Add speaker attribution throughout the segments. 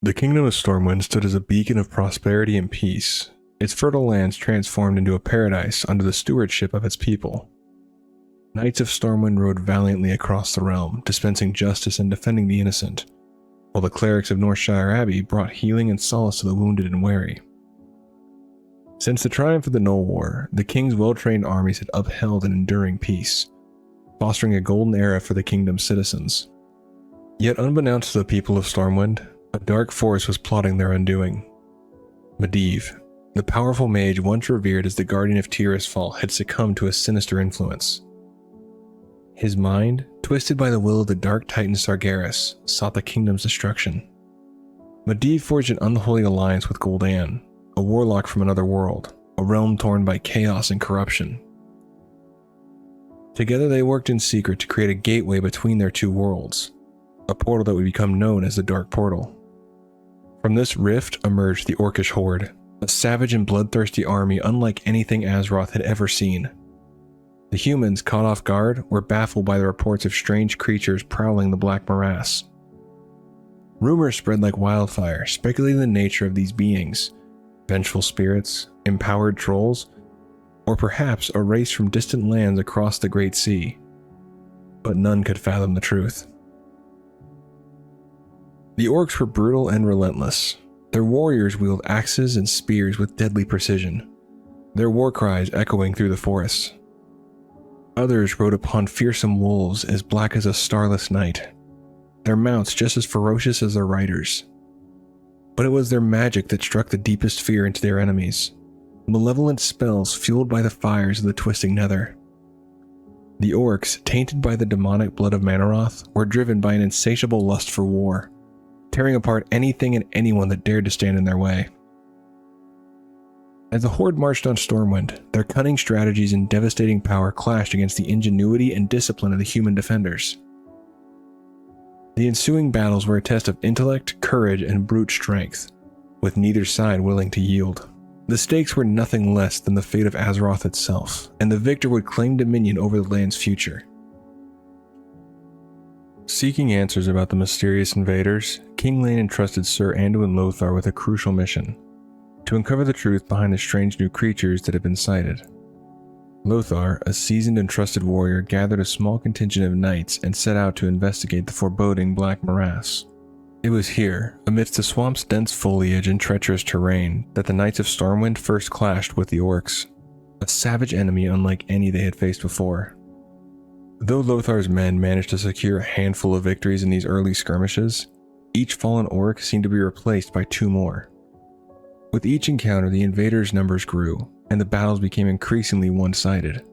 Speaker 1: The kingdom of Stormwind stood as a beacon of prosperity and peace, its fertile lands transformed into a paradise under the stewardship of its people. Knights of Stormwind rode valiantly across the realm, dispensing justice and defending the innocent, while the clerics of Northshire Abbey brought healing and solace to the wounded and weary. Since the triumph of the Knoll War, the king's well-trained armies had upheld an enduring peace, fostering a golden era for the kingdom's citizens. Yet unbeknownst to the people of Stormwind, a dark force was plotting their undoing. Medivh, the powerful mage once revered as the guardian of Tirisfal, had succumbed to a sinister influence. His mind, twisted by the will of the dark titan Sargeras, sought the kingdom's destruction. Medivh forged an unholy alliance with Gul'dan, a warlock from another world, a realm torn by chaos and corruption. Together they worked in secret to create a gateway between their two worlds, a portal that would become known as the Dark Portal. From this rift emerged the Orcish Horde, a savage and bloodthirsty army unlike anything Azeroth had ever seen. The humans, caught off guard, were baffled by the reports of strange creatures prowling the Black Morass. Rumors spread like wildfire, speculating the nature of these beings: vengeful spirits, empowered trolls, or perhaps a race from distant lands across the Great Sea. But none could fathom the truth. The orcs were brutal and relentless. Their warriors wielded axes and spears with deadly precision, their war cries echoing through the forests. Others rode upon fearsome wolves as black as a starless night, their mounts just as ferocious as their riders. But it was their magic that struck the deepest fear into their enemies, malevolent spells fueled by the fires of the twisting nether. The orcs, tainted by the demonic blood of Manaroth, were driven by an insatiable lust for war, tearing apart anything and anyone that dared to stand in their way. As the Horde marched on Stormwind, their cunning strategies and devastating power clashed against the ingenuity and discipline of the human defenders. The ensuing battles were a test of intellect, courage, and brute strength, with neither side willing to yield. The stakes were nothing less than the fate of Azeroth itself, and the victor would claim dominion over the land's future. Seeking answers about the mysterious invaders, King Llane entrusted Sir Anduin Lothar with a crucial mission: to uncover the truth behind the strange new creatures that had been sighted. Lothar, a seasoned and trusted warrior, gathered a small contingent of knights and set out to investigate the foreboding Black Morass. It was here, amidst the swamp's dense foliage and treacherous terrain, that the Knights of Stormwind first clashed with the orcs, a savage enemy unlike any they had faced before. Though Lothar's men managed to secure a handful of victories in these early skirmishes, each fallen orc seemed to be replaced by two more. With each encounter, the invaders' numbers grew, and the battles became increasingly one-sided.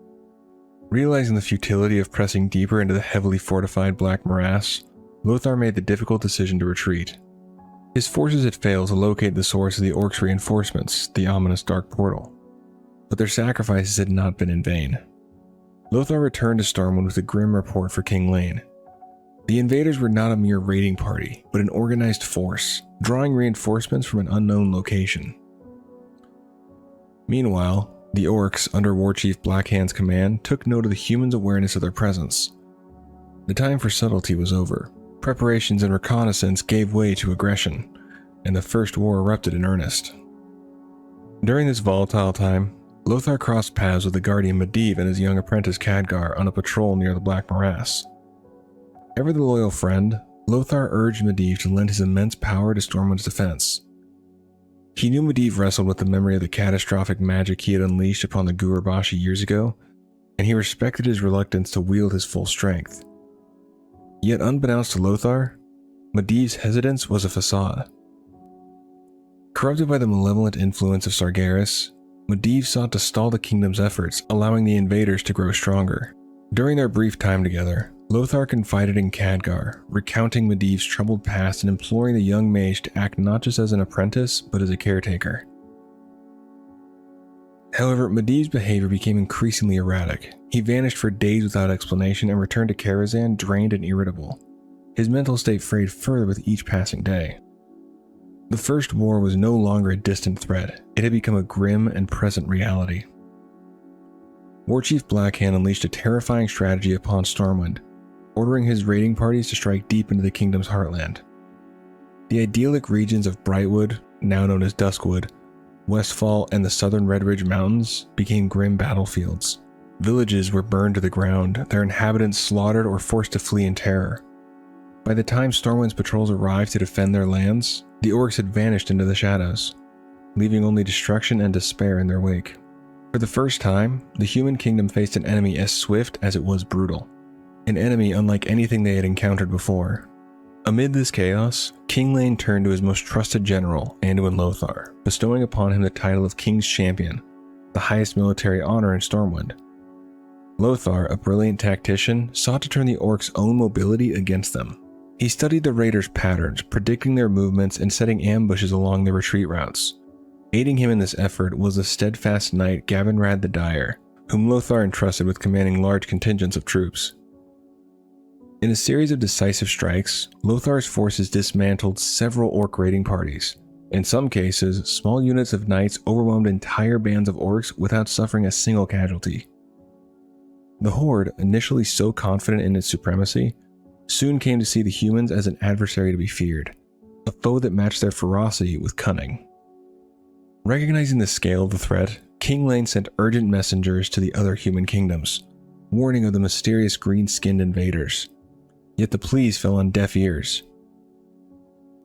Speaker 1: Realizing the futility of pressing deeper into the heavily fortified Black Morass, Lothar made the difficult decision to retreat. His forces had failed to locate the source of the orcs' reinforcements, the ominous Dark Portal, but their sacrifices had not been in vain. Lothar returned to Stormwind with a grim report for King Llane. The invaders were not a mere raiding party, but an organized force, drawing reinforcements from an unknown location. Meanwhile, the orcs, under Warchief Blackhand's command, took note of the humans' awareness of their presence. The time for subtlety was over. Preparations and reconnaissance gave way to aggression, and the First War erupted in earnest. During this volatile time, Lothar crossed paths with the guardian Medivh and his young apprentice Khadgar on a patrol near the Black Morass. Ever the loyal friend, Lothar urged Medivh to lend his immense power to Stormwind's defense. He knew Medivh wrestled with the memory of the catastrophic magic he had unleashed upon the Gurbashi years ago, and he respected his reluctance to wield his full strength. Yet unbeknownst to Lothar, Medivh's hesitance was a facade. Corrupted by the malevolent influence of Sargeras, Medivh sought to stall the kingdom's efforts, allowing the invaders to grow stronger. During their brief time together, Lothar confided in Khadgar, recounting Medivh's troubled past and imploring the young mage to act not just as an apprentice, but as a caretaker. However, Medivh's behavior became increasingly erratic. He vanished for days without explanation and returned to Karazhan drained and irritable. His mental state frayed further with each passing day. The First War was no longer a distant threat. It had become a grim and present reality. Warchief Blackhand unleashed a terrifying strategy upon Stormwind, ordering his raiding parties to strike deep into the kingdom's heartland. The idyllic regions of Brightwood, now known as Duskwood, Westfall, and the southern Red Ridge Mountains became grim battlefields. Villages were burned to the ground, their inhabitants slaughtered or forced to flee in terror. By the time Stormwind's patrols arrived to defend their lands, the orcs had vanished into the shadows, leaving only destruction and despair in their wake. For the first time, the human kingdom faced an enemy as swift as it was brutal. An enemy unlike anything they had encountered before. Amid this chaos, King Lane turned to his most trusted general, Anduin Lothar, bestowing upon him the title of King's Champion, the highest military honor in Stormwind. Lothar, a brilliant tactician, sought to turn the orcs' own mobility against them. He studied the raiders' patterns, predicting their movements and setting ambushes along their retreat routes. Aiding him in this effort was the steadfast knight Gavinrad the Dire, whom Lothar entrusted with commanding large contingents of troops. In a series of decisive strikes, Lothar's forces dismantled several orc raiding parties. In some cases, small units of knights overwhelmed entire bands of orcs without suffering a single casualty. The Horde, initially so confident in its supremacy, soon came to see the humans as an adversary to be feared, a foe that matched their ferocity with cunning. Recognizing the scale of the threat, King Lane sent urgent messengers to the other human kingdoms, warning of the mysterious green-skinned invaders. Yet the pleas fell on deaf ears.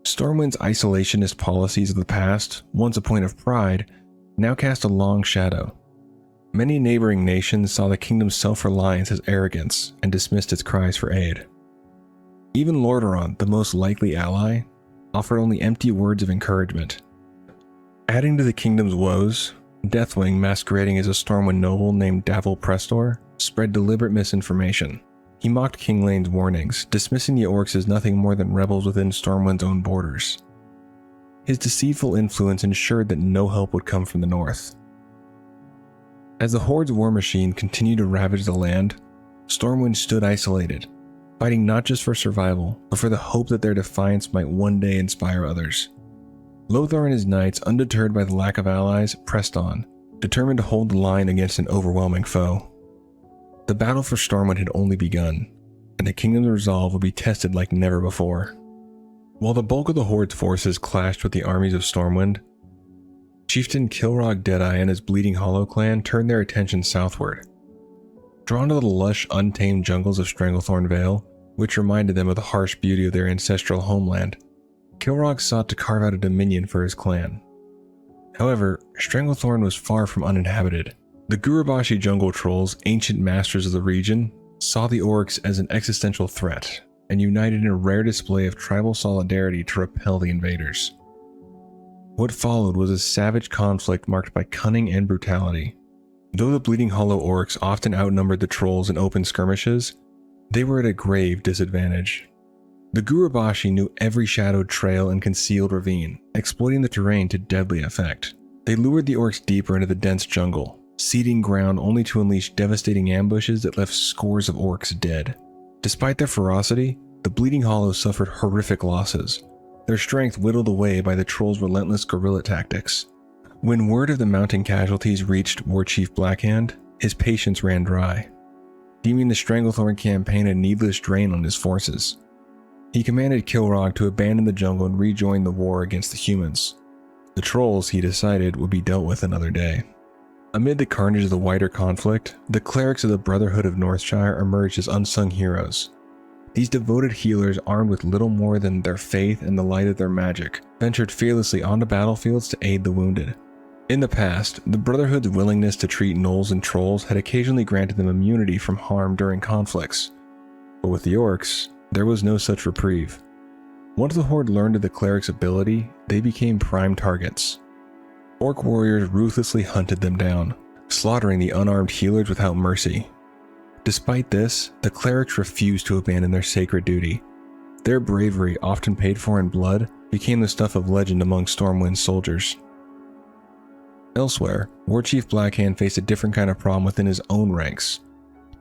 Speaker 1: Stormwind's isolationist policies of the past, once a point of pride, now cast a long shadow. Many neighboring nations saw the kingdom's self-reliance as arrogance and dismissed its cries for aid. Even Lordaeron, the most likely ally, offered only empty words of encouragement. Adding to the kingdom's woes, Deathwing, masquerading as a Stormwind noble named Davil Prestor, spread deliberate misinformation. He mocked King Lane's warnings, dismissing the orcs as nothing more than rebels within Stormwind's own borders. His deceitful influence ensured that no help would come from the north. As the Horde's war machine continued to ravage the land, Stormwind stood isolated, fighting not just for survival, but for the hope that their defiance might one day inspire others. Lothar and his knights, undeterred by the lack of allies, pressed on, determined to hold the line against an overwhelming foe. The battle for Stormwind had only begun, and the kingdom's resolve would be tested like never before. While the bulk of the Horde's forces clashed with the armies of Stormwind, Chieftain Kilrog Deadeye and his Bleeding Hollow clan turned their attention southward. Drawn to the lush, untamed jungles of Stranglethorn Vale, which reminded them of the harsh beauty of their ancestral homeland, Kilrog sought to carve out a dominion for his clan. However, Stranglethorn was far from uninhabited. The Gurubashi jungle trolls, ancient masters of the region, saw the orcs as an existential threat and united in a rare display of tribal solidarity to repel the invaders. What followed was a savage conflict marked by cunning and brutality. Though the Bleeding Hollow orcs often outnumbered the trolls in open skirmishes, they were at a grave disadvantage. The Gurubashi knew every shadowed trail and concealed ravine, exploiting the terrain to deadly effect. They lured the orcs deeper into the dense jungle, ceding ground only to unleash devastating ambushes that left scores of orcs dead. Despite their ferocity, the Bleeding Hollows suffered horrific losses, their strength whittled away by the trolls' relentless guerrilla tactics. When word of the mounting casualties reached Warchief Blackhand, his patience ran dry, deeming the Stranglethorn campaign a needless drain on his forces. He commanded Kilrog to abandon the jungle and rejoin the war against the humans. The trolls, he decided, would be dealt with another day. Amid the carnage of the wider conflict, the clerics of the Brotherhood of Northshire emerged as unsung heroes. These devoted healers, armed with little more than their faith and the light of their magic, ventured fearlessly onto battlefields to aid the wounded. In the past, the Brotherhood's willingness to treat gnolls and trolls had occasionally granted them immunity from harm during conflicts. But with the orcs, there was no such reprieve. Once the Horde learned of the cleric's ability, they became prime targets. Orc warriors ruthlessly hunted them down, slaughtering the unarmed healers without mercy. Despite this, the clerics refused to abandon their sacred duty. Their bravery, often paid for in blood, became the stuff of legend among Stormwind soldiers. Elsewhere, Warchief Blackhand faced a different kind of problem within his own ranks.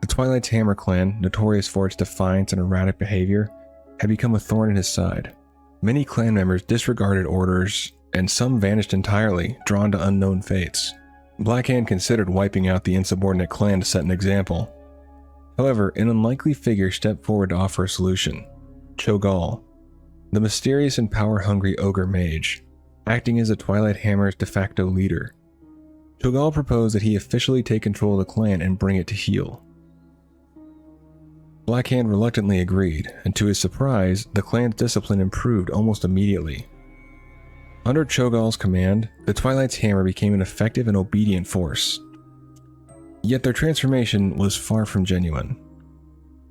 Speaker 1: The Twilight's Hammer clan, notorious for its defiance and erratic behavior, had become a thorn in his side. Many clan members disregarded orders, and some vanished entirely, drawn to unknown fates. Blackhand considered wiping out the insubordinate clan to set an example. However, an unlikely figure stepped forward to offer a solution: Cho'Gall. the mysterious and power-hungry ogre mage, acting as the Twilight Hammer's de facto leader. Cho'Gall proposed that he officially take control of the clan and bring it to heel. Blackhand reluctantly agreed, and to his surprise, the clan's discipline improved almost immediately. Under Cho'Gall's command, the Twilight's Hammer became an effective and obedient force. Yet their transformation was far from genuine.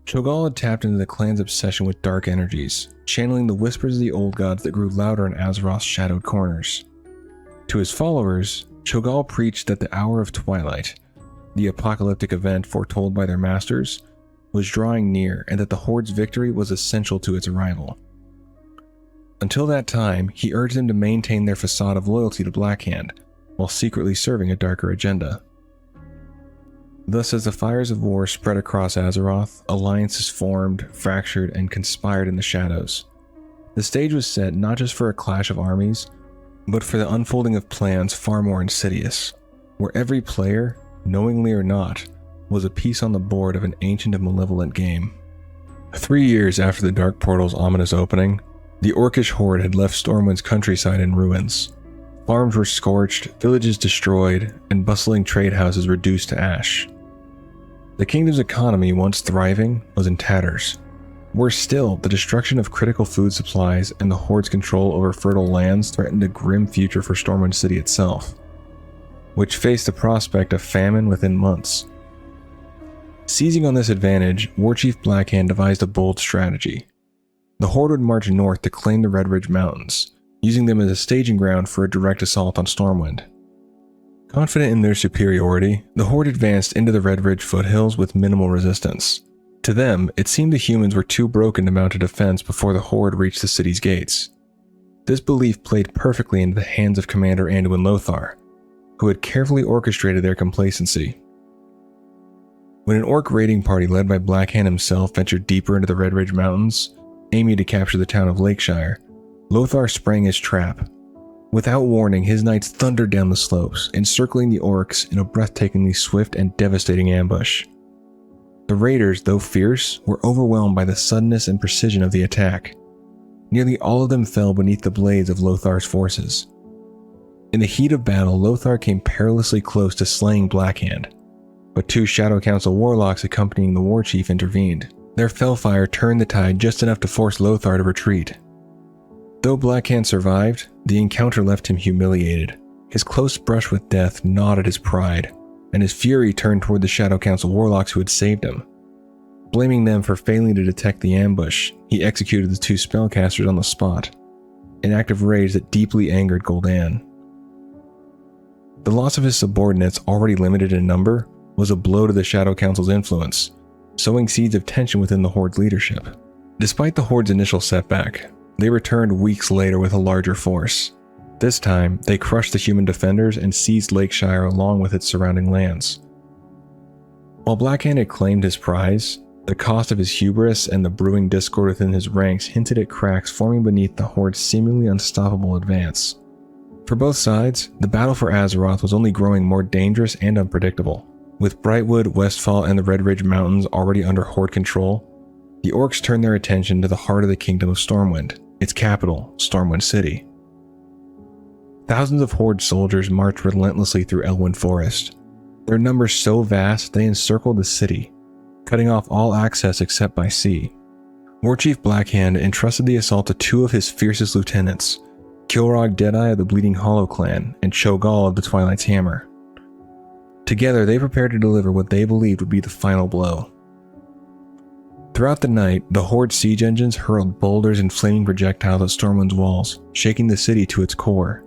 Speaker 1: Cho'Gall had tapped into the clan's obsession with dark energies, channeling the whispers of the old gods that grew louder in Azeroth's shadowed corners. To his followers, Cho'Gall preached that the Hour of Twilight, the apocalyptic event foretold by their masters, was drawing near and that the Horde's victory was essential to its arrival. Until that time, he urged them to maintain their facade of loyalty to Blackhand, while secretly serving a darker agenda. Thus, as the fires of war spread across Azeroth, alliances formed, fractured, and conspired in the shadows. The stage was set not just for a clash of armies, but for the unfolding of plans far more insidious, where every player, knowingly or not, was a piece on the board of an ancient and malevolent game. 3 years after the Dark Portal's ominous opening, the Orcish Horde had left Stormwind's countryside in ruins. Farms were scorched, villages destroyed, and bustling trade houses reduced to ash. The kingdom's economy, once thriving, was in tatters. Worse still, the destruction of critical food supplies and the Horde's control over fertile lands threatened a grim future for Stormwind City itself, which faced the prospect of famine within months. Seizing on this advantage, Warchief Blackhand devised a bold strategy. The Horde would march north to claim the Red Ridge Mountains, using them as a staging ground for a direct assault on Stormwind. Confident in their superiority, the Horde advanced into the Red Ridge foothills with minimal resistance. To them, it seemed the humans were too broken to mount a defense before the Horde reached the city's gates. This belief played perfectly into the hands of Commander Anduin Lothar, who had carefully orchestrated their complacency. When an Orc raiding party led by Blackhand himself ventured deeper into the Red Ridge Mountains, aiming to capture the town of Lakeshire, Lothar sprang his trap. Without warning, his knights thundered down the slopes, encircling the Orcs in a breathtakingly swift and devastating ambush. The raiders, though fierce, were overwhelmed by the suddenness and precision of the attack. Nearly all of them fell beneath the blades of Lothar's forces. In the heat of battle, Lothar came perilously close to slaying Blackhand, but 2 Shadow Council warlocks accompanying the Warchief intervened. Their fellfire turned the tide just enough to force Lothar to retreat. Though Blackhand survived, the encounter left him humiliated. His close brush with death gnawed at his pride, and his fury turned toward the Shadow Council warlocks who had saved him. Blaming them for failing to detect the ambush, he executed the 2 spellcasters on the spot, an act of rage that deeply angered Gul'dan. The loss of his subordinates, already limited in number, was a blow to the Shadow Council's influence, sowing seeds of tension within the Horde's leadership. Despite the Horde's initial setback, they returned weeks later with a larger force. This time, they crushed the human defenders and seized Lakeshire along with its surrounding lands. While Blackhand had claimed his prize, the cost of his hubris and the brewing discord within his ranks hinted at cracks forming beneath the Horde's seemingly unstoppable advance. For both sides, the battle for Azeroth was only growing more dangerous and unpredictable. With Brightwood, Westfall, and the Red Ridge Mountains already under Horde control, the Orcs turned their attention to the heart of the Kingdom of Stormwind, its capital, Stormwind City. Thousands of Horde soldiers marched relentlessly through Elwynn Forest, their numbers so vast they encircled the city, cutting off all access except by sea. Warchief Blackhand entrusted the assault to 2 of his fiercest lieutenants, Kilrog Deadeye of the Bleeding Hollow clan and Cho'Gall of the Twilight's Hammer. Together, they prepared to deliver what they believed would be the final blow. Throughout the night, the Horde siege engines hurled boulders and flaming projectiles at Stormwind's walls, shaking the city to its core.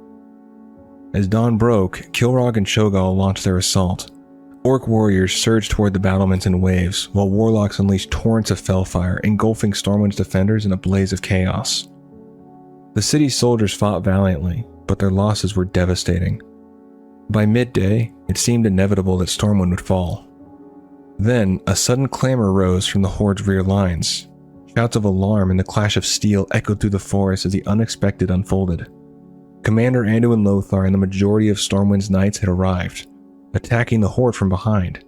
Speaker 1: As dawn broke, Kilrog and Cho'Gall launched their assault. Orc warriors surged toward the battlements in waves, while warlocks unleashed torrents of fellfire, engulfing Stormwind's defenders in a blaze of chaos. The city's soldiers fought valiantly, but their losses were devastating. By midday, it seemed inevitable that Stormwind would fall. Then, a sudden clamor rose from the Horde's rear lines. Shouts of alarm and the clash of steel echoed through the forest as the unexpected unfolded. Commander Anduin Lothar and the majority of Stormwind's knights had arrived, attacking the Horde from behind.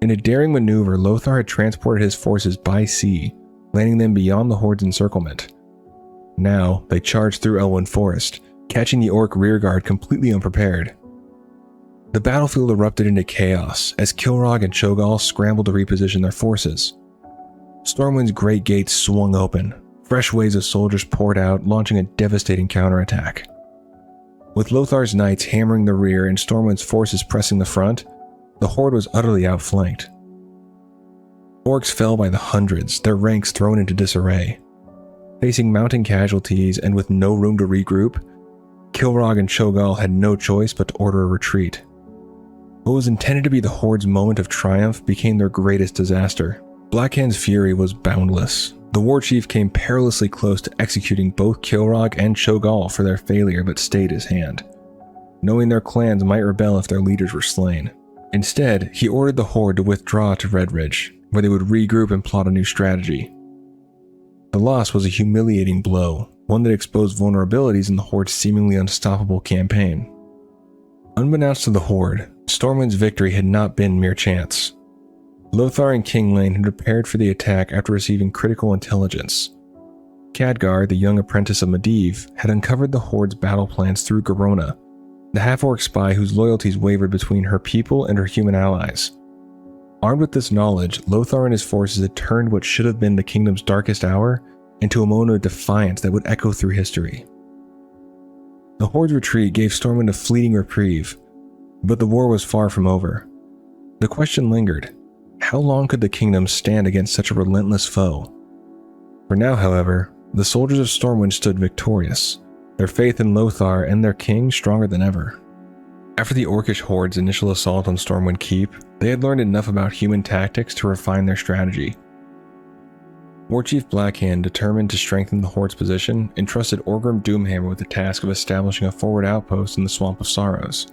Speaker 1: In a daring maneuver, Lothar had transported his forces by sea, landing them beyond the Horde's encirclement. Now, they charged through Elwyn Forest, catching the orc rearguard completely unprepared. The battlefield erupted into chaos as Kilrogg and Cho'Gall scrambled to reposition their forces. Stormwind's great gates swung open. Fresh waves of soldiers poured out, launching a devastating counterattack. With Lothar's knights hammering the rear and Stormwind's forces pressing the front, the horde was utterly outflanked. Orcs fell by the hundreds, their ranks thrown into disarray. Facing mounting casualties and with no room to regroup, Kilrogg and Cho'Gall had no choice but to order a retreat. What was intended to be the horde's moment of triumph became their greatest disaster. Blackhand's fury was boundless. The war chief came perilously close to executing both Kilrogg and Cho'Gall for their failure but stayed his hand, knowing their clans might rebel if their leaders were slain. Instead, he ordered the horde to withdraw to Redridge, where they would regroup and plot a new strategy. The loss was a humiliating blow, one that exposed vulnerabilities in the horde's seemingly unstoppable campaign. Unbeknownst to the horde, Stormwind's victory had not been mere chance. Lothar and King Lane had prepared for the attack after receiving critical intelligence. Khadgar, the young apprentice of Medivh, had uncovered the horde's battle plans through Garona, the half-orc spy whose loyalties wavered between her people and her human allies. Armed with this knowledge, Lothar and his forces had turned what should have been the kingdom's darkest hour into a moment of defiance that would echo through history. The horde's retreat gave Stormwind a fleeting reprieve, but the war was far from over. The question lingered: how long could the kingdom stand against such a relentless foe? For now, however, the soldiers of Stormwind stood victorious, their faith in Lothar and their king stronger than ever. After the orcish horde's initial assault on Stormwind Keep, they had learned enough about human tactics to refine their strategy. Warchief Blackhand, determined to strengthen the horde's position, entrusted Orgrim Doomhammer with the task of establishing a forward outpost in the Swamp of Sorrows.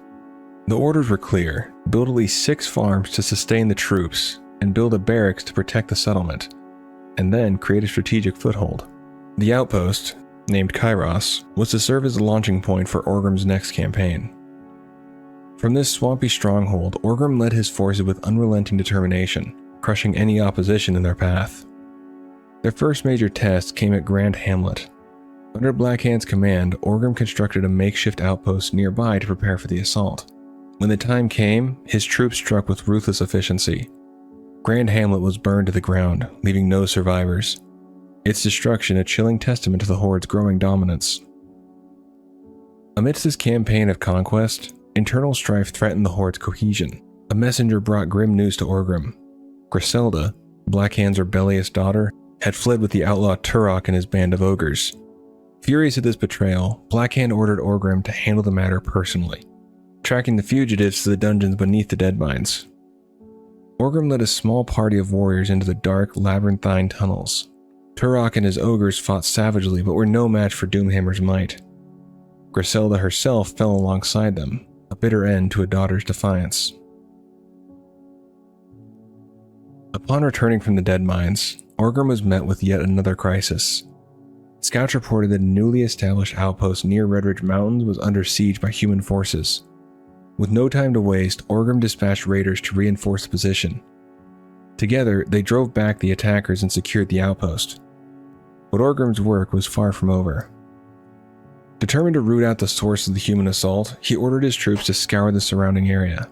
Speaker 1: The orders were clear: build at least 6 farms to sustain the troops, and build a barracks to protect the settlement, and then create a strategic foothold. The outpost, named Kairos, was to serve as a launching point for Orgrim's next campaign. From this swampy stronghold, Orgrim led his forces with unrelenting determination, crushing any opposition in their path. Their first major test came at Grand Hamlet. Under Blackhand's command, Orgrim constructed a makeshift outpost nearby to prepare for the assault. When the time came, his troops struck with ruthless efficiency. Grand Hamlet was burned to the ground, leaving no survivors. Its destruction a chilling testament to the horde's growing dominance. Amidst this campaign of conquest, internal strife threatened the horde's cohesion. A messenger brought grim news to Orgrim. Griselda, Blackhand's rebellious daughter, had fled with the outlaw Turok and his band of ogres. Furious at this betrayal, Blackhand ordered Orgrim to handle the matter personally, tracking the fugitives to the dungeons beneath the Deadmines. Orgrim led a small party of warriors into the dark, labyrinthine tunnels. Turok and his ogres fought savagely but were no match for Doomhammer's might. Griselda herself fell alongside them, a bitter end to a daughter's defiance. Upon returning from the Deadmines, Orgrim was met with yet another crisis. Scouts reported that a newly established outpost near Redridge Mountains was under siege by human forces. With no time to waste, Orgrim dispatched raiders to reinforce the position. Together, they drove back the attackers and secured the outpost. But Orgrim's work was far from over. Determined to root out the source of the human assault, he ordered his troops to scour the surrounding area.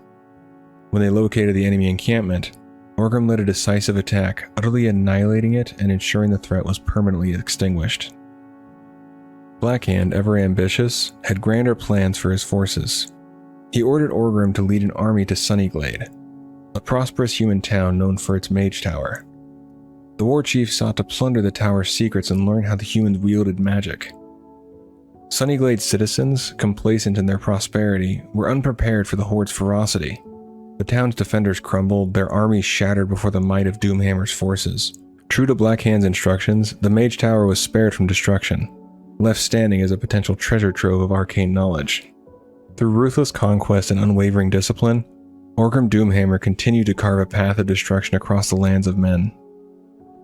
Speaker 1: When they located the enemy encampment, Orgrim led a decisive attack, utterly annihilating it and ensuring the threat was permanently extinguished. Blackhand, ever ambitious, had grander plans for his forces. He ordered Orgrim to lead an army to Sunnyglade, a prosperous human town known for its mage tower. The war chief sought to plunder the tower's secrets and learn how the humans wielded magic. Sunnyglade's citizens, complacent in their prosperity, were unprepared for the horde's ferocity. The town's defenders crumbled, their armies shattered before the might of Doomhammer's forces. True to Blackhand's instructions, the mage tower was spared from destruction, left standing as a potential treasure trove of arcane knowledge. Through ruthless conquest and unwavering discipline, Orgrim Doomhammer continued to carve a path of destruction across the lands of men.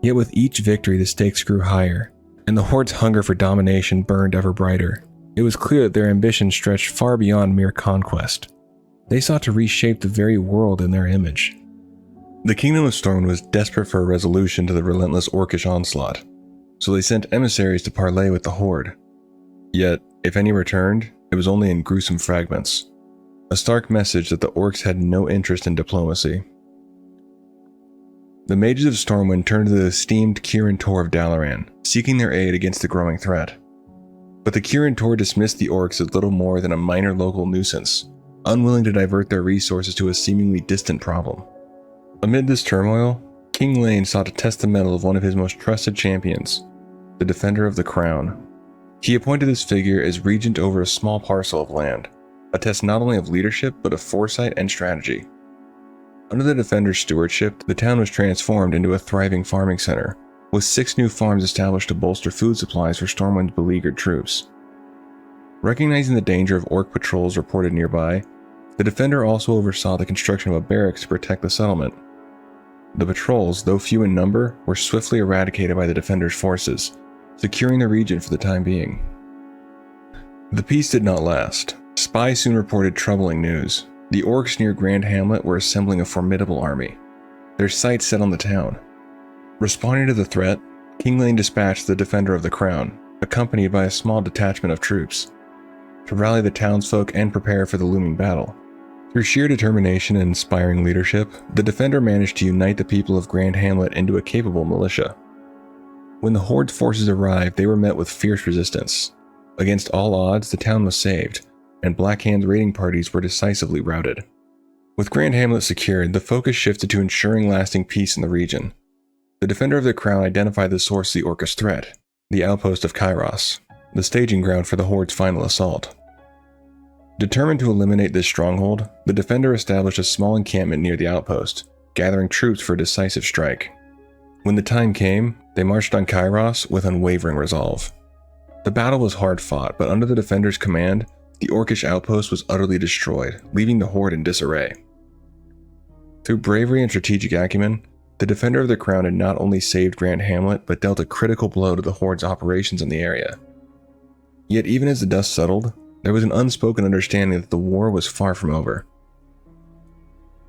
Speaker 1: Yet with each victory the stakes grew higher, and the horde's hunger for domination burned ever brighter. It was clear that their ambition stretched far beyond mere conquest. They sought to reshape the very world in their image. The Kingdom of Stormwind was desperate for a resolution to the relentless orcish onslaught. so they sent emissaries to parley with the Horde. Yet, if any returned, it was only in gruesome fragments, a stark message that the orcs had no interest in diplomacy. The mages of Stormwind turned to the esteemed Kirin Tor of Dalaran, seeking their aid against the growing threat. But the Kirin Tor dismissed the orcs as little more than a minor local nuisance, unwilling to divert their resources to a seemingly distant problem. Amid this turmoil, King Lane sought to test the mettle of one of his most trusted champions, the Defender of the Crown. He appointed this figure as regent over a small parcel of land, a test not only of leadership but of foresight and strategy. Under the Defender's stewardship, the town was transformed into a thriving farming center, with 6 new farms established to bolster food supplies for Stormwind's beleaguered troops. Recognizing the danger of orc patrols reported nearby, the Defender also oversaw the construction of a barracks to protect the settlement. The patrols, though few in number, were swiftly eradicated by the Defender's forces, securing the region for the time being. The peace did not last. Spies soon reported troubling news. The orcs near Grand Hamlet were assembling a formidable army, their sights set on the town. Responding to the threat, King Lane dispatched the Defender of the Crown, accompanied by a small detachment of troops, to rally the townsfolk and prepare for the looming battle. Through sheer determination and inspiring leadership, the Defender managed to unite the people of Grand Hamlet into a capable militia. When the Horde's forces arrived, they were met with fierce resistance. Against all odds, the town was saved, and Black Hand's raiding parties were decisively routed. With Grand Hamlet secured, the focus shifted to ensuring lasting peace in the region. The Defender of the Crown identified the source of the Orcish threat, the outpost of Kairos, the staging ground for the Horde's final assault. Determined to eliminate this stronghold, the Defender established a small encampment near the outpost, gathering troops for a decisive strike. When the time came, they marched on Kairos with unwavering resolve. The battle was hard fought, but under the Defender's command, the Orcish outpost was utterly destroyed, leaving the Horde in disarray. Through bravery and strategic acumen, the Defender of the Crown had not only saved Grand Hamlet, but dealt a critical blow to the Horde's operations in the area. Yet even as the dust settled, there was an unspoken understanding that the war was far from over.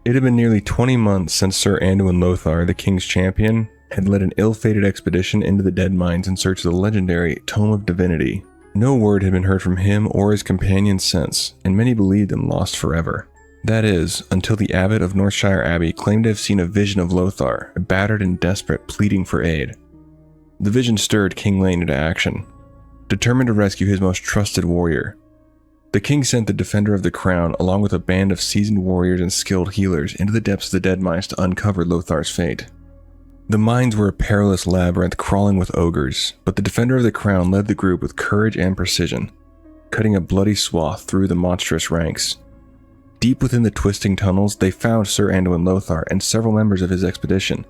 Speaker 1: It had been nearly 20 months since Sir Anduin Lothar, the King's champion, had led an ill-fated expedition into the Dead Mines in search of the legendary Tome of Divinity. No word had been heard from him or his companions since, and many believed him lost forever. That is, until the abbot of Northshire Abbey claimed to have seen a vision of Lothar, battered and desperate, pleading for aid. The vision stirred King Lane into action. Determined to rescue his most trusted warrior, the king sent the Defender of the Crown along with a band of seasoned warriors and skilled healers into the depths of the Dead Mines to uncover Lothar's fate. The mines were a perilous labyrinth crawling with ogres, but the Defender of the Crown led the group with courage and precision, cutting a bloody swath through the monstrous ranks. Deep within the twisting tunnels, they found Sir Anduin Lothar and several members of his expedition,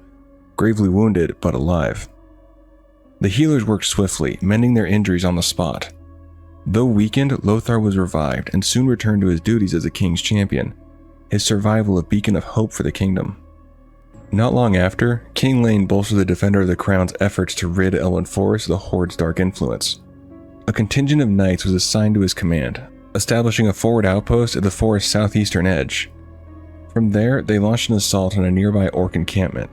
Speaker 1: gravely wounded but alive. The healers worked swiftly, mending their injuries on the spot. Though weakened, Lothar was revived and soon returned to his duties as the king's champion, his survival a beacon of hope for the kingdom. Not long after, King Lane bolstered the Defender of the Crown's efforts to rid Elwyn Forest of the Horde's dark influence. A contingent of knights was assigned to his command, establishing a forward outpost at the forest's southeastern edge. From there, they launched an assault on a nearby orc encampment.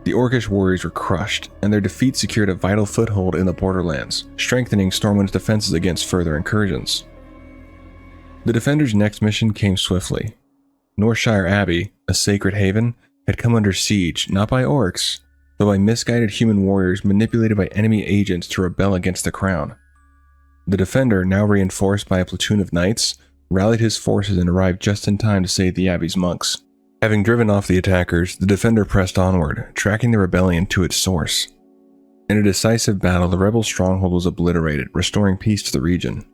Speaker 1: The Orcish warriors were crushed, and their defeat secured a vital foothold in the borderlands, strengthening Stormwind's defenses against further incursions. The Defender's next mission came swiftly. Northshire Abbey, a sacred haven, had come under siege not by orcs, but by misguided human warriors manipulated by enemy agents to rebel against the crown. The Defender, now reinforced by a platoon of knights, rallied his forces and arrived just in time to save the abbey's monks. Having driven off the attackers, the Defender pressed onward, tracking the rebellion to its source. In a decisive battle, the rebel stronghold was obliterated, restoring peace to the region.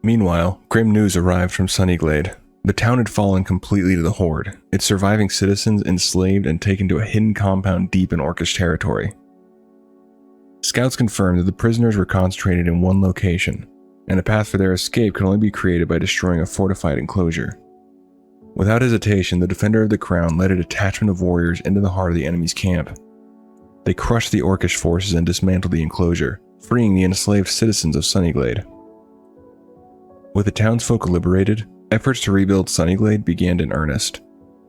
Speaker 1: Meanwhile, grim news arrived from Sunnyglade. The town had fallen completely to the Horde, its surviving citizens enslaved and taken to a hidden compound deep in Orcish territory. Scouts confirmed that the prisoners were concentrated in one location, and a path for their escape could only be created by destroying a fortified enclosure. Without hesitation, the Defender of the Crown led a detachment of warriors into the heart of the enemy's camp. They crushed the Orcish forces and dismantled the enclosure, freeing the enslaved citizens of Sunnyglade. With the townsfolk liberated, efforts to rebuild Sunnyglade began in earnest,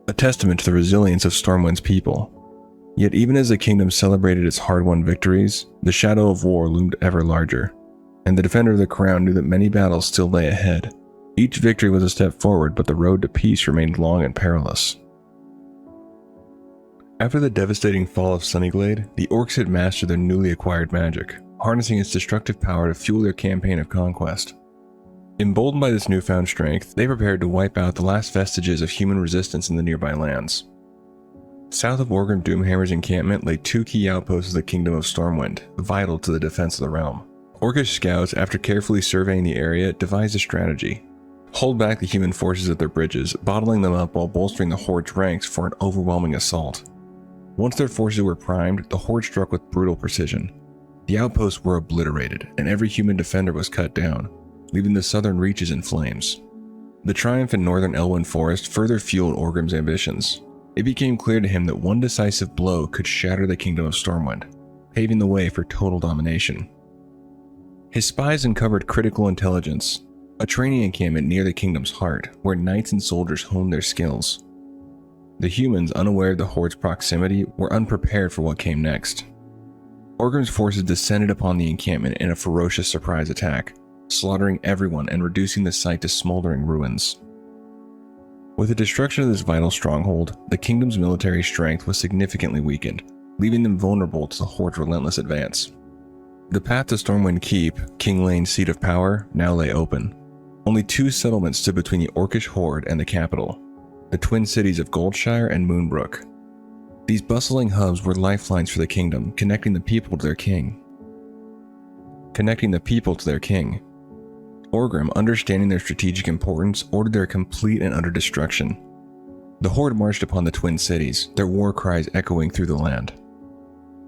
Speaker 1: a testament to the resilience of Stormwind's people. Yet even as the kingdom celebrated its hard-won victories, the shadow of war loomed ever larger, and the defender of the crown knew that many battles still lay ahead. Each victory was a step forward, but the road to peace remained long and perilous. After the devastating fall of Sunnyglade, the orcs had mastered their newly acquired magic, harnessing its destructive power to fuel their campaign of conquest. Emboldened by this newfound strength, they prepared to wipe out the last vestiges of human resistance in the nearby lands. South of Orgrim Doomhammer's encampment lay two key outposts of the Kingdom of Stormwind, vital to the defense of the realm. Orcish scouts, after carefully surveying the area, devised a strategy. Hold back the human forces at their bridges, bottling them up while bolstering the Horde's ranks for an overwhelming assault. Once their forces were primed, the Horde struck with brutal precision. The outposts were obliterated, and every human defender was cut down, leaving the southern reaches in flames. The triumph in northern Elwyn Forest further fueled Orgrim's ambitions. It became clear to him that one decisive blow could shatter the Kingdom of Stormwind, paving the way for total domination. His spies uncovered critical intelligence, a training encampment near the kingdom's heart, where knights and soldiers honed their skills. The humans, unaware of the Horde's proximity, were unprepared for what came next. Orgrim's forces descended upon the encampment in a ferocious surprise attack, slaughtering everyone and reducing the site to smoldering ruins. With the destruction of this vital stronghold, the kingdom's military strength was significantly weakened, leaving them vulnerable to the Horde's relentless advance. The path to Stormwind Keep, King Lane's seat of power, now lay open. Only two settlements stood between the Orcish Horde and the capital, the twin cities of Goldshire and Moonbrook. These bustling hubs were lifelines for the kingdom, connecting the people to their king. Orgrim, understanding their strategic importance, ordered their complete and utter destruction. The Horde marched upon the twin cities, their war cries echoing through the land.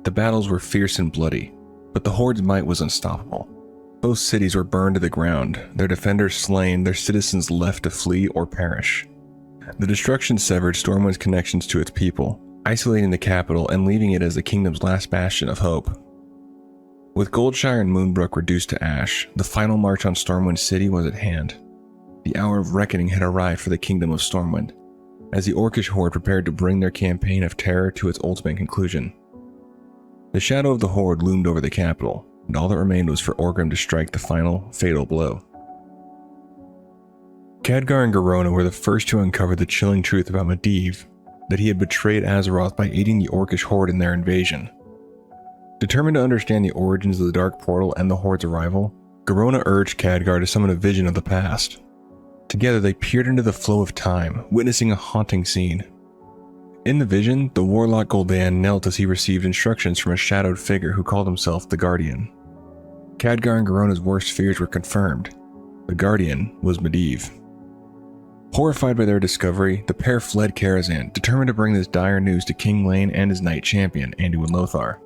Speaker 1: The battles were fierce and bloody, but the Horde's might was unstoppable. Both cities were burned to the ground, their defenders slain, their citizens left to flee or perish. The destruction severed Stormwind's connections to its people, isolating the capital and leaving it as the kingdom's last bastion of hope. With Goldshire and Moonbrook reduced to ash, the final march on Stormwind City was at hand. The hour of reckoning had arrived for the Kingdom of Stormwind, as the Orcish Horde prepared to bring their campaign of terror to its ultimate conclusion. The shadow of the Horde loomed over the capital, and all that remained was for Orgrim to strike the final, fatal blow. Khadgar and Garona were the first to uncover the chilling truth about Medivh, that he had betrayed Azeroth by aiding the Orcish Horde in their invasion. Determined to understand the origins of the Dark Portal and the Horde's arrival, Garona urged Khadgar to summon a vision of the past. Together they peered into the flow of time, witnessing a haunting scene. In the vision, the warlock Gul'dan knelt as he received instructions from a shadowed figure who called himself the Guardian. Khadgar and Garona's worst fears were confirmed. The Guardian was Medivh. Horrified by their discovery, the pair fled Karazhan, determined to bring this dire news to King Lane and his knight champion, Anduin Lothar.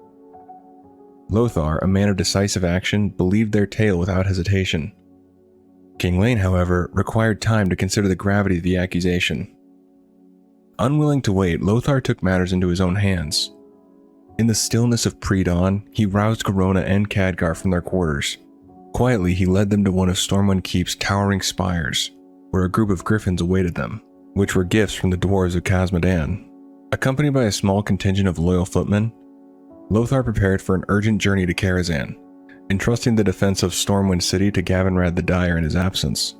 Speaker 1: Lothar, a man of decisive action, believed their tale without hesitation. King Lane, however, required time to consider the gravity of the accusation. Unwilling to wait, Lothar took matters into his own hands. In the stillness of pre-dawn, he roused Garona and Khadgar from their quarters. Quietly, he led them to one of Stormwind Keep's towering spires, where a group of griffins awaited them, which were gifts from the dwarves of Khazmodan. Accompanied by a small contingent of loyal footmen, Lothar prepared for an urgent journey to Karazhan, entrusting the defense of Stormwind City to Gavinrad the Dire in his absence.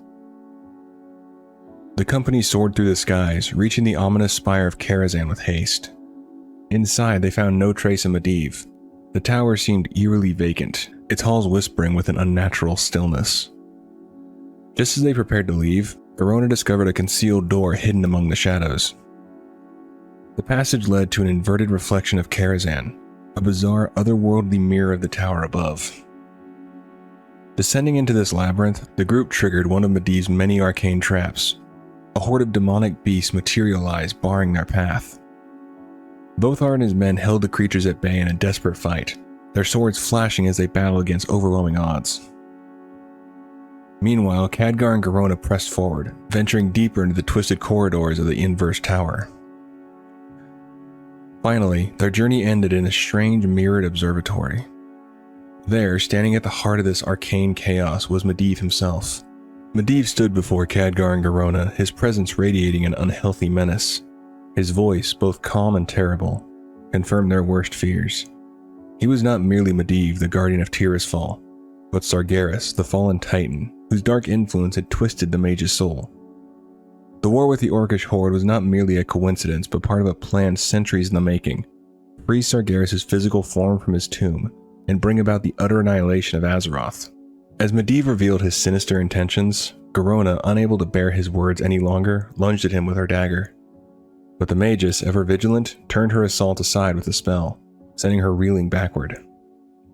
Speaker 1: The company soared through the skies, reaching the ominous spire of Karazhan with haste. Inside, they found no trace of Medivh. The tower seemed eerily vacant, its halls whispering with an unnatural stillness. Just as they prepared to leave, Garona discovered a concealed door hidden among the shadows. The passage led to an inverted reflection of Karazhan, a bizarre, otherworldly mirror of the tower above. Descending into this labyrinth, the group triggered one of Medivh's many arcane traps. A horde of demonic beasts materialized, barring their path. Lothar and his men held the creatures at bay in a desperate fight, their swords flashing as they battled against overwhelming odds. Meanwhile, Khadgar and Garona pressed forward, venturing deeper into the twisted corridors of the inverse tower. Finally, their journey ended in a strange mirrored observatory. There, standing at the heart of this arcane chaos, was Medivh himself. Medivh stood before Khadgar and Garona, his presence radiating an unhealthy menace, his voice both calm and terrible. confirmed their worst fears. He was not merely Medivh, the guardian of Tirisfal, but Sargeras, the fallen titan, whose dark influence had twisted the mage's soul. The war with the Orcish horde was not merely a coincidence, but part of a plan centuries in the making. Free Sargeras' physical form from his tomb, and bring about the utter annihilation of Azeroth. As Medivh revealed his sinister intentions, Garona, unable to bear his words any longer, lunged at him with her dagger. But the magus, ever vigilant, turned her assault aside with a spell, sending her reeling backward.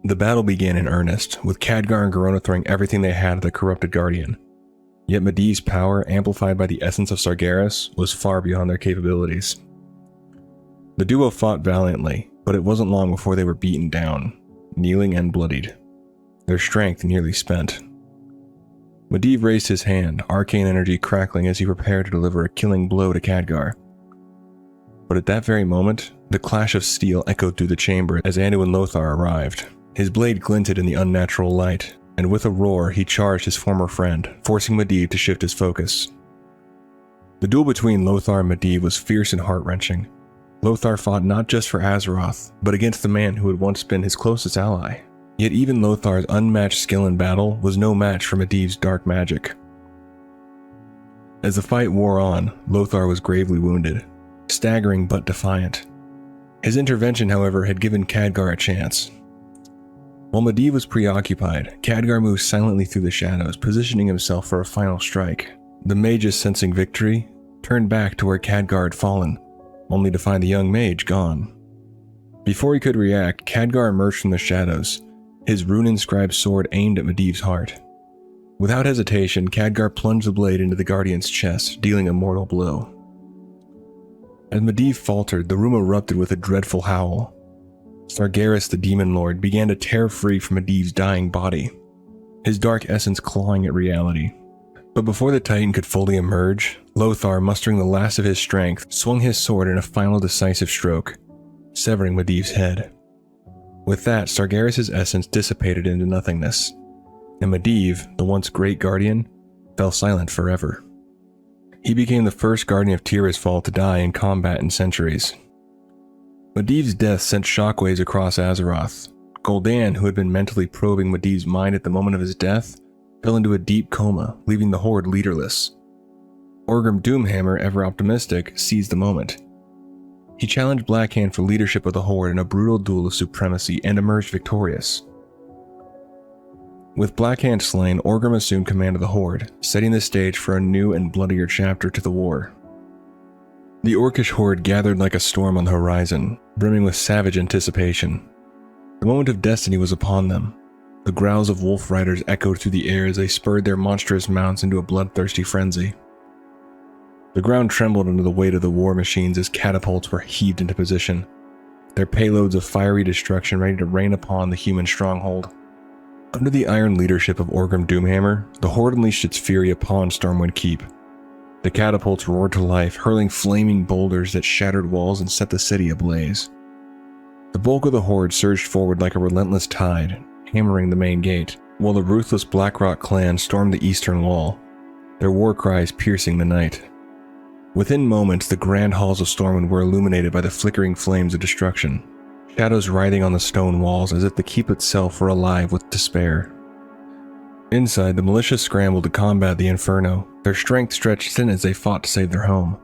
Speaker 1: The battle began in earnest, with Khadgar and Garona throwing everything they had at the corrupted guardian. Yet Medivh's power, amplified by the essence of Sargeras, was far beyond their capabilities. The duo fought valiantly, but it wasn't long before they were beaten down, kneeling and bloodied, their strength nearly spent. Medivh raised his hand, arcane energy crackling as he prepared to deliver a killing blow to Khadgar. But at that very moment, the clash of steel echoed through the chamber as Anduin Lothar arrived. His blade glinted in the unnatural light, and with a roar he charged his former friend, forcing Medivh to shift his focus. The duel between Lothar and Medivh was fierce and heart-wrenching. Lothar fought not just for Azeroth, but against the man who had once been his closest ally. Yet even Lothar's unmatched skill in battle was no match for Medivh's dark magic. As the fight wore on, Lothar was gravely wounded, staggering but defiant. His intervention, however, had given Khadgar a chance. While Medivh was preoccupied, Khadgar moved silently through the shadows, positioning himself for a final strike. The magus, sensing victory, turned back to where Khadgar had fallen, only to find the young mage gone. Before he could react, Khadgar emerged from the shadows, his rune-inscribed sword aimed at Medivh's heart. Without hesitation, Khadgar plunged the blade into the guardian's chest, dealing a mortal blow. As Medivh faltered, the room erupted with a dreadful howl. Sargeras, the demon lord, began to tear free from Medivh's dying body, his dark essence clawing at reality. But before the titan could fully emerge, Lothar, mustering the last of his strength, swung his sword in a final decisive stroke, severing Medivh's head. With that, Sargeras' essence dissipated into nothingness, and Medivh, the once great guardian, fell silent forever. He became the first guardian of Tirisfal to die in combat in centuries. Medivh's death sent shockwaves across Azeroth. Gul'dan, who had been mentally probing Medivh's mind at the moment of his death, fell into a deep coma, leaving the Horde leaderless. Orgrim Doomhammer, ever optimistic, seized the moment. He challenged Blackhand for leadership of the Horde in a brutal duel of supremacy and emerged victorious. With Blackhand slain, Orgrim assumed command of the Horde, setting the stage for a new and bloodier chapter to the war. The Orcish horde gathered like a storm on the horizon, brimming with savage anticipation. The moment of destiny was upon them. The growls of wolf riders echoed through the air as they spurred their monstrous mounts into a bloodthirsty frenzy. The ground trembled under the weight of the war machines as catapults were heaved into position, their payloads of fiery destruction ready to rain upon the human stronghold. Under the iron leadership of Orgrim Doomhammer, the horde unleashed its fury upon Stormwind Keep. The catapults roared to life, hurling flaming boulders that shattered walls and set the city ablaze. The bulk of the horde surged forward like a relentless tide, hammering the main gate, while the ruthless Blackrock clan stormed the eastern wall, their war cries piercing the night. Within moments, the grand halls of Stormwind were illuminated by the flickering flames of destruction, shadows writhing on the stone walls as if the keep itself were alive with despair. Inside, the militia scrambled to combat the inferno, their strength stretched thin as they fought to save their home.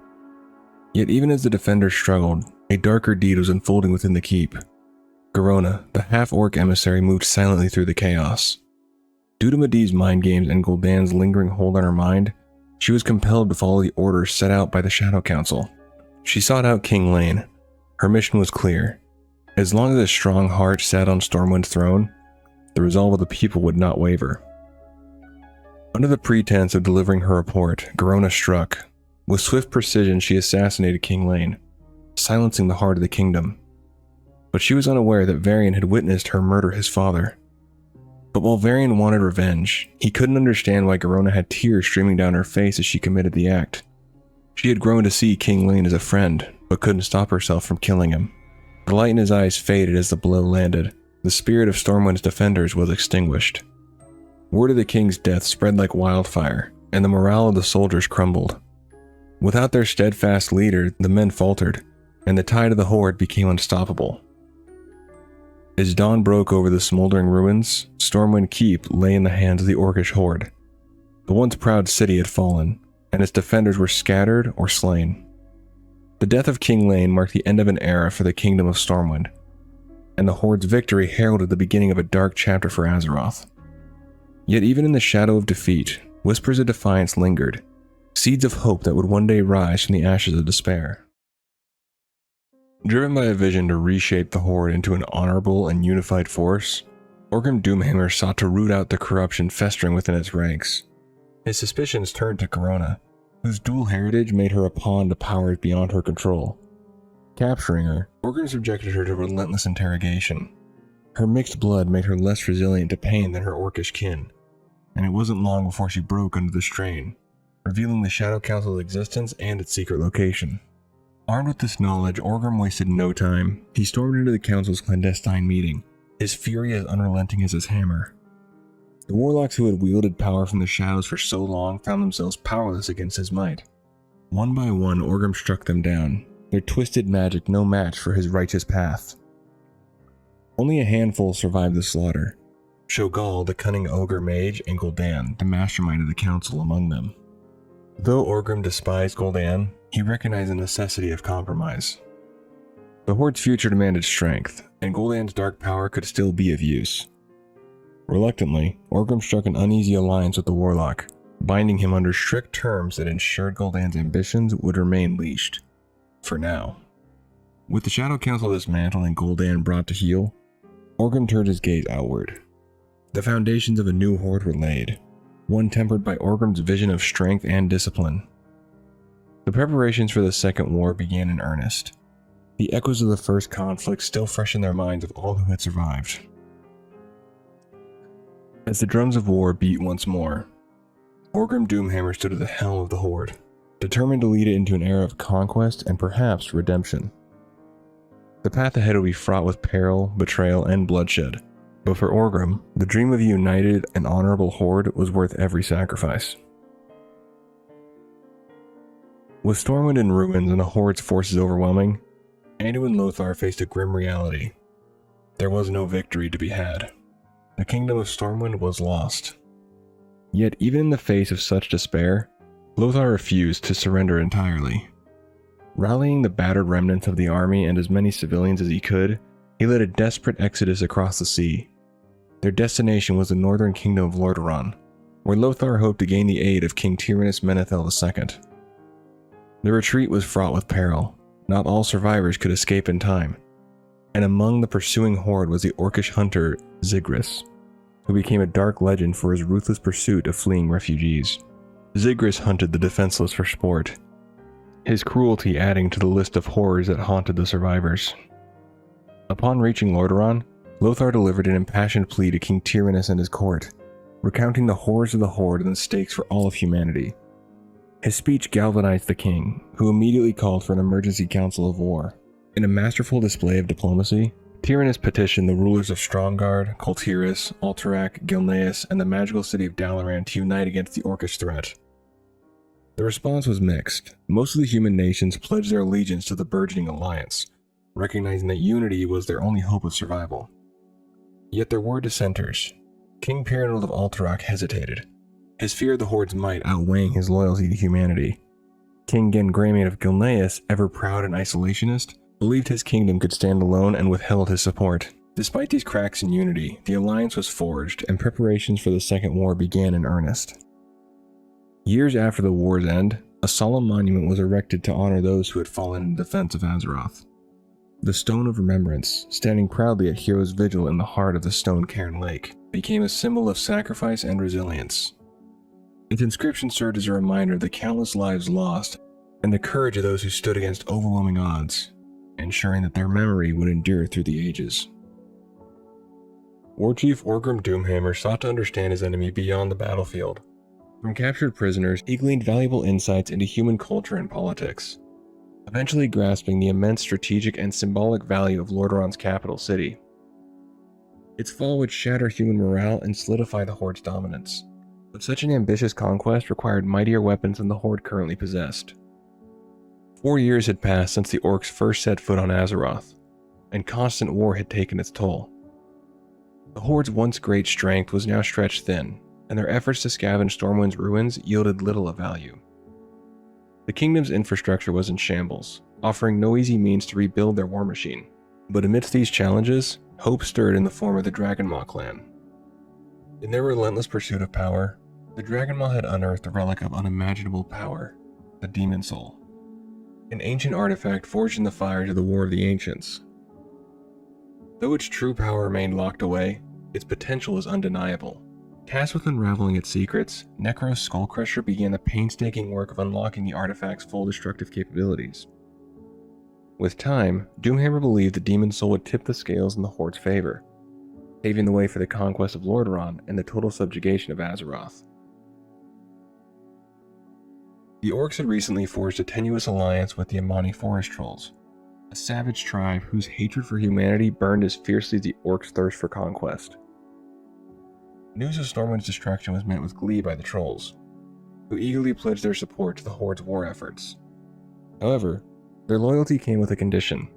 Speaker 1: Yet even as the defenders struggled, a darker deed was unfolding within the keep. Garona, the half-orc emissary, moved silently through the chaos. Due to Medivh's mind games and Gul'dan's lingering hold on her mind, she was compelled to follow the orders set out by the Shadow Council. She sought out King Lane. Her mission was clear. As long as a strong heart sat on Stormwind's throne, the resolve of the people would not waver. Under the pretense of delivering her report, Garona struck. With swift precision, she assassinated King Lane, silencing the heart of the kingdom. But she was unaware that Varian had witnessed her murder his father. But while Varian wanted revenge, he couldn't understand why Garona had tears streaming down her face as she committed the act. She had grown to see King Lane as a friend, but couldn't stop herself from killing him. The light in his eyes faded as the blow landed. The spirit of Stormwind's defenders was extinguished. Word of the king's death spread like wildfire, and the morale of the soldiers crumbled. Without their steadfast leader, the men faltered, and the tide of the Horde became unstoppable. As dawn broke over the smoldering ruins, Stormwind Keep lay in the hands of the Orcish Horde. The once proud city had fallen, and its defenders were scattered or slain. The death of King Lane marked the end of an era for the Kingdom of Stormwind, and the Horde's victory heralded the beginning of a dark chapter for Azeroth. Yet even in the shadow of defeat, whispers of defiance lingered, seeds of hope that would one day rise from the ashes of despair. Driven by a vision to reshape the Horde into an honorable and unified force, Orgrim Doomhammer sought to root out the corruption festering within its ranks. His suspicions turned to Corona, whose dual heritage made her a pawn to powers beyond her control. Capturing her, Orgrim subjected her to relentless interrogation. Her mixed blood made her less resilient to pain than her Orcish kin, and it wasn't long before she broke under the strain, revealing the Shadow Council's existence and its secret location. Armed with this knowledge, Orgrim wasted no time. He stormed into the Council's clandestine meeting, his fury as unrelenting as his hammer. The warlocks who had wielded power from the shadows for so long found themselves powerless against his might. One by one, Orgrim struck them down, their twisted magic no match for his righteous path. Only a handful survived the slaughter, Shogal, the cunning ogre mage, and Gul'dan, the mastermind of the council, among them. Though Orgrim despised Gul'dan, he recognized the necessity of compromise. The Horde's future demanded strength, and Gul'dan's dark power could still be of use. Reluctantly, Orgrim struck an uneasy alliance with the warlock, binding him under strict terms that ensured Gul'dan's ambitions would remain leashed. For now. With the Shadow Council dismantled and Gul'dan brought to heel, Orgrim turned his gaze outward. The foundations of a new Horde were laid, one tempered by Orgrim's vision of strength and discipline. The preparations for the Second War began in earnest, the echoes of the first conflict still fresh in their minds of all who had survived. As the drums of war beat once more, Orgrim Doomhammer stood at the helm of the Horde, determined to lead it into an era of conquest and perhaps redemption. The path ahead would be fraught with peril, betrayal, and bloodshed, but for Orgrim, the dream of a united and honorable Horde was worth every sacrifice. With Stormwind in ruins and the Horde's forces overwhelming, Anduin Lothar faced a grim reality. There was no victory to be had. The Kingdom of Stormwind was lost. Yet even in the face of such despair, Lothar refused to surrender entirely. Rallying the battered remnants of the army and as many civilians as he could, he led a desperate exodus across the sea. Their destination was the northern kingdom of Lordaeron, where Lothar hoped to gain the aid of King Tyrannus Menethil II. The retreat was fraught with peril. Not all survivors could escape in time, and among the pursuing Horde was the Orcish hunter Zigris, who became a dark legend for his ruthless pursuit of fleeing refugees. Zigris hunted the defenseless for sport, his cruelty adding to the list of horrors that haunted the survivors. Upon reaching Lordaeron, Lothar delivered an impassioned plea to King Tyrannus and his court, recounting the horrors of the Horde and the stakes for all of humanity. His speech galvanized the king, who immediately called for an emergency council of war. In a masterful display of diplomacy, Tyrannus petitioned the rulers of Stromgarde, Kul Tiras, Alterac, Gilneas, and the magical city of Dalaran to unite against the Orcish threat. The response was mixed. Most of the human nations pledged their allegiance to the burgeoning alliance, recognizing that unity was their only hope of survival. Yet there were dissenters. King Pyrrhinold of Alterac hesitated, his fear of the Horde's might outweighing his loyalty to humanity. King Gengramian of Gilneas, ever proud and isolationist, believed his kingdom could stand alone and withheld his support. Despite these cracks in unity, the alliance was forged and preparations for the Second War began in earnest. Years after the war's end, a solemn monument was erected to honor those who had fallen in defense of Azeroth. The Stone of Remembrance, standing proudly at Heroes' Vigil in the heart of the Stone Cairn Lake, became a symbol of sacrifice and resilience. Its inscription served as a reminder of the countless lives lost and the courage of those who stood against overwhelming odds, ensuring that their memory would endure through the ages. Warchief Orgrim Doomhammer sought to understand his enemy beyond the battlefield. From captured prisoners, he gleaned valuable insights into human culture and politics, eventually grasping the immense strategic and symbolic value of Lordaeron's capital city. Its fall would shatter human morale and solidify the Horde's dominance. But such an ambitious conquest required mightier weapons than the Horde currently possessed. 4 years had passed since the orcs first set foot on Azeroth, and constant war had taken its toll. The Horde's once great strength was now stretched thin, and their efforts to scavenge Stormwind's ruins yielded little of value. The kingdom's infrastructure was in shambles, offering no easy means to rebuild their war machine. But amidst these challenges, hope stirred in the form of the Dragonmaw clan. In their relentless pursuit of power, the Dragonmaw had unearthed a relic of unimaginable power, the Demon Soul, an ancient artifact forged in the fires of the War of the Ancients. Though its true power remained locked away, its potential is undeniable. Tasked with unraveling its secrets, Necro's Skullcrusher began the painstaking work of unlocking the artifact's full destructive capabilities. With time, Doomhammer believed the Demon Soul would tip the scales in the Horde's favor, paving the way for the conquest of Lordaeron and the total subjugation of Azeroth. The orcs had recently forged a tenuous alliance with the Amani Forest Trolls, a savage tribe whose hatred for humanity burned as fiercely as the orcs' thirst for conquest. News of Stormwind's destruction was met with glee by the Trolls, who eagerly pledged their support to the Horde's war efforts. However, their loyalty came with a condition.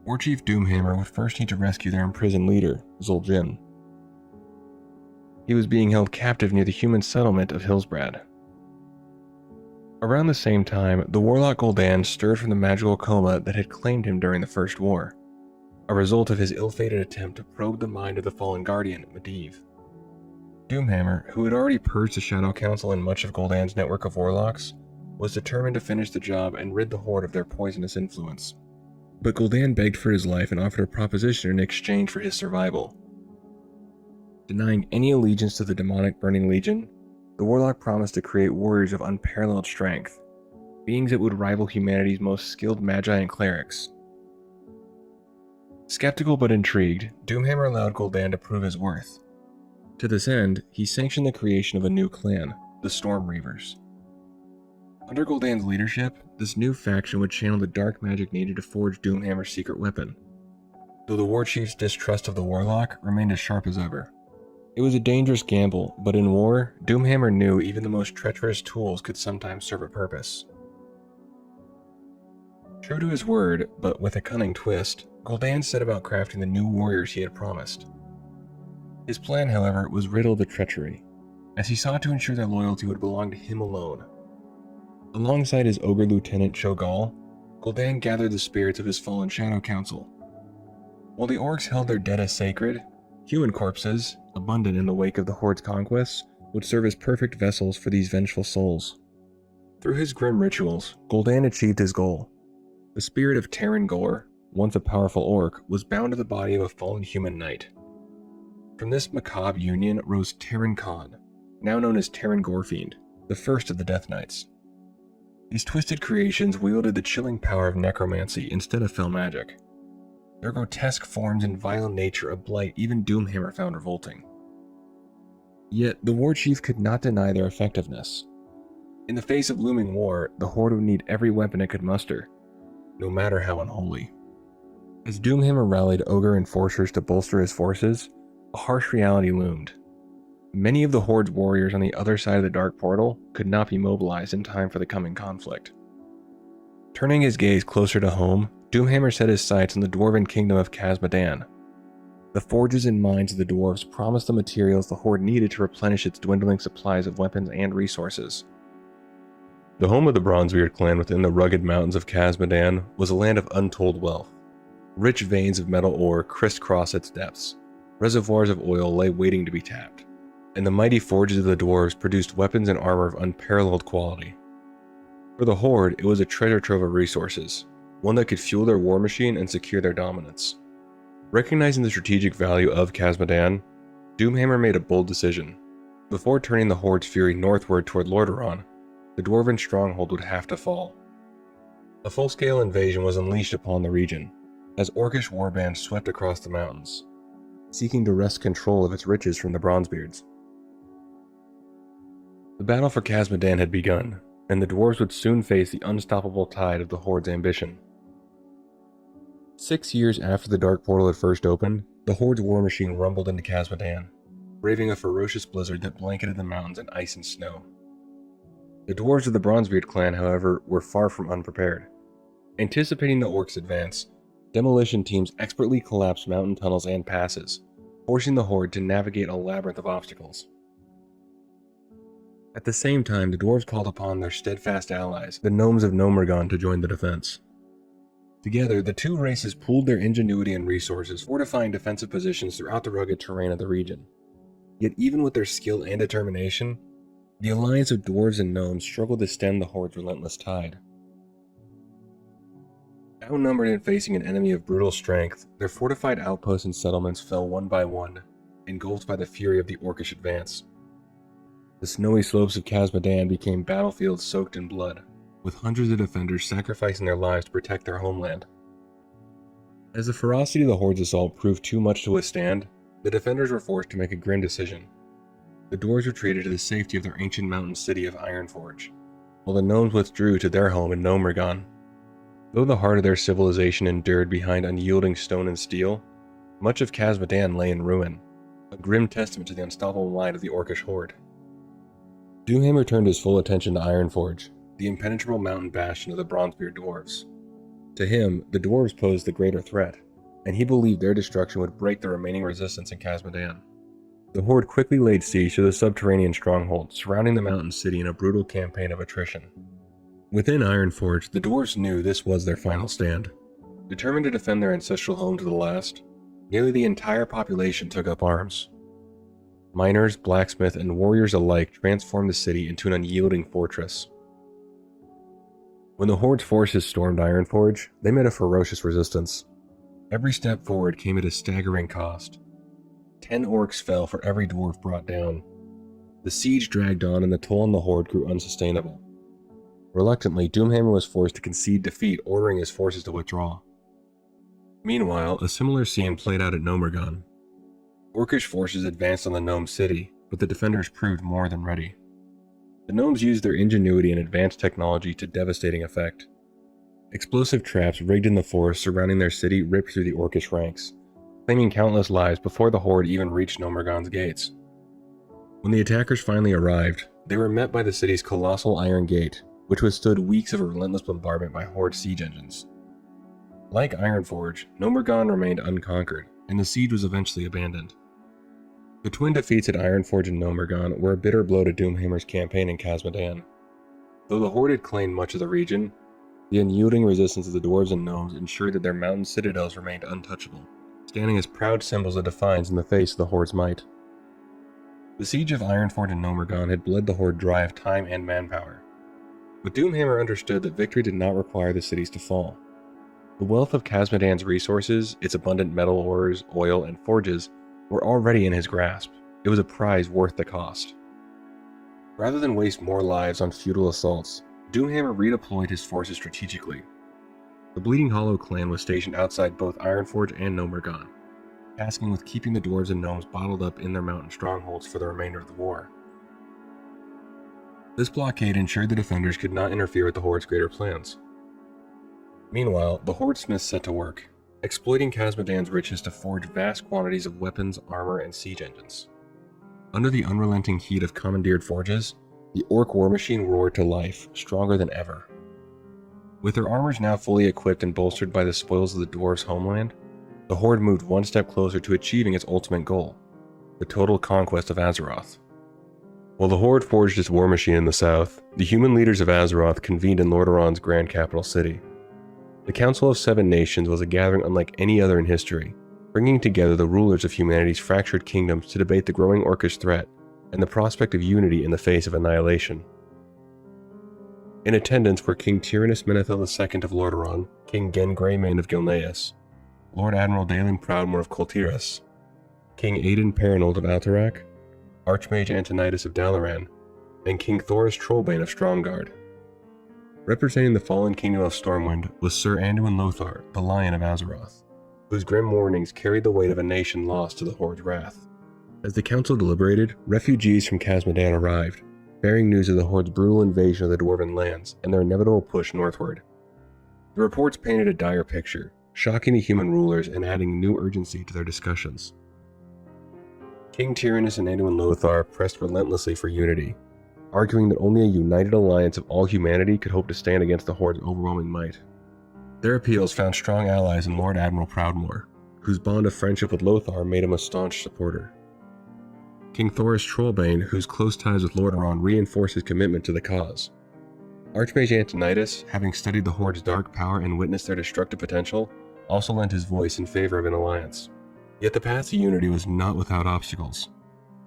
Speaker 1: Warchief Doomhammer would first need to rescue their imprisoned leader, Zul'jin. He was being held captive near the human settlement of Hillsbrad. Around the same time, the warlock Gul'dan stirred from the magical coma that had claimed him during the First War, a result of his ill-fated attempt to probe the mind of the fallen guardian, Medivh. Doomhammer, who had already purged the Shadow Council and much of Gul'dan's network of warlocks, was determined to finish the job and rid the Horde of their poisonous influence. But Gul'dan begged for his life and offered a proposition in exchange for his survival. Denying any allegiance to the demonic Burning Legion, the warlock promised to create warriors of unparalleled strength, beings that would rival humanity's most skilled magi and clerics. Skeptical but intrigued, Doomhammer allowed Gul'dan to prove his worth. To this end, he sanctioned the creation of a new clan, the Storm Reavers. Under Gul'dan's leadership, this new faction would channel the dark magic needed to forge Doomhammer's secret weapon, though the warchief's distrust of the warlock remained as sharp as ever. It was a dangerous gamble, but in war, Doomhammer knew even the most treacherous tools could sometimes serve a purpose. True to his word, but with a cunning twist, Gul'dan set about crafting the new warriors he had promised. His plan, however, was riddled with treachery, as he sought to ensure their loyalty would belong to him alone. Alongside his ogre lieutenant Cho'Gall, Gul'dan gathered the spirits of his fallen Shadow Council. While the orcs held their dead as sacred, human corpses, abundant in the wake of the Horde's conquests, would serve as perfect vessels for these vengeful souls. Through his grim rituals, Gul'dan achieved his goal. The spirit of Terran Gore, once a powerful orc, was bound to the body of a fallen human knight. From this macabre union rose Terran Khan, now known as Terran Gorefiend, the first of the Death Knights. These twisted creations wielded the chilling power of necromancy instead of fell magic. Their grotesque forms and vile nature a blight even Doomhammer found revolting. Yet the warchief could not deny their effectiveness. In the face of looming war, the Horde would need every weapon it could muster, no matter how unholy. As Doomhammer rallied ogre enforcers to bolster his forces, a harsh reality loomed. Many of the Horde's warriors on the other side of the Dark Portal could not be mobilized in time for the coming conflict. Turning his gaze closer to home, Doomhammer set his sights on the dwarven kingdom of Khazad-dûm. The forges and mines of the dwarves promised the materials the Horde needed to replenish its dwindling supplies of weapons and resources. The home of the Bronzebeard clan within the rugged mountains of Khazad-dûm was a land of untold wealth. Rich veins of metal ore crisscrossed its depths. Reservoirs of oil lay waiting to be tapped, and the mighty forges of the dwarves produced weapons and armor of unparalleled quality. For the Horde, it was a treasure trove of resources, one that could fuel their war machine and secure their dominance. Recognizing the strategic value of Khazad-dûm, Doomhammer made a bold decision. Before turning the Horde's fury northward toward Lordaeron, the dwarven stronghold would have to fall. A full-scale invasion was unleashed upon the region, as orcish warbands swept across the mountains, seeking to wrest control of its riches from the Bronzebeards. The battle for Khazad-dûm had begun, and the dwarves would soon face the unstoppable tide of the Horde's ambition. 6 years after the Dark Portal had first opened, the Horde's war machine rumbled into Khazad-dûm, braving a ferocious blizzard that blanketed the mountains in ice and snow. The dwarves of the Bronzebeard clan, however, were far from unprepared. Anticipating the orcs' advance, demolition teams expertly collapsed mountain tunnels and passes, forcing the horde to navigate a labyrinth of obstacles. At the same time, the dwarves called upon their steadfast allies, the gnomes of Gnomergon, to join the defense. Together, the two races pooled their ingenuity and resources, fortifying defensive positions throughout the rugged terrain of the region. Yet even with their skill and determination, the alliance of dwarves and gnomes struggled to stem the horde's relentless tide. Outnumbered and facing an enemy of brutal strength, their fortified outposts and settlements fell one by one, engulfed by the fury of the orcish advance. The snowy slopes of Khazad-dûm became battlefields soaked in blood, with hundreds of defenders sacrificing their lives to protect their homeland. As the ferocity of the horde's assault proved too much to withstand, the defenders were forced to make a grim decision. The dwarves retreated to the safety of their ancient mountain city of Ironforge, while the gnomes withdrew to their home in Gnomergon. Though the heart of their civilization endured behind unyielding stone and steel, much of Khazad-dûm lay in ruin, a grim testament to the unstoppable might of the orcish horde. Doomhammer turned his full attention to Ironforge, the impenetrable mountain bastion of the Bronzebeard dwarves. To him, the dwarves posed the greater threat, and he believed their destruction would break the remaining resistance in Khazad-dûm. The horde quickly laid siege to the subterranean stronghold surrounding the mountain city in a brutal campaign of attrition. Within Ironforge, the dwarves knew this was their final stand. Determined to defend their ancestral home to the last, nearly the entire population took up arms. Miners, blacksmiths, and warriors alike transformed the city into an unyielding fortress. When the horde's forces stormed Ironforge, they met a ferocious resistance. Every step forward came at a staggering cost. 10 orcs fell for every dwarf brought down. The siege dragged on and the toll on the horde grew unsustainable. Reluctantly, Doomhammer was forced to concede defeat, ordering his forces to withdraw. Meanwhile, a similar scene played out at Gnomergon. Orcish forces advanced on the gnome city, but the defenders proved more than ready. The gnomes used their ingenuity and advanced technology to devastating effect. Explosive traps rigged in the forest surrounding their city ripped through the orcish ranks, claiming countless lives before the horde even reached Gnomergon's gates. When the attackers finally arrived, they were met by the city's colossal iron gate, which withstood weeks of relentless bombardment by horde siege engines. Like Ironforge, Gnomergon remained unconquered, and the siege was eventually abandoned. The twin defeats at Ironforge and Gnomergon were a bitter blow to Doomhammer's campaign in Khazad-dûm. Though the horde had claimed much of the region, the unyielding resistance of the dwarves and gnomes ensured that their mountain citadels remained untouchable, standing as proud symbols of defiance in the face of the horde's might. The siege of Ironforge and Gnomergon had bled the horde dry of time and manpower, but Doomhammer understood that victory did not require the cities to fall. The wealth of Khazad-dûm's resources, its abundant metal ores, oil, and forges, were already in his grasp. It was a prize worth the cost. Rather than waste more lives on futile assaults, Doomhammer redeployed his forces strategically. The Bleeding Hollow clan was stationed outside both Ironforge and Gnomergon, tasking with keeping the dwarves and gnomes bottled up in their mountain strongholds for the remainder of the war. This blockade ensured the defenders could not interfere with the horde's greater plans. Meanwhile, the horde smiths set to work, exploiting Khazad-dûm's riches to forge vast quantities of weapons, armor, and siege engines. Under the unrelenting heat of commandeered forges, the orc war machine roared to life, stronger than ever. With their armors now fully equipped and bolstered by the spoils of the dwarves' homeland, the horde moved one step closer to achieving its ultimate goal, the total conquest of Azeroth. While the horde forged its war machine in the south, the human leaders of Azeroth convened in Lordaeron's grand capital city. The Council of Seven Nations was a gathering unlike any other in history, bringing together the rulers of humanity's fractured kingdoms to debate the growing orcish threat and the prospect of unity in the face of annihilation. In attendance were King Tyrannus Menethil II of Lordaeron, King Gen Greymane of Gilneas, Lord Admiral Dalen Proudmoore of Coltyrus, King Aidan Perinold of Alterac, Archmage Antonidas of Dalaran, and King Thoris Trollbane of Stromgarde. Representing the fallen kingdom of Stormwind was Sir Anduin Lothar, the Lion of Azeroth, whose grim warnings carried the weight of a nation lost to the horde's wrath. As the council deliberated, refugees from Khazad-dûm arrived, bearing news of the horde's brutal invasion of the dwarven lands and their inevitable push northward. The reports painted a dire picture, shocking the human rulers and adding new urgency to their discussions. King Tyrannus and Anduin Lothar pressed relentlessly for unity, arguing that only a united alliance of all humanity could hope to stand against the horde's overwhelming might. Their appeals found strong allies in Lord Admiral Proudmoore, whose bond of friendship with Lothar made him a staunch supporter. King Thoris Trollbane, whose close ties with Lordaeron reinforced his commitment to the cause. Archmage Antonidas, having studied the Horde's dark power and witnessed their destructive potential, also lent his voice in favor of an alliance. Yet the path to unity was not without obstacles.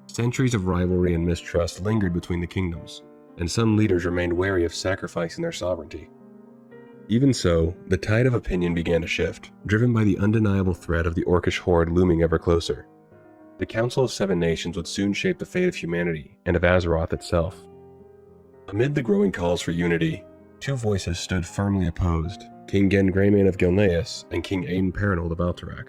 Speaker 1: Centuries of rivalry and mistrust lingered between the kingdoms, and some leaders remained wary of sacrificing their sovereignty. Even so, the tide of opinion began to shift, driven by the undeniable threat of the Orcish horde looming ever closer. The Council of Seven Nations would soon shape the fate of humanity and of Azeroth itself. Amid the growing calls for unity, two voices stood firmly opposed, King Gen Greymane of Gilneas and King Aiden Perinold of Alterac.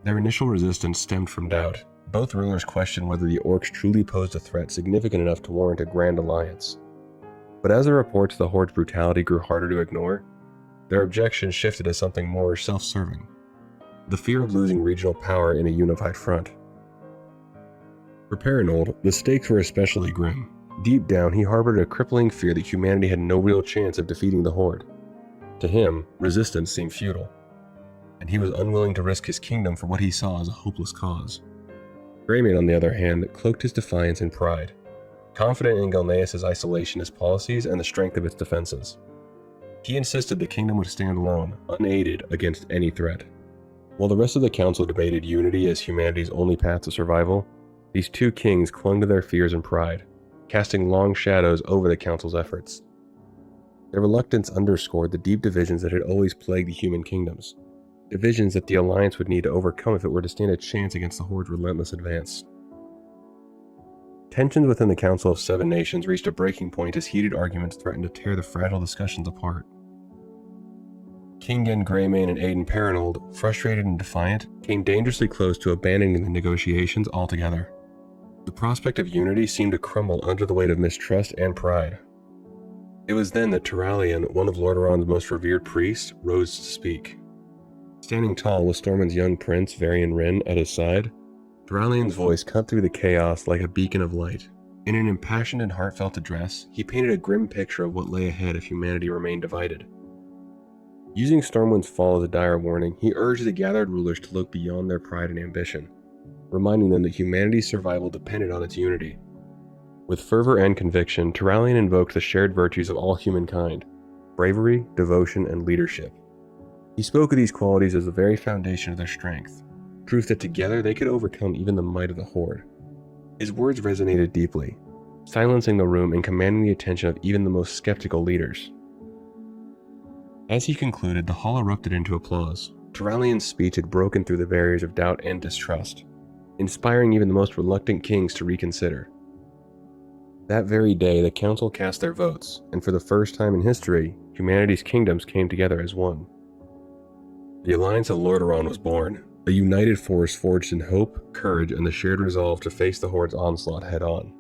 Speaker 1: Their initial resistance stemmed from doubt. Both rulers questioned whether the Orcs truly posed a threat significant enough to warrant a grand alliance. But as the reports of the Horde's brutality grew harder to ignore, their objections shifted to something more self-serving: the fear of losing regional power in a unified front. For Perinold, the stakes were especially grim. Deep down, he harbored a crippling fear that humanity had no real chance of defeating the Horde. To him, resistance seemed futile, and he was unwilling to risk his kingdom for what he saw as a hopeless cause. Greymane, on the other hand, cloaked his defiance in pride, confident in Gilneas' isolationist policies and the strength of its defenses. He insisted the kingdom would stand alone, unaided, against any threat. While the rest of the council debated unity as humanity's only path to survival, these two kings clung to their fears and pride, casting long shadows over the council's efforts. Their reluctance underscored the deep divisions that had always plagued the human kingdoms, divisions that the Alliance would need to overcome if it were to stand a chance against the Horde's relentless advance. Tensions within the Council of Seven Nations reached a breaking point as heated arguments threatened to tear the fragile discussions apart. King Gen Greymane and Aiden Perinold, frustrated and defiant, came dangerously close to abandoning the negotiations altogether. The prospect of unity seemed to crumble under the weight of mistrust and pride. It was then that Turalyon, one of Lordaeron's most revered priests, rose to speak. Standing tall with Stormund's young prince, Varian Wrynn, at his side, Turalyon's voice cut through the chaos like a beacon of light. In an impassioned and heartfelt address, he painted a grim picture of what lay ahead if humanity remained divided. Using Stormund's fall as a dire warning, he urged the gathered rulers to look beyond their pride and ambition, reminding them that humanity's survival depended on its unity. With fervor and conviction, Turalyon invoked the shared virtues of all humankind: bravery, devotion, and leadership. He spoke of these qualities as the very foundation of their strength, proof that together they could overcome even the might of the Horde. His words resonated deeply, silencing the room and commanding the attention of even the most skeptical leaders. As he concluded, the hall erupted into applause. Turalyon's speech had broken through the barriers of doubt and distrust, inspiring even the most reluctant kings to reconsider. That very day, the council cast their votes, and for the first time in history, humanity's kingdoms came together as one. The Alliance of Lordaeron was born, a united force forged in hope, courage, and the shared resolve to face the Horde's onslaught head-on.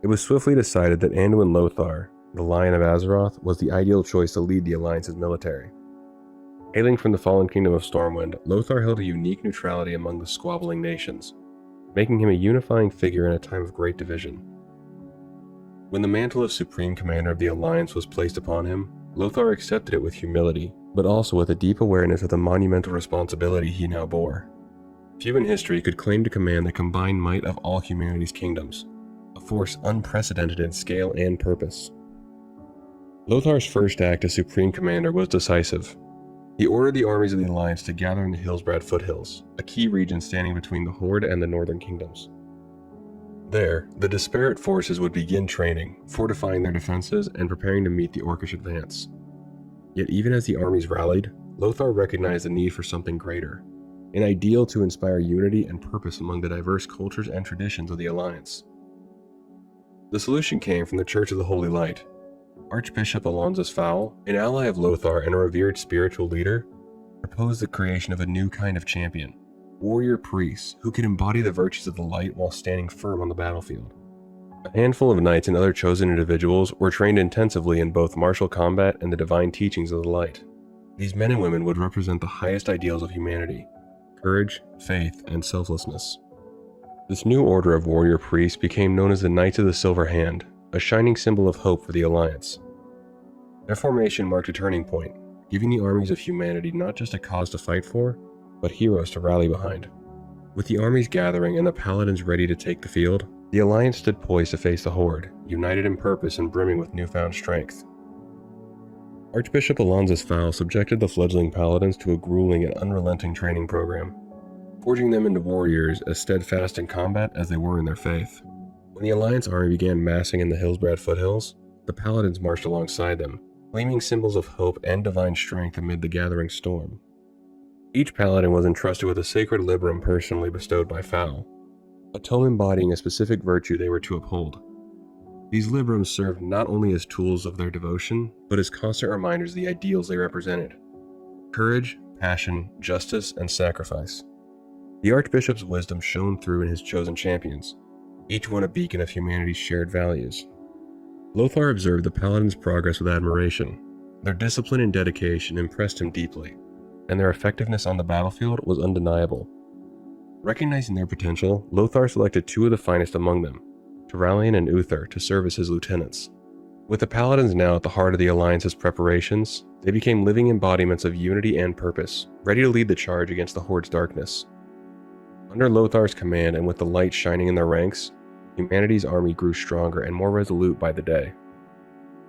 Speaker 1: It was swiftly decided that Anduin Lothar, the Lion of Azeroth, was the ideal choice to lead the Alliance's military. Hailing from the fallen kingdom of Stormwind, Lothar held a unique neutrality among the squabbling nations, making him a unifying figure in a time of great division. When the mantle of Supreme Commander of the Alliance was placed upon him, Lothar accepted it with humility, but also with a deep awareness of the monumental responsibility he now bore. Few in history could claim to command the combined might of all humanity's kingdoms, a force unprecedented in scale and purpose. Lothar's first act as Supreme Commander was decisive. He ordered the armies of the Alliance to gather in the Hillsbrad foothills, a key region standing between the Horde and the northern kingdoms. There, the disparate forces would begin training, fortifying their defenses, and preparing to meet the Orcish advance. Yet even as the armies rallied, Lothar recognized the need for something greater, an ideal to inspire unity and purpose among the diverse cultures and traditions of the Alliance. The solution came from the Church of the Holy Light. Archbishop Alonzus Fowl, an ally of Lothar and a revered spiritual leader, proposed the creation of a new kind of champion, warrior priests who could embody the virtues of the light while standing firm on the battlefield. A handful of knights and other chosen individuals were trained intensively in both martial combat and the divine teachings of the light. These men and women would represent the highest ideals of humanity: courage, faith, and selflessness. This new order of warrior priests became known as the Knights of the Silver Hand, a shining symbol of hope for the Alliance. Their formation marked a turning point, giving the armies of humanity not just a cause to fight for, but heroes to rally behind. With the armies gathering and the paladins ready to take the field, the Alliance stood poised to face the Horde, united in purpose and brimming with newfound strength. Archbishop Alonzus Fowl subjected the fledgling paladins to a grueling and unrelenting training program, forging them into warriors as steadfast in combat as they were in their faith. When the Alliance army began massing in the Hillsbrad foothills, the paladins marched alongside them, gleaming symbols of hope and divine strength amid the gathering storm. Each paladin was entrusted with a sacred librum personally bestowed by Fowl, a tome embodying a specific virtue they were to uphold. These librums served not only as tools of their devotion, but as constant reminders of the ideals they represented: courage, passion, justice, and sacrifice. The Archbishop's wisdom shone through in his chosen champions, each one a beacon of humanity's shared values. Lothar observed the paladins' progress with admiration. Their discipline and dedication impressed him deeply, and their effectiveness on the battlefield was undeniable. Recognizing their potential, Lothar selected two of the finest among them, Turalian and Uther, to serve as his lieutenants. With the paladins now at the heart of the Alliance's preparations, they became living embodiments of unity and purpose, ready to lead the charge against the Horde's darkness. Under Lothar's command and with the light shining in their ranks, humanity's army grew stronger and more resolute by the day.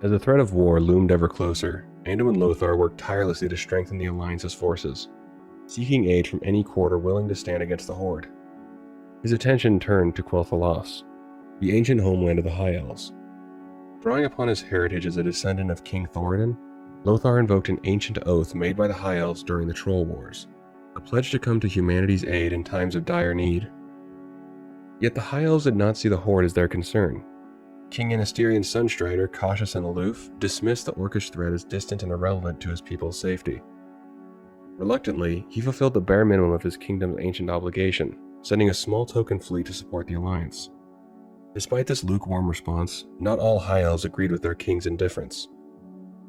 Speaker 1: As the threat of war loomed ever closer, Anduin Lothar worked tirelessly to strengthen the Alliance's forces, seeking aid from any quarter willing to stand against the Horde. His attention turned to Quel'Thalas, the ancient homeland of the High Elves. Drawing upon his heritage as a descendant of King Thoradin, Lothar invoked an ancient oath made by the High Elves during the Troll Wars, a pledge to come to humanity's aid in times of dire need. Yet the High Elves did not see the Horde as their concern. King Anasterian Sunstrider, cautious and aloof, dismissed the Orcish threat as distant and irrelevant to his people's safety. Reluctantly, he fulfilled the bare minimum of his kingdom's ancient obligation, sending a small token fleet to support the Alliance. Despite this lukewarm response, not all High Elves agreed with their king's indifference.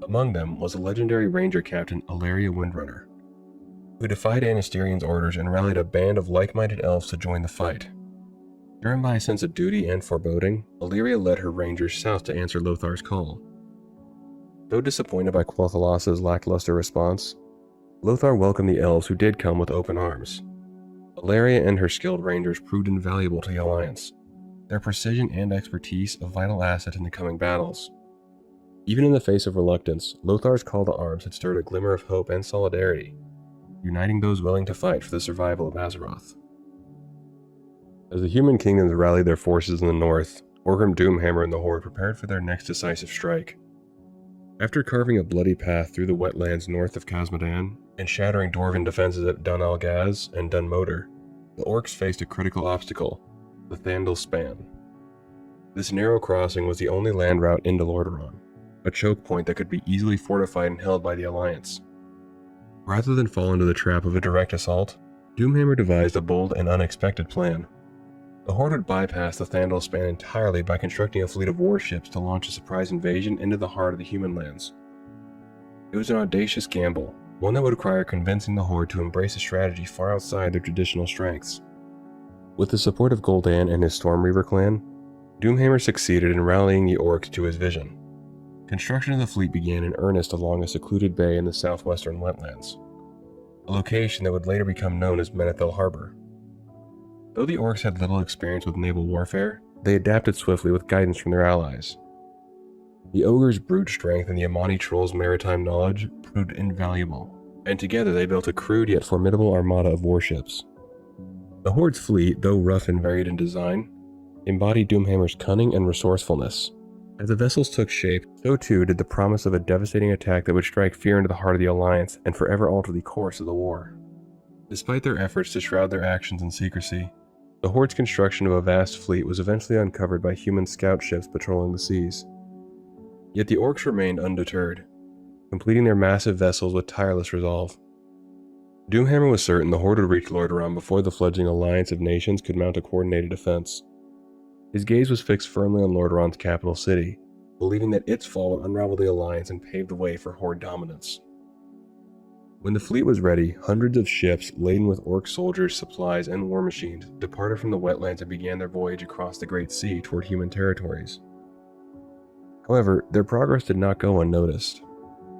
Speaker 1: Among them was a legendary ranger captain, Alleria Windrunner, who defied Anasterian's orders and rallied a band of like-minded elves to join the fight. Driven by a sense of duty and foreboding, Alleria led her rangers south to answer Lothar's call. Though disappointed by Quel'Thalas' lackluster response, Lothar welcomed the elves who did come with open arms. Alleria and her skilled rangers proved invaluable to the Alliance, their precision and expertise a vital asset in the coming battles. Even in the face of reluctance, Lothar's call to arms had stirred a glimmer of hope and solidarity, uniting those willing to fight for the survival of Azeroth. As the human kingdoms rallied their forces in the north, Orgrim Doomhammer and the Horde prepared for their next decisive strike. After carving a bloody path through the wetlands north of Khazmodan and shattering Dwarven defenses at Dun Algaz and Dun Moder, the Orcs faced a critical obstacle: the Thandal Span. This narrow crossing was the only land route into Lordaeron, a choke point that could be easily fortified and held by the Alliance. Rather than fall into the trap of a direct assault, Doomhammer devised a bold and unexpected plan. The Horde would bypass the Thandal Span entirely by constructing a fleet of warships to launch a surprise invasion into the heart of the human lands. It was an audacious gamble, one that would require convincing the Horde to embrace a strategy far outside their traditional strengths. With the support of Gul'dan and his Stormreaver clan, Doomhammer succeeded in rallying the Orcs to his vision. Construction of the fleet began in earnest along a secluded bay in the southwestern wetlands, a location that would later become known as Menethil Harbor. Though the Orcs had little experience with naval warfare, they adapted swiftly with guidance from their allies. The Ogre's brute strength and the Amani Troll's maritime knowledge proved invaluable, and together they built a crude yet formidable armada of warships. The Horde's fleet, though rough and varied in design, embodied Doomhammer's cunning and resourcefulness. As the vessels took shape, so too did the promise of a devastating attack that would strike fear into the heart of the Alliance and forever alter the course of the war. Despite their efforts to shroud their actions in secrecy, the Horde's construction of a vast fleet was eventually uncovered by human scout ships patrolling the seas. Yet the Orcs remained undeterred, completing their massive vessels with tireless resolve. Doomhammer was certain the Horde would reach Lordaeron before the fledgling alliance of nations could mount a coordinated defense. His gaze was fixed firmly on Lordaeron's capital city, believing that its fall would unravel the alliance and pave the way for Horde dominance. When the fleet was ready, hundreds of ships laden with Orc soldiers, supplies, and war machines departed from the wetlands and began their voyage across the Great Sea toward human territories. However, their progress did not go unnoticed.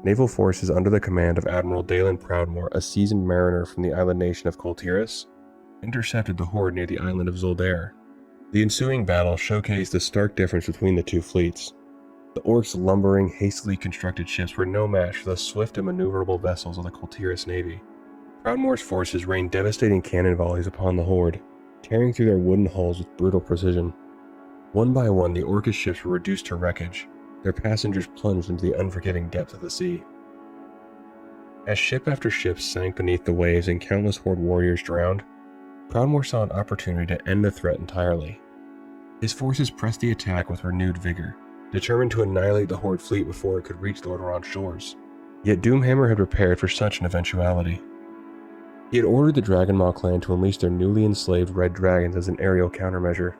Speaker 1: naval forces under the command of Admiral Dalen Proudmoore, a seasoned mariner from the island nation of Coltiris, intercepted the horde near the island of Zoldair. The ensuing battle showcased the stark difference between the two fleets. The Orcs' lumbering, hastily constructed ships were no match for the swift and maneuverable vessels of the Coltiris navy. Proudmoore's forces rained devastating cannon volleys upon the horde, tearing through their wooden hulls with brutal precision. One by one, the Orcish ships were reduced to wreckage, their passengers plunged into the unforgiving depths of the sea. As ship after ship sank beneath the waves and countless horde warriors drowned, Proudmoore saw an opportunity to end the threat entirely. His forces pressed the attack with renewed vigor, determined to annihilate the horde fleet before it could reach Lordaeron's shores. Yet Doomhammer had prepared for such an eventuality. He had ordered the Dragonmaw clan to unleash their newly enslaved red dragons as an aerial countermeasure.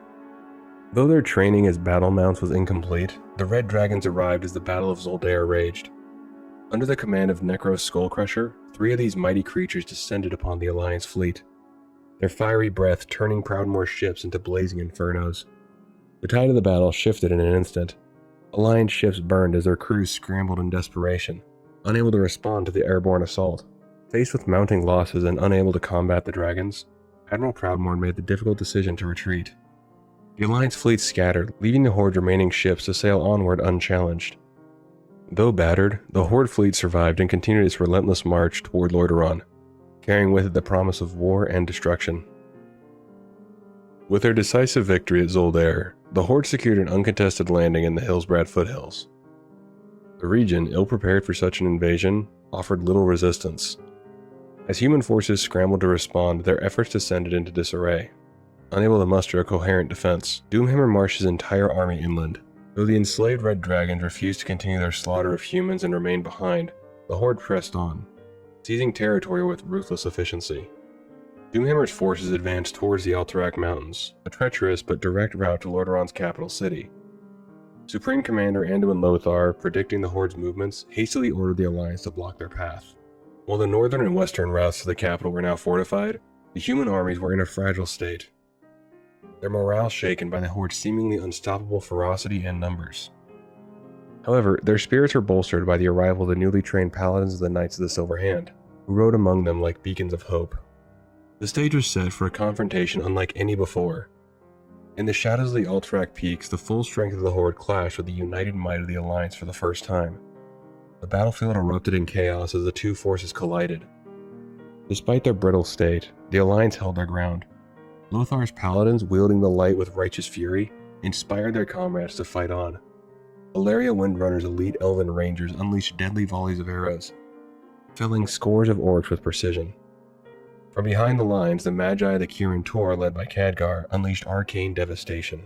Speaker 1: Though their training as battle mounts was incomplete, the red dragons arrived as the Battle of Zoldair raged. Under the command of Necro's Skullcrusher, 3 of these mighty creatures descended upon the Alliance fleet, their fiery breath turning Proudmoore's ships into blazing infernos. The tide of the battle shifted in an instant. Alliance ships burned as their crews scrambled in desperation, unable to respond to the airborne assault. Faced with mounting losses and unable to combat the dragons, Admiral Proudmoore made the difficult decision to retreat. The Alliance fleet scattered, leaving the Horde's remaining ships to sail onward unchallenged. Though battered, the Horde fleet survived and continued its relentless march toward Lordaeron, carrying with it the promise of war and destruction. With their decisive victory at Zoldair, the Horde secured an uncontested landing in the Hillsbrad foothills. The region, ill-prepared for such an invasion, offered little resistance. As human forces scrambled to respond, their efforts descended into disarray. Unable to muster a coherent defense, Doomhammer marched his entire army inland. Though the enslaved Red Dragons refused to continue their slaughter of humans and remained behind, the Horde pressed on, seizing territory with ruthless efficiency. Doomhammer's forces advanced towards the Alterac Mountains, a treacherous but direct route to Lordaeron's capital city. Supreme Commander Anduin Lothar, predicting the Horde's movements, hastily ordered the Alliance to block their path. While the northern and western routes to the capital were now fortified, the human armies were in a fragile state, their morale shaken by the Horde's seemingly unstoppable ferocity and numbers. However, their spirits were bolstered by the arrival of the newly trained paladins of the Knights of the Silver Hand, who rode among them like beacons of hope. The stage was set for a confrontation unlike any before. In the shadows of the Alterac peaks, the full strength of the Horde clashed with the united might of the Alliance for the first time. The battlefield erupted in chaos as the two forces collided. Despite their brittle state, the Alliance held their ground. Lothar's paladins, wielding the light with righteous fury, inspired their comrades to fight on. Valeria Windrunner's elite elven rangers unleashed deadly volleys of arrows, felling scores of orcs with precision. From behind the lines, the Magi of the Kirin Tor, led by Khadgar, unleashed arcane devastation,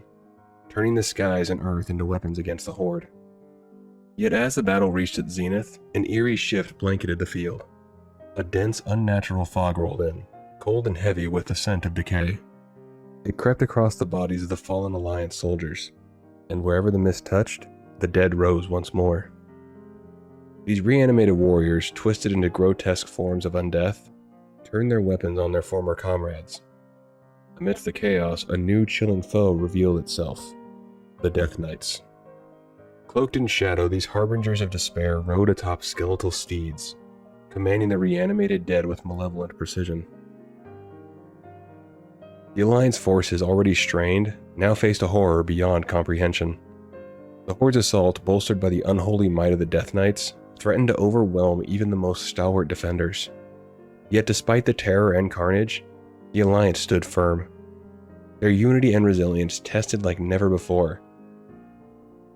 Speaker 1: turning the skies and earth into weapons against the Horde. Yet as the battle reached its zenith, an eerie shift blanketed the field. A dense, unnatural fog rolled in, cold and heavy with the scent of decay. It crept across the bodies of the fallen Alliance soldiers, and wherever the mist touched, the dead rose once more. These reanimated warriors, twisted into grotesque forms of undeath, turned their weapons on their former comrades. Amidst the chaos, a new chilling foe revealed itself: the Death Knights. Cloaked in shadow, these harbingers of despair rode atop skeletal steeds, commanding the reanimated dead with malevolent precision. The Alliance forces, already strained, now faced a horror beyond comprehension. The Horde's assault, bolstered by the unholy might of the Death Knights, threatened to overwhelm even the most stalwart defenders. Yet despite the terror and carnage, the Alliance stood firm. Their unity and resilience tested like never before.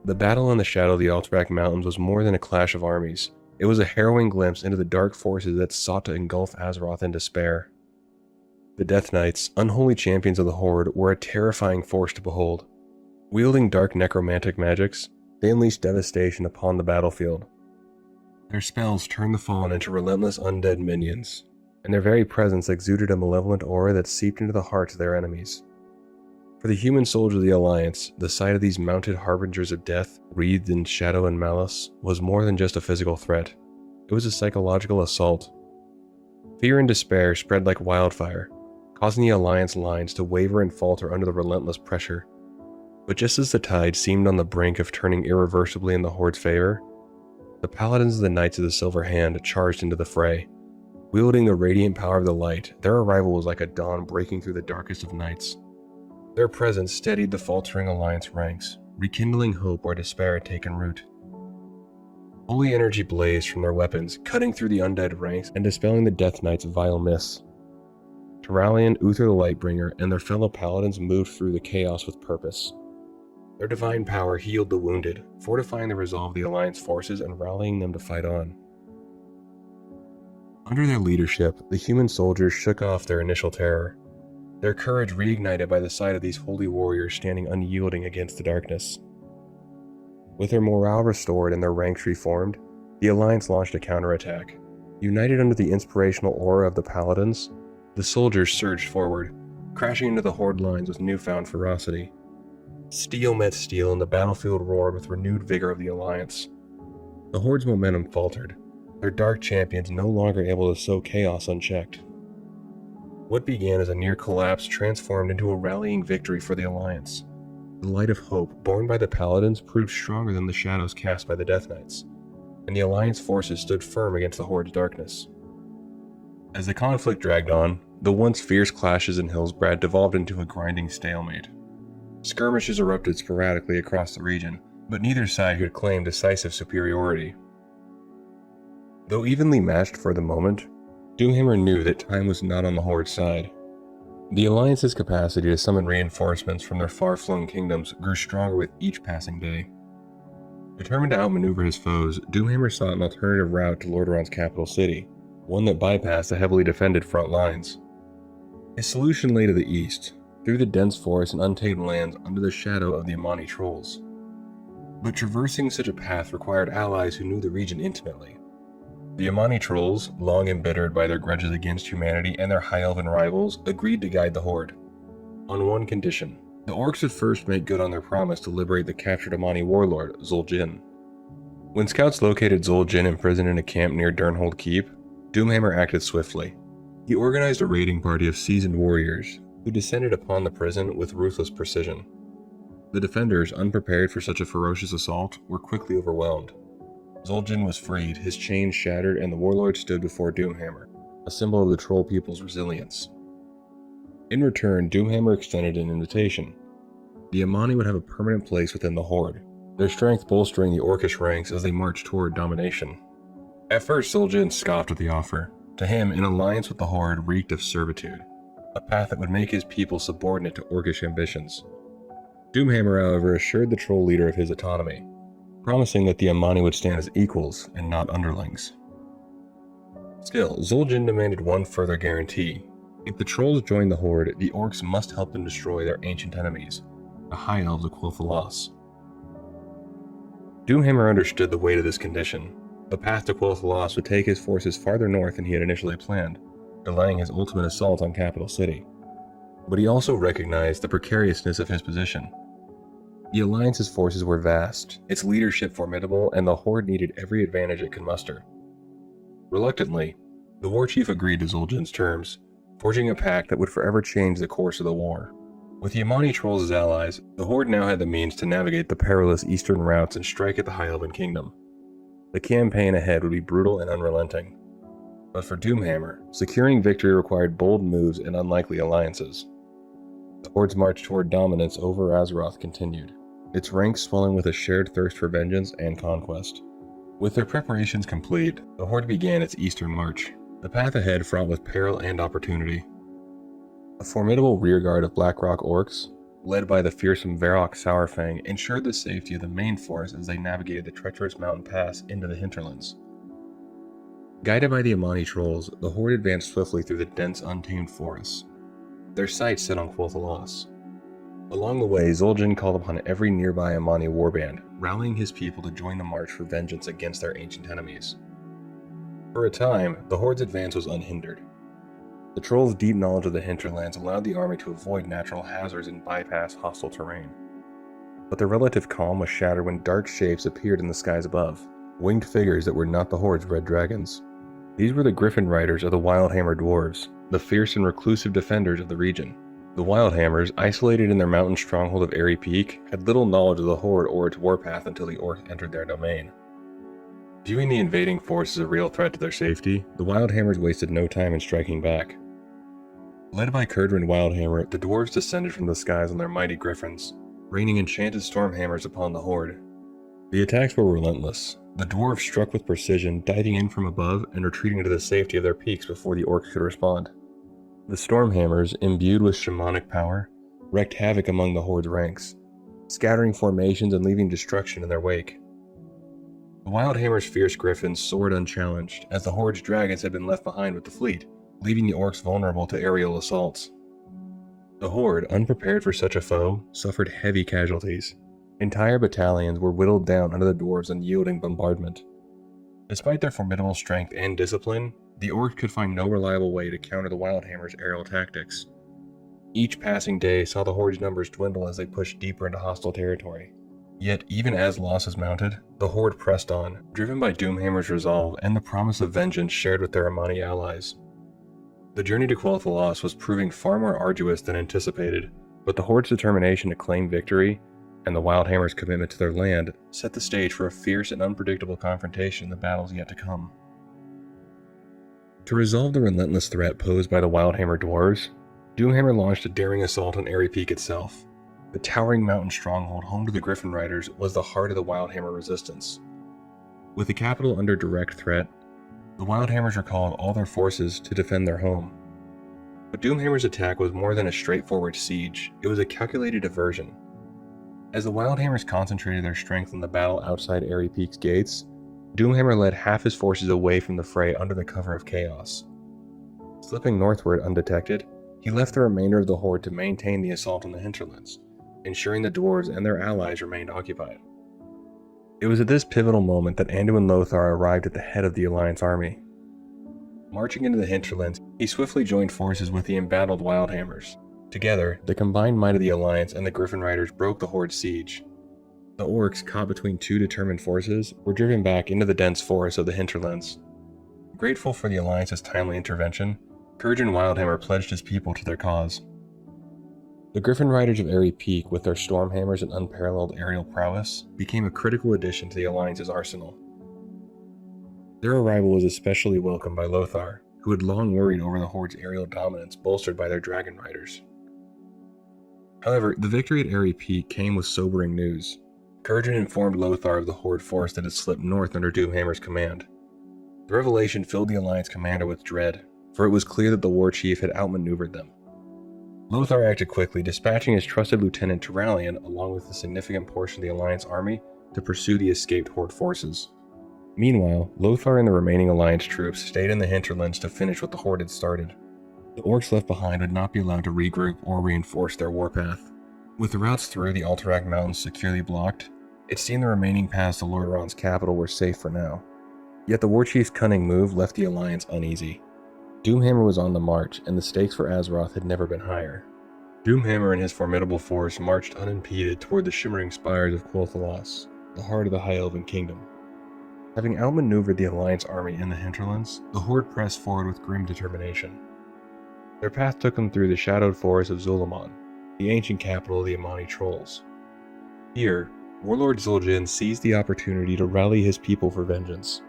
Speaker 1: The battle in the shadow of the Alterac Mountains was more than a clash of armies. It was a harrowing glimpse into the dark forces that sought to engulf Azeroth in despair. The Death Knights, unholy champions of the Horde, were a terrifying force to behold. Wielding dark necromantic magics, they unleashed devastation upon the battlefield. Their spells turned the fallen into relentless undead minions, and their very presence exuded a malevolent aura that seeped into the hearts of their enemies. For the human soldiers of the Alliance, the sight of these mounted harbingers of death, wreathed in shadow and malice, was more than just a physical threat. It was a psychological assault. Fear and despair spread like wildfire, causing the Alliance lines to waver and falter under the relentless pressure. But just as the tide seemed on the brink of turning irreversibly in the Horde's favor, The paladins of the Knights of the Silver Hand charged into the fray. Wielding the radiant power of the light, their arrival was like a dawn breaking through the darkest of nights. Their presence steadied the faltering Alliance ranks, rekindling hope where despair had taken root. Holy energy blazed from their weapons, cutting through the undead ranks and dispelling the Death Knight's vile myths. Turalian, Uther the Lightbringer, and their fellow paladins moved through the chaos with purpose. Their divine power healed the wounded, fortifying the resolve of the Alliance forces and rallying them to fight on. Under their leadership, the human soldiers shook off their initial terror, their courage reignited by the sight of these holy warriors standing unyielding against the darkness. With their morale restored and their ranks reformed, the Alliance launched a counterattack. United under the inspirational aura of the paladins, the soldiers surged forward, crashing into the Horde lines with newfound ferocity. Steel met steel and the battlefield roared with renewed vigor of the Alliance. The Horde's momentum faltered, their dark champions no longer able to sow chaos unchecked. What began as a near collapse transformed into a rallying victory for the Alliance. The light of hope borne by the Paladins proved stronger than the shadows cast by the Death Knights, and the Alliance forces stood firm against the Horde's darkness. As the conflict dragged on, the once fierce clashes in Hillsbrad devolved into a grinding stalemate. Skirmishes erupted sporadically across the region, but neither side could claim decisive superiority. Though evenly matched for the moment, Doomhammer knew that time was not on the Horde's side. The Alliance's capacity to summon reinforcements from their far-flung kingdoms grew stronger with each passing day. Determined to outmaneuver his foes, Doomhammer sought an alternative route to Lordaeron's capital city, one that bypassed the heavily defended front lines. His solution lay to the east, through the dense forest and untamed lands under the shadow of the Amani trolls. But traversing such a path required allies who knew the region intimately. The Amani trolls, long embittered by their grudges against humanity and their high elven rivals, agreed to guide the Horde. On one condition: the orcs would first make good on their promise to liberate the captured Amani warlord, Zul'jin. When scouts located Zul'jin imprisoned in a camp near Durnhold Keep, Doomhammer acted swiftly. He organized a raiding party of seasoned warriors, who descended upon the prison with ruthless precision. The defenders, unprepared for such a ferocious assault, were quickly overwhelmed. Zul'jin was freed, his chains shattered, and the warlord stood before Doomhammer, a symbol of the troll people's resilience. In return, Doomhammer extended an invitation. The Amani would have a permanent place within the Horde, their strength bolstering the orcish ranks as they marched toward domination. At first, Zul'jin scoffed at the offer. To him, an alliance with the Horde reeked of servitude, a path that would make his people subordinate to orcish ambitions. Doomhammer, however, assured the troll leader of his autonomy, promising that the Amani would stand as equals and not underlings. Still, Zul'jin demanded one further guarantee. If the trolls joined the Horde, the orcs must help them destroy their ancient enemies, the High Elves of Quel'Thalas. Doomhammer understood the weight of this condition. The path to Quel'Thalas would take his forces farther north than he had initially planned, delaying his ultimate assault on Capital City. But he also recognized the precariousness of his position. The Alliance's forces were vast, its leadership formidable, and the Horde needed every advantage it could muster. Reluctantly, the war chief agreed to Zul'jin's terms, forging a pact that would forever change the course of the war. With the Amani trolls as allies, the Horde now had the means to navigate the perilous eastern routes and strike at the High Elven Kingdom. The campaign ahead would be brutal and unrelenting. But for Doomhammer, securing victory required bold moves and unlikely alliances. The Horde's march toward dominance over Azeroth continued, its ranks swelling with a shared thirst for vengeance and conquest. With their preparations complete, the Horde began its eastern march, the path ahead fraught with peril and opportunity. A formidable rearguard of Blackrock orcs, led by the fearsome Varrock Sourfang, ensured the safety of the main force as they navigated the treacherous mountain pass into the hinterlands. Guided by the Amani trolls, the Horde advanced swiftly through the dense, untamed forests, their sights set on Quel'Thalas. Along the way, Zul'jin called upon every nearby Amani warband, rallying his people to join the march for vengeance against their ancient enemies. For a time, the Horde's advance was unhindered. The trolls' deep knowledge of the hinterlands allowed the army to avoid natural hazards and bypass hostile terrain. But the relative calm was shattered when dark shapes appeared in the skies above, winged figures that were not the Horde's red dragons. These were the Griffin Riders of the Wildhammer dwarves, the fierce and reclusive defenders of the region. The Wildhammers, isolated in their mountain stronghold of Airy Peak, had little knowledge of the Horde or its warpath until the orcs entered their domain. Viewing the invading force as a real threat to their safety, the Wildhammers wasted no time in striking back. Led by Curdrin Wildhammer, the dwarves descended from the skies on their mighty griffins, raining enchanted stormhammers upon the horde. The attacks were relentless. The dwarves struck with precision, diving in from above and retreating to the safety of their peaks before the orcs could respond. The stormhammers, imbued with shamanic power, wreaked havoc among the horde's ranks, scattering formations and leaving destruction in their wake. The Wildhammer's fierce griffins soared unchallenged, as the horde's dragons had been left behind with the fleet, leaving the orcs vulnerable to aerial assaults. The horde, unprepared for such a foe, suffered heavy casualties. Entire battalions were whittled down under the dwarves' unyielding bombardment. Despite their formidable strength and discipline, the orcs could find no reliable way to counter the Wildhammer's aerial tactics. Each passing day saw the horde's numbers dwindle as they pushed deeper into hostile territory. Yet, even as losses mounted, the horde pressed on, driven by Doomhammer's resolve and the promise of vengeance shared with their Amani allies. The journey to Quel'Thalas was proving far more arduous than anticipated, but the horde's determination to claim victory and the Wildhammer's commitment to their land set the stage for a fierce and unpredictable confrontation in the battles yet to come. To resolve the relentless threat posed by the Wildhammer dwarves, Doomhammer launched a daring assault on Airy Peak itself. The towering mountain stronghold home to the Griffin Riders was the heart of the Wildhammer resistance. With the capital under direct threat, the Wildhammers recalled all their forces to defend their home. But Doomhammer's attack was more than a straightforward siege, it was a calculated diversion. As the Wildhammers concentrated their strength on the battle outside Airy Peak's gates, Doomhammer led half his forces away from the fray under the cover of chaos. Slipping northward undetected, he left the remainder of the horde to maintain the assault on the hinterlands, ensuring the dwarves and their allies remained occupied. It was at this pivotal moment that Anduin Lothar arrived at the head of the Alliance army. Marching into the hinterlands, he swiftly joined forces with the embattled Wildhammers. Together, the combined might of the Alliance and the Griffin Riders broke the horde's siege. The orcs, caught between two determined forces, were driven back into the dense forests of the hinterlands. Grateful for the Alliance's timely intervention, Curdrin Wildhammer pledged his people to their cause. The Griffin Riders of Airy Peak, with their stormhammers and unparalleled aerial prowess, became a critical addition to the Alliance's arsenal. Their arrival was especially welcomed by Lothar, who had long worried over the horde's aerial dominance bolstered by their dragon riders. However, the victory at Airy Peak came with sobering news. Curdrin informed Lothar of the horde force that had slipped north under Doomhammer's command. The revelation filled the Alliance commander with dread, for it was clear that the war chief had outmaneuvered them. Lothar acted quickly, dispatching his trusted lieutenant Turalian along with a significant portion of the Alliance army to pursue the escaped horde forces. Meanwhile, Lothar and the remaining Alliance troops stayed in the hinterlands to finish what the horde had started. The orcs left behind would not be allowed to regroup or reinforce their warpath. With the routes through the Alterac Mountains securely blocked, it seemed the remaining paths to Lordaeron's capital were safe for now. Yet the warchief's cunning move left the Alliance uneasy. Doomhammer was on the march, and the stakes for Azeroth had never been higher. Doomhammer and his formidable force marched unimpeded toward the shimmering spires of Quel'Thalas, the heart of the High Elven Kingdom. Having outmaneuvered the Alliance army in the hinterlands, the horde pressed forward with grim determination. Their path took them through the shadowed forest of Zul'Aman, the ancient capital of the Amani Trolls. Here, Warlord Zul'Jin seized the opportunity to rally his people for vengeance.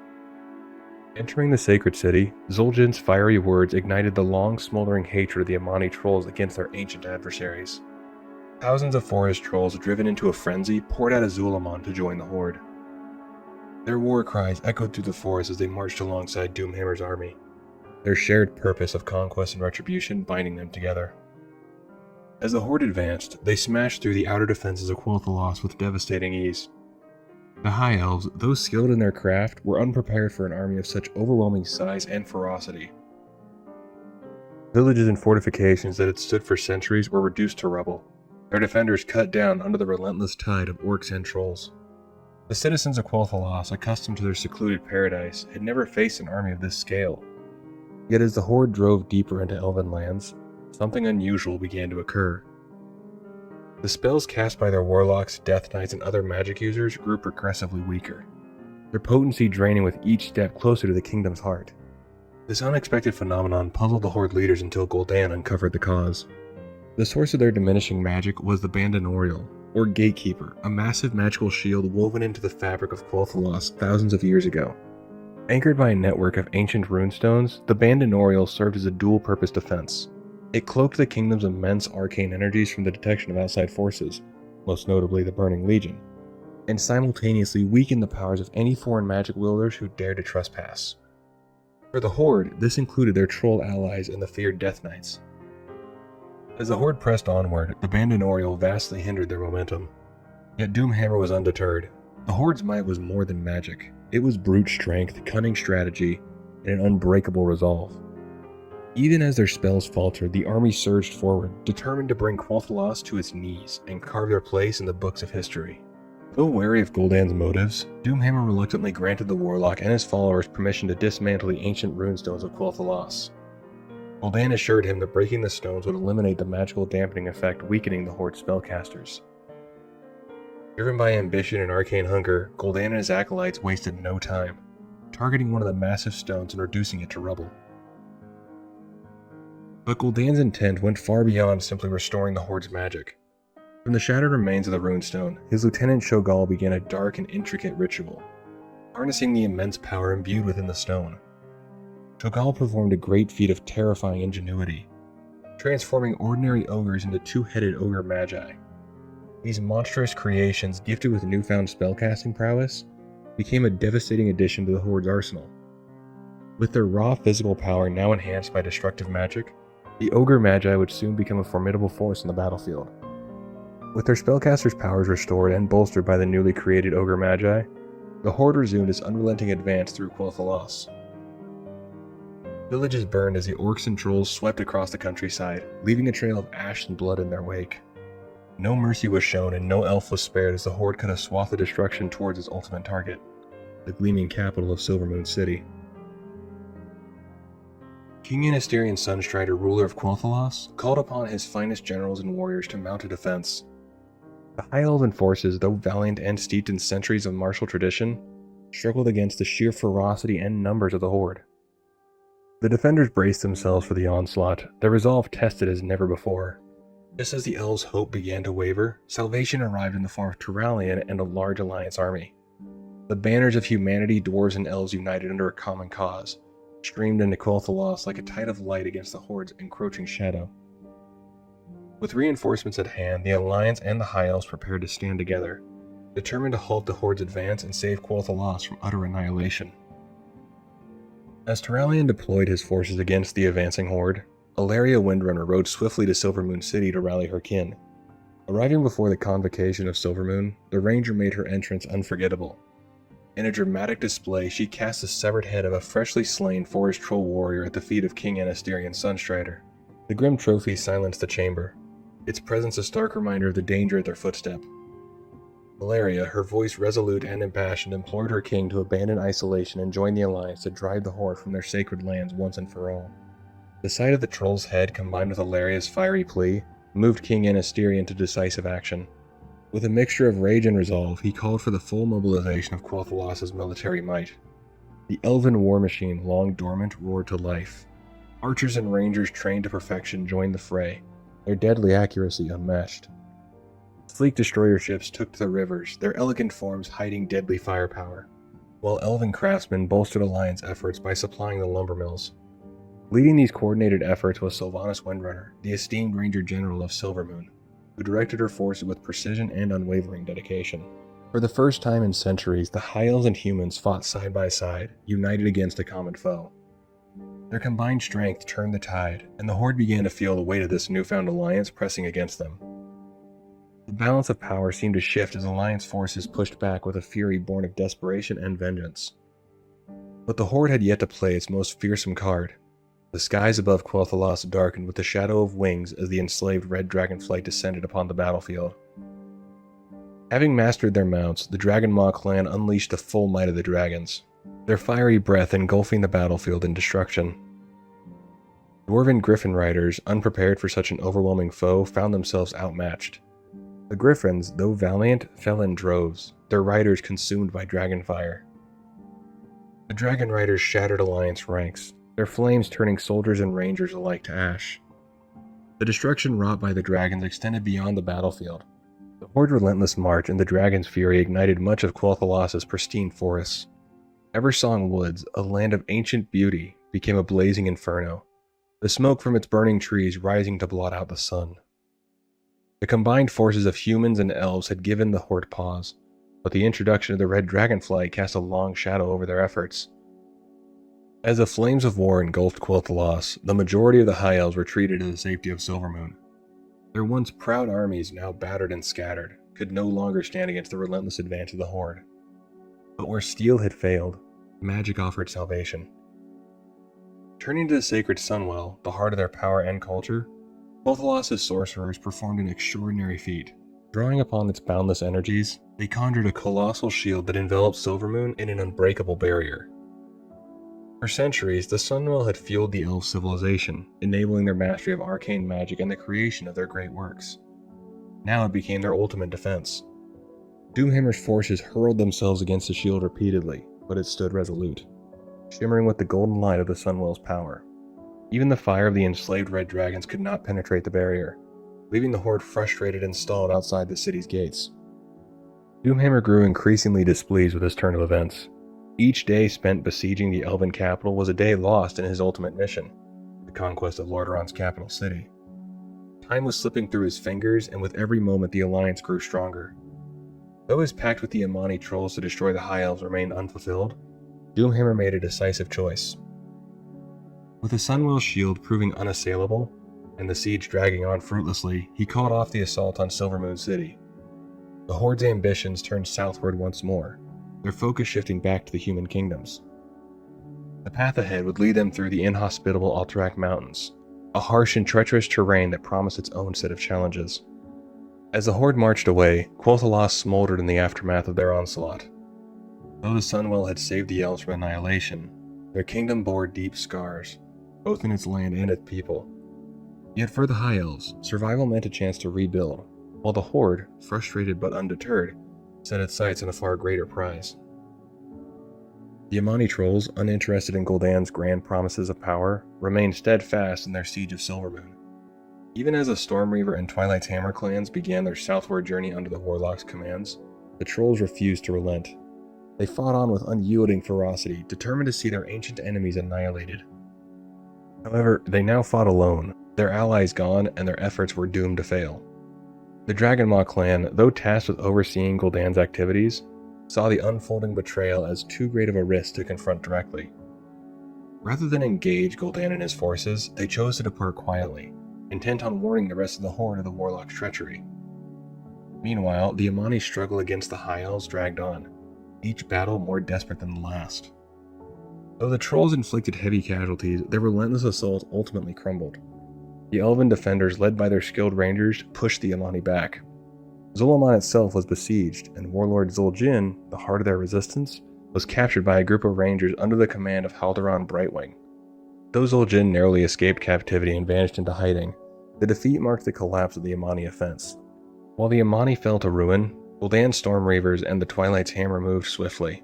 Speaker 1: Entering the sacred city, Zul'Jin's fiery words ignited the long smoldering hatred of the Amani Trolls against their ancient adversaries. Thousands of forest trolls, driven into a frenzy, poured out of Zul'Aman to join the horde. Their war cries echoed through the forest as they marched alongside Doomhammer's army, their shared purpose of conquest and retribution binding them together. As the horde advanced, they smashed through the outer defenses of Quel'Thalas with devastating ease. The High Elves, though skilled in their craft, were unprepared for an army of such overwhelming size and ferocity. Villages and fortifications that had stood for centuries were reduced to rubble, their defenders cut down under the relentless tide of orcs and trolls. The citizens of Quel'Thalas, accustomed to their secluded paradise, had never faced an army of this scale. Yet as the horde drove deeper into elven lands, something unusual began to occur. The spells cast by their warlocks, death knights, and other magic users grew progressively weaker, their potency draining with each step closer to the kingdom's heart. This unexpected phenomenon puzzled the horde leaders until Gul'dan uncovered the cause. The source of their diminishing magic was the Bandon Oriole, or Gatekeeper, a massive magical shield woven into the fabric of Quel'Thalas thousands of years ago. Anchored by a network of ancient runestones, the Bandinorial served as a dual-purpose defense. It cloaked the kingdom's immense arcane energies from the detection of outside forces, most notably the Burning Legion, and simultaneously weakened the powers of any foreign magic wielders who dared to trespass. For the Horde, this included their troll allies and the feared Death Knights. As the Horde pressed onward, the Bandinorial vastly hindered their momentum. Yet Doomhammer was undeterred. The Horde's might was more than magic. It was brute strength, cunning strategy, and an unbreakable resolve. Even as their spells faltered, the army surged forward, determined to bring Quel'Thalas to its knees and carve their place in the books of history. Though wary of Gul'dan's motives, Doomhammer reluctantly granted the Warlock and his followers permission to dismantle the ancient runestones of Quel'Thalas. Gul'dan assured him that breaking the stones would eliminate the magical dampening effect weakening the Horde's spellcasters. Driven by ambition and arcane hunger, Gul'dan and his acolytes wasted no time, targeting one of the massive stones and reducing it to rubble. But Gul'dan's intent went far beyond simply restoring the Horde's magic. From the shattered remains of the runestone, his lieutenant Shogal began a dark and intricate ritual, harnessing the immense power imbued within the stone. Shogal performed a great feat of terrifying ingenuity, transforming ordinary ogres into two-headed ogre magi. These monstrous creations, gifted with newfound spellcasting prowess, became a devastating addition to the Horde's arsenal. With their raw physical power now enhanced by destructive magic, the ogre magi would soon become a formidable force in the battlefield. With their spellcasters' powers restored and bolstered by the newly created ogre magi, the Horde resumed its unrelenting advance through Quel'Thalas. Villages burned as the orcs and trolls swept across the countryside, leaving a trail of ash and blood in their wake. No mercy was shown and no elf was spared as the Horde cut a swath of destruction towards its ultimate target, the gleaming capital of Silvermoon City. King Anasterian Sunstrider, ruler of Quel'Thalas, called upon his finest generals and warriors to mount a defense. The High Elven forces, though valiant and steeped in centuries of martial tradition, struggled against the sheer ferocity and numbers of the Horde. The defenders braced themselves for the onslaught, their resolve tested as never before. Just as the elves' hope began to waver, salvation arrived in the form of Turalian and a large alliance army. The banners of humanity, dwarves, and elves united under a common cause, streamed into Quel'Thalas like a tide of light against the Horde's encroaching shadow. With reinforcements at hand, the Alliance and the High Elves prepared to stand together, determined to halt the Horde's advance and save Quel'Thalas from utter annihilation. As Turalian deployed his forces against the advancing Horde, Alleria Windrunner rode swiftly to Silvermoon City to rally her kin. Arriving before the convocation of Silvermoon, the Ranger made her entrance unforgettable. In a dramatic display, she cast the severed head of a freshly slain forest troll warrior at the feet of King Anasterian Sunstrider. The grim trophy silenced the chamber, its presence a stark reminder of the danger at their footstep. Valeria, her voice resolute and impassioned, implored her king to abandon isolation and join the alliance to drive the Horde from their sacred lands once and for all. The sight of the troll's head, combined with Valeria's fiery plea, moved King Anasterian to decisive action. With a mixture of rage and resolve, he called for the full mobilization of Quel'Thalas' military might. The elven war machine, long dormant, roared to life. Archers and rangers trained to perfection joined the fray, their deadly accuracy unmatched. Sleek destroyer ships took to the rivers, their elegant forms hiding deadly firepower, while elven craftsmen bolstered alliance efforts by supplying the lumber mills. Leading these coordinated efforts was Sylvanas Windrunner, the esteemed Ranger General of Silvermoon, who directed her forces with precision and unwavering dedication. For the first time in centuries, the High Elves and humans fought side by side, united against a common foe. Their combined strength turned the tide, and the Horde began to feel the weight of this newfound alliance pressing against them. The balance of power seemed to shift as Alliance forces pushed back with a fury born of desperation and vengeance. But the Horde had yet to play its most fearsome card. The skies above Quel'Thalas darkened with the shadow of wings as the enslaved red dragonflight descended upon the battlefield. Having mastered their mounts, the Dragonmaw clan unleashed the full might of the dragons, their fiery breath engulfing the battlefield in destruction. Dwarven Griffin riders, unprepared for such an overwhelming foe, found themselves outmatched. The Griffins, though valiant, fell in droves, their riders consumed by dragonfire. The Dragon Riders shattered Alliance ranks, their flames turning soldiers and rangers alike to ash. The destruction wrought by the dragons extended beyond the battlefield. The Horde's relentless march and the dragon's fury ignited much of Quel'Thas's pristine forests. Eversong Woods, a land of ancient beauty, became a blazing inferno, the smoke from its burning trees rising to blot out the sun. The combined forces of humans and elves had given the Horde pause, but the introduction of the red dragonfly cast a long shadow over their efforts. As the flames of war engulfed Quel'Thalas, the majority of the High Elves retreated to the safety of Silvermoon. Their once proud armies, now battered and scattered, could no longer stand against the relentless advance of the Horde. But where steel had failed, magic offered salvation. Turning to the sacred Sunwell, the heart of their power and culture, Quel'Thalas's sorcerers performed an extraordinary feat. Drawing upon its boundless energies, they conjured a colossal shield that enveloped Silvermoon in an unbreakable barrier. For centuries, the Sunwell had fueled the elf civilization, enabling their mastery of arcane magic and the creation of their great works. Now it became their ultimate defense. Doomhammer's forces hurled themselves against the shield repeatedly, but it stood resolute, shimmering with the golden light of the Sunwell's power. Even the fire of the enslaved red dragons could not penetrate the barrier, leaving the Horde frustrated and stalled outside the city's gates. Doomhammer grew increasingly displeased with this turn of events. Each day spent besieging the elven capital was a day lost in his ultimate mission, the conquest of Lordaeron's capital city. Time was slipping through his fingers, and with every moment the alliance grew stronger. Though his pact with the Amani trolls to destroy the High Elves remained unfulfilled, Doomhammer made a decisive choice. With the Sunwell shield proving unassailable, and the siege dragging on fruitlessly, he called off the assault on Silvermoon City. The Horde's ambitions turned southward once more, their focus shifting back to the human kingdoms. The path ahead would lead them through the inhospitable Alterac Mountains, a harsh and treacherous terrain that promised its own set of challenges. As the Horde marched away, Quel'Thalas smoldered in the aftermath of their onslaught. Though the Sunwell had saved the elves from annihilation, their kingdom bore deep scars, both in its land and its people. Yet for the High Elves, survival meant a chance to rebuild, while the Horde, frustrated but undeterred, set its sights on a far greater prize. The Amani trolls, uninterested in Gul'dan's grand promises of power, remained steadfast in their siege of Silvermoon. Even as the Stormreaver and Twilight's Hammer clans began their southward journey under the Warlock's commands, the trolls refused to relent. They fought on with unyielding ferocity, determined to see their ancient enemies annihilated. However, they now fought alone, their allies gone, and their efforts were doomed to fail. The Dragonmaw clan, though tasked with overseeing Gul'dan's activities, saw the unfolding betrayal as too great of a risk to confront directly. Rather than engage Gul'dan and his forces, they chose to depart quietly, intent on warning the rest of the Horde of the Warlock's treachery. Meanwhile, the Amani's struggle against the High Elves dragged on, each battle more desperate than the last. Though the trolls inflicted heavy casualties, their relentless assault ultimately crumbled. The elven defenders, led by their skilled rangers, pushed the Amani back. Zul'Aman itself was besieged, and warlord Zul'Jin, the heart of their resistance, was captured by a group of rangers under the command of Haldoran Brightwing. Though Zul'Jin narrowly escaped captivity and vanished into hiding, the defeat marked the collapse of the Amani offense. While the Amani fell to ruin, Gul'dan's Stormreavers and the Twilight's Hammer moved swiftly.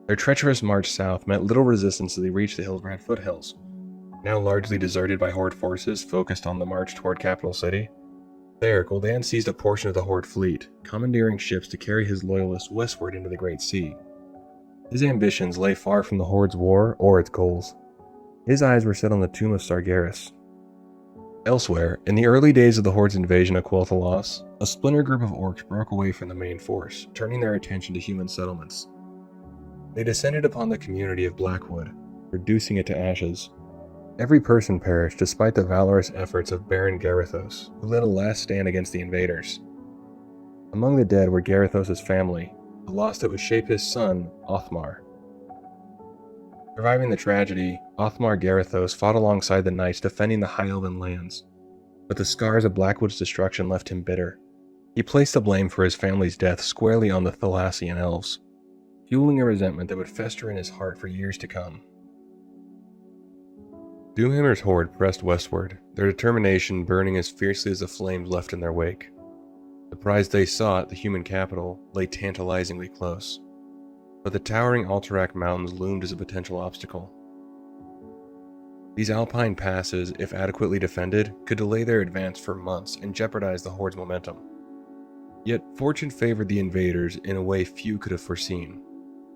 Speaker 1: Their treacherous march south met little resistance as they reached the Hillsbrad foothills. Now largely deserted by Horde forces focused on the march toward Capital City. There, Gul'dan seized a portion of the Horde fleet, commandeering ships to carry his loyalists westward into the Great Sea. His ambitions lay far from the Horde's war or its goals. His eyes were set on the tomb of Sargeras. Elsewhere, in the early days of the Horde's invasion of Quel'Thalas, a splinter group of orcs broke away from the main force, turning their attention to human settlements. They descended upon the community of Blackwood, reducing it to ashes. Every person perished despite the valorous efforts of Baron Garithos, who led a last stand against the invaders. Among the dead were Garithos' family, a loss that would shape his son, Othmar. Surviving the tragedy, Othmar Garithos fought alongside the knights defending the High Elven lands, but the scars of Blackwood's destruction left him bitter. He placed the blame for his family's death squarely on the Thalassian elves, fueling a resentment that would fester in his heart for years to come. Doomhammer's horde pressed westward, their determination burning as fiercely as the flames left in their wake. The prize they sought, the human capital, lay tantalizingly close, but the towering Alterac Mountains loomed as a potential obstacle. These alpine passes, if adequately defended, could delay their advance for months and jeopardize the horde's momentum. Yet fortune favored the invaders in a way few could have foreseen.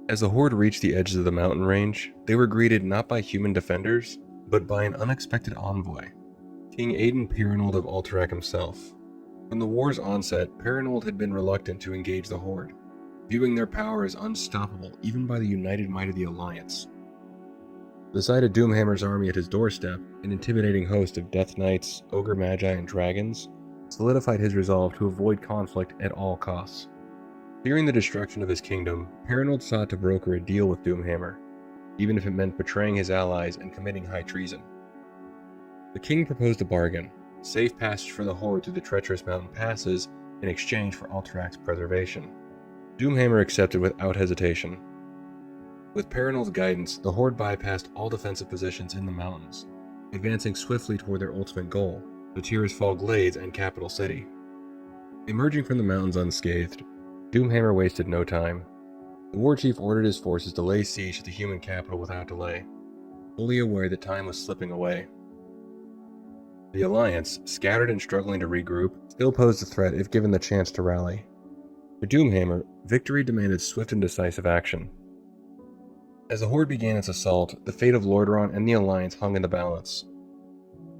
Speaker 1: As the Horde reached the edges of the mountain range, they were greeted not by human defenders, but by an unexpected envoy, King Aiden Perinold of Alterac himself. From the war's onset, Perinold had been reluctant to engage the Horde, viewing their power as unstoppable even by the united might of the Alliance. The sight of Doomhammer's army at his doorstep, an intimidating host of Death Knights, Ogre Magi, and Dragons, solidified his resolve to avoid conflict at all costs. Fearing the destruction of his kingdom, Perinold sought to broker a deal with Doomhammer, even if it meant betraying his allies and committing high treason. The king proposed a bargain, safe passage for the Horde through the treacherous mountain passes in exchange for Alterac's preservation. Doomhammer accepted without hesitation. With Perinold's guidance, the Horde bypassed all defensive positions in the mountains, advancing swiftly toward their ultimate goal, the Tirisfal Glades and capital city. Emerging from the mountains unscathed, Doomhammer wasted no time. The warchief ordered his forces to lay siege to the human capital without delay, fully aware that time was slipping away. The Alliance, scattered and struggling to regroup, still posed a threat if given the chance to rally. For Doomhammer, victory demanded swift and decisive action. As the Horde began its assault, the fate of Lordaeron and the Alliance hung in the balance.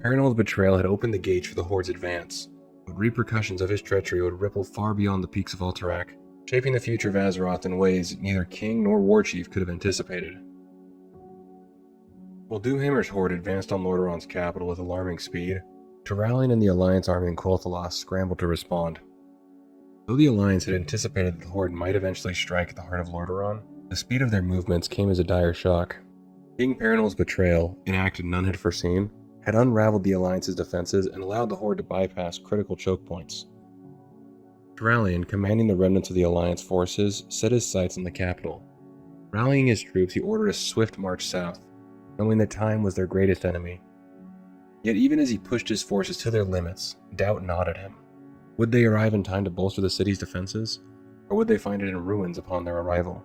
Speaker 1: Perinold's betrayal had opened the gates for the Horde's advance, but repercussions of his treachery would ripple far beyond the peaks of Alterac, shaping the future of Azeroth in ways neither king nor warchief could have anticipated. While Doomhammer's Horde advanced on Lordaeron's capital with alarming speed, Turalyon and the Alliance army in Quel'Thalas scrambled to respond. Though the Alliance had anticipated that the Horde might eventually strike at the heart of Lordaeron, the speed of their movements came as a dire shock. King Perinold's betrayal, enacted none had foreseen, had unraveled the Alliance's defenses and allowed the Horde to bypass critical choke points. Turalyon, commanding the remnants of the Alliance forces, set his sights on the capital. Rallying his troops, he ordered a swift march south, knowing that time was their greatest enemy. Yet even as he pushed his forces to their limits, doubt gnawed at him. Would they arrive in time to bolster the city's defenses, or would they find it in ruins upon their arrival?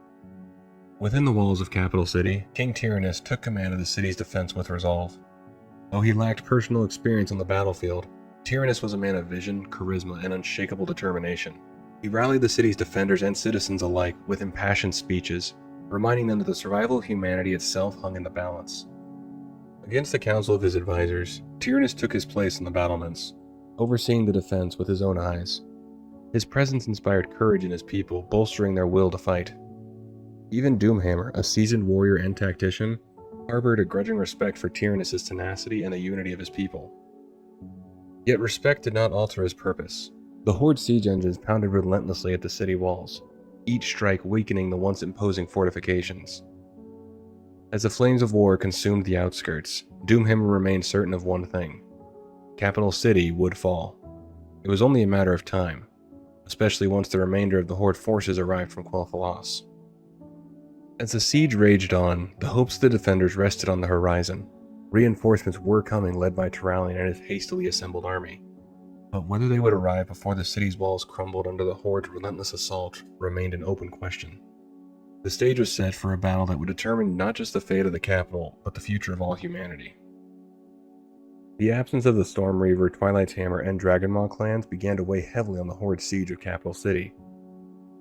Speaker 1: Within the walls of Capital City, King Tyrannus took command of the city's defense with resolve. Though he lacked personal experience on the battlefield, Tyrannus was a man of vision, charisma, and unshakable determination. He rallied the city's defenders and citizens alike with impassioned speeches, reminding them that the survival of humanity itself hung in the balance. Against the counsel of his advisors, Tyrannus took his place in the battlements, overseeing the defense with his own eyes. His presence inspired courage in his people, bolstering their will to fight. Even Doomhammer, a seasoned warrior and tactician, harbored a grudging respect for Tyrannus' tenacity and the unity of his people. Yet respect did not alter his purpose. The Horde siege engines pounded relentlessly at the city walls, each strike weakening the once imposing fortifications. As the flames of war consumed the outskirts, Doomhammer remained certain of one thing: Capital City would fall. It was only a matter of time, especially once the remainder of the Horde forces arrived from Quel'Thalas. As the siege raged on, the hopes of the defenders rested on the horizon. Reinforcements were coming, led by Turalyon and his hastily assembled army. But whether they would arrive before the city's walls crumbled under the Horde's relentless assault remained an open question. The stage was set for a battle that would determine not just the fate of the capital, but the future of all humanity. The absence of the Stormreaver, Twilight's Hammer, and Dragonmaw clans began to weigh heavily on the Horde's siege of Capital City.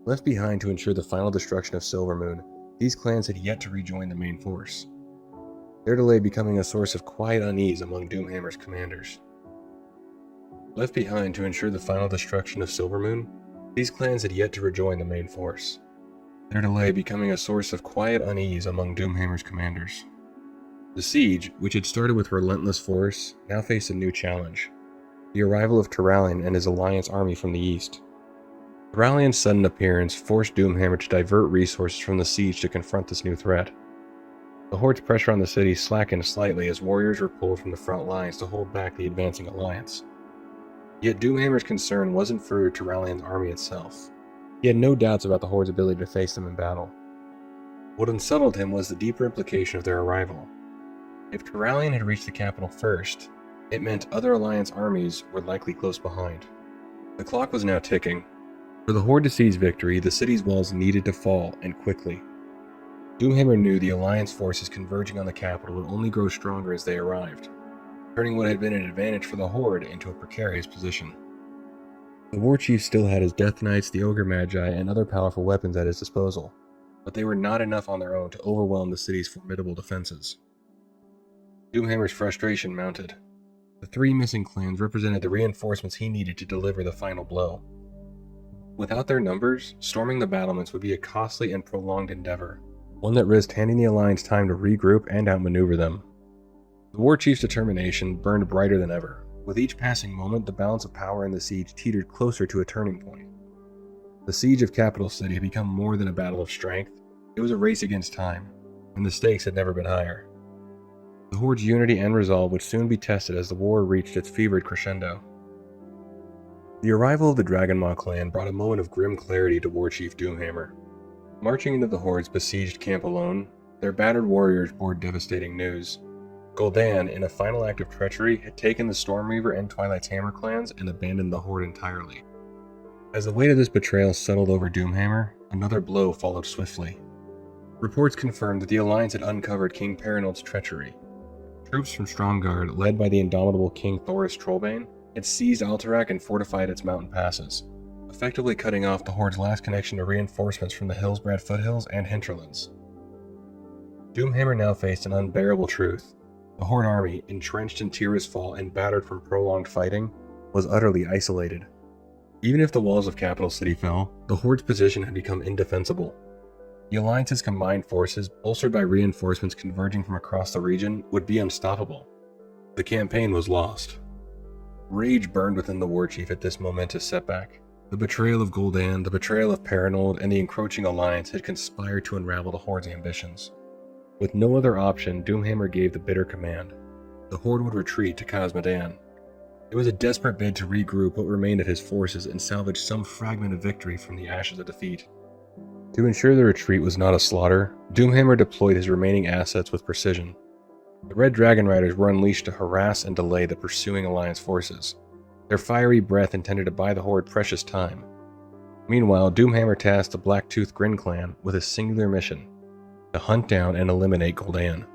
Speaker 1: Left behind to ensure the final destruction of Silvermoon, these clans had yet to rejoin the main force, their delay becoming a source of quiet unease among Doomhammer's commanders. Left behind to ensure the final destruction of Silvermoon, these clans had yet to rejoin the main force, their delay becoming a source of quiet unease among Doomhammer's commanders. The siege, which had started with relentless force, now faced a new challenge: the arrival of Turalyon and his Alliance army from the east. Turalyon's sudden appearance forced Doomhammer to divert resources from the siege to confront this new threat. The Horde's pressure on the city slackened slightly as warriors were pulled from the front lines to hold back the advancing Alliance. Yet Doomhammer's concern wasn't for Turalyon's army itself. He had no doubts about the Horde's ability to face them in battle. What unsettled him was the deeper implication of their arrival. If Turalyon had reached the capital first, it meant other Alliance armies were likely close behind. The clock was now ticking. For the Horde to seize victory, the city's walls needed to fall, and quickly. Doomhammer knew the Alliance forces converging on the capital would only grow stronger as they arrived, turning what had been an advantage for the Horde into a precarious position. The war chief still had his Death Knights, the Ogre Magi, and other powerful weapons at his disposal, but they were not enough on their own to overwhelm the city's formidable defenses. Doomhammer's frustration mounted. The 3 missing clans represented the reinforcements he needed to deliver the final blow. Without their numbers, storming the battlements would be a costly and prolonged endeavor, one that risked handing the Alliance time to regroup and outmaneuver them. The war chief's determination burned brighter than ever. With each passing moment, the balance of power in the siege teetered closer to a turning point. The siege of Capital City had become more than a battle of strength. It was a race against time, and the stakes had never been higher. The Horde's unity and resolve would soon be tested as the war reached its fevered crescendo. The arrival of the Dragonmaw clan brought a moment of grim clarity to War Chief Doomhammer. Marching into the Horde's besieged camp alone, their battered warriors bore devastating news. Gul'dan, in a final act of treachery, had taken the Stormreaver and Twilight's Hammer clans and abandoned the Horde entirely. As the weight of this betrayal settled over Doomhammer, another blow followed swiftly. Reports confirmed that the Alliance had uncovered King Perenald's treachery. Troops from Stromgarde, led by the indomitable King Thoris Trollbane, had seized Alterac and fortified its mountain passes, effectively cutting off the Horde's last connection to reinforcements from the Hillsbrad foothills and hinterlands. Doomhammer now faced an unbearable truth. The Horde army, entrenched in Tira's Fall and battered from prolonged fighting, was utterly isolated. Even if the walls of Capital City fell, the Horde's position had become indefensible. The Alliance's combined forces, bolstered by reinforcements converging from across the region, would be unstoppable. The campaign was lost. Rage burned within the war chief at this momentous setback. The betrayal of Gul'dan, the betrayal of Perenald, and the encroaching Alliance had conspired to unravel the Horde's ambitions. With no other option, Doomhammer gave the bitter command. The Horde would retreat to Khazad-dûm. It was a desperate bid to regroup what remained of his forces and salvage some fragment of victory from the ashes of defeat. To ensure the retreat was not a slaughter, Doomhammer deployed his remaining assets with precision. The Red Dragon Riders were unleashed to harass and delay the pursuing Alliance forces. Their fiery breath intended to buy the Horde precious time. Meanwhile, Doomhammer tasked the Blacktooth Grin clan with a singular mission: to hunt down and eliminate Gul'dan.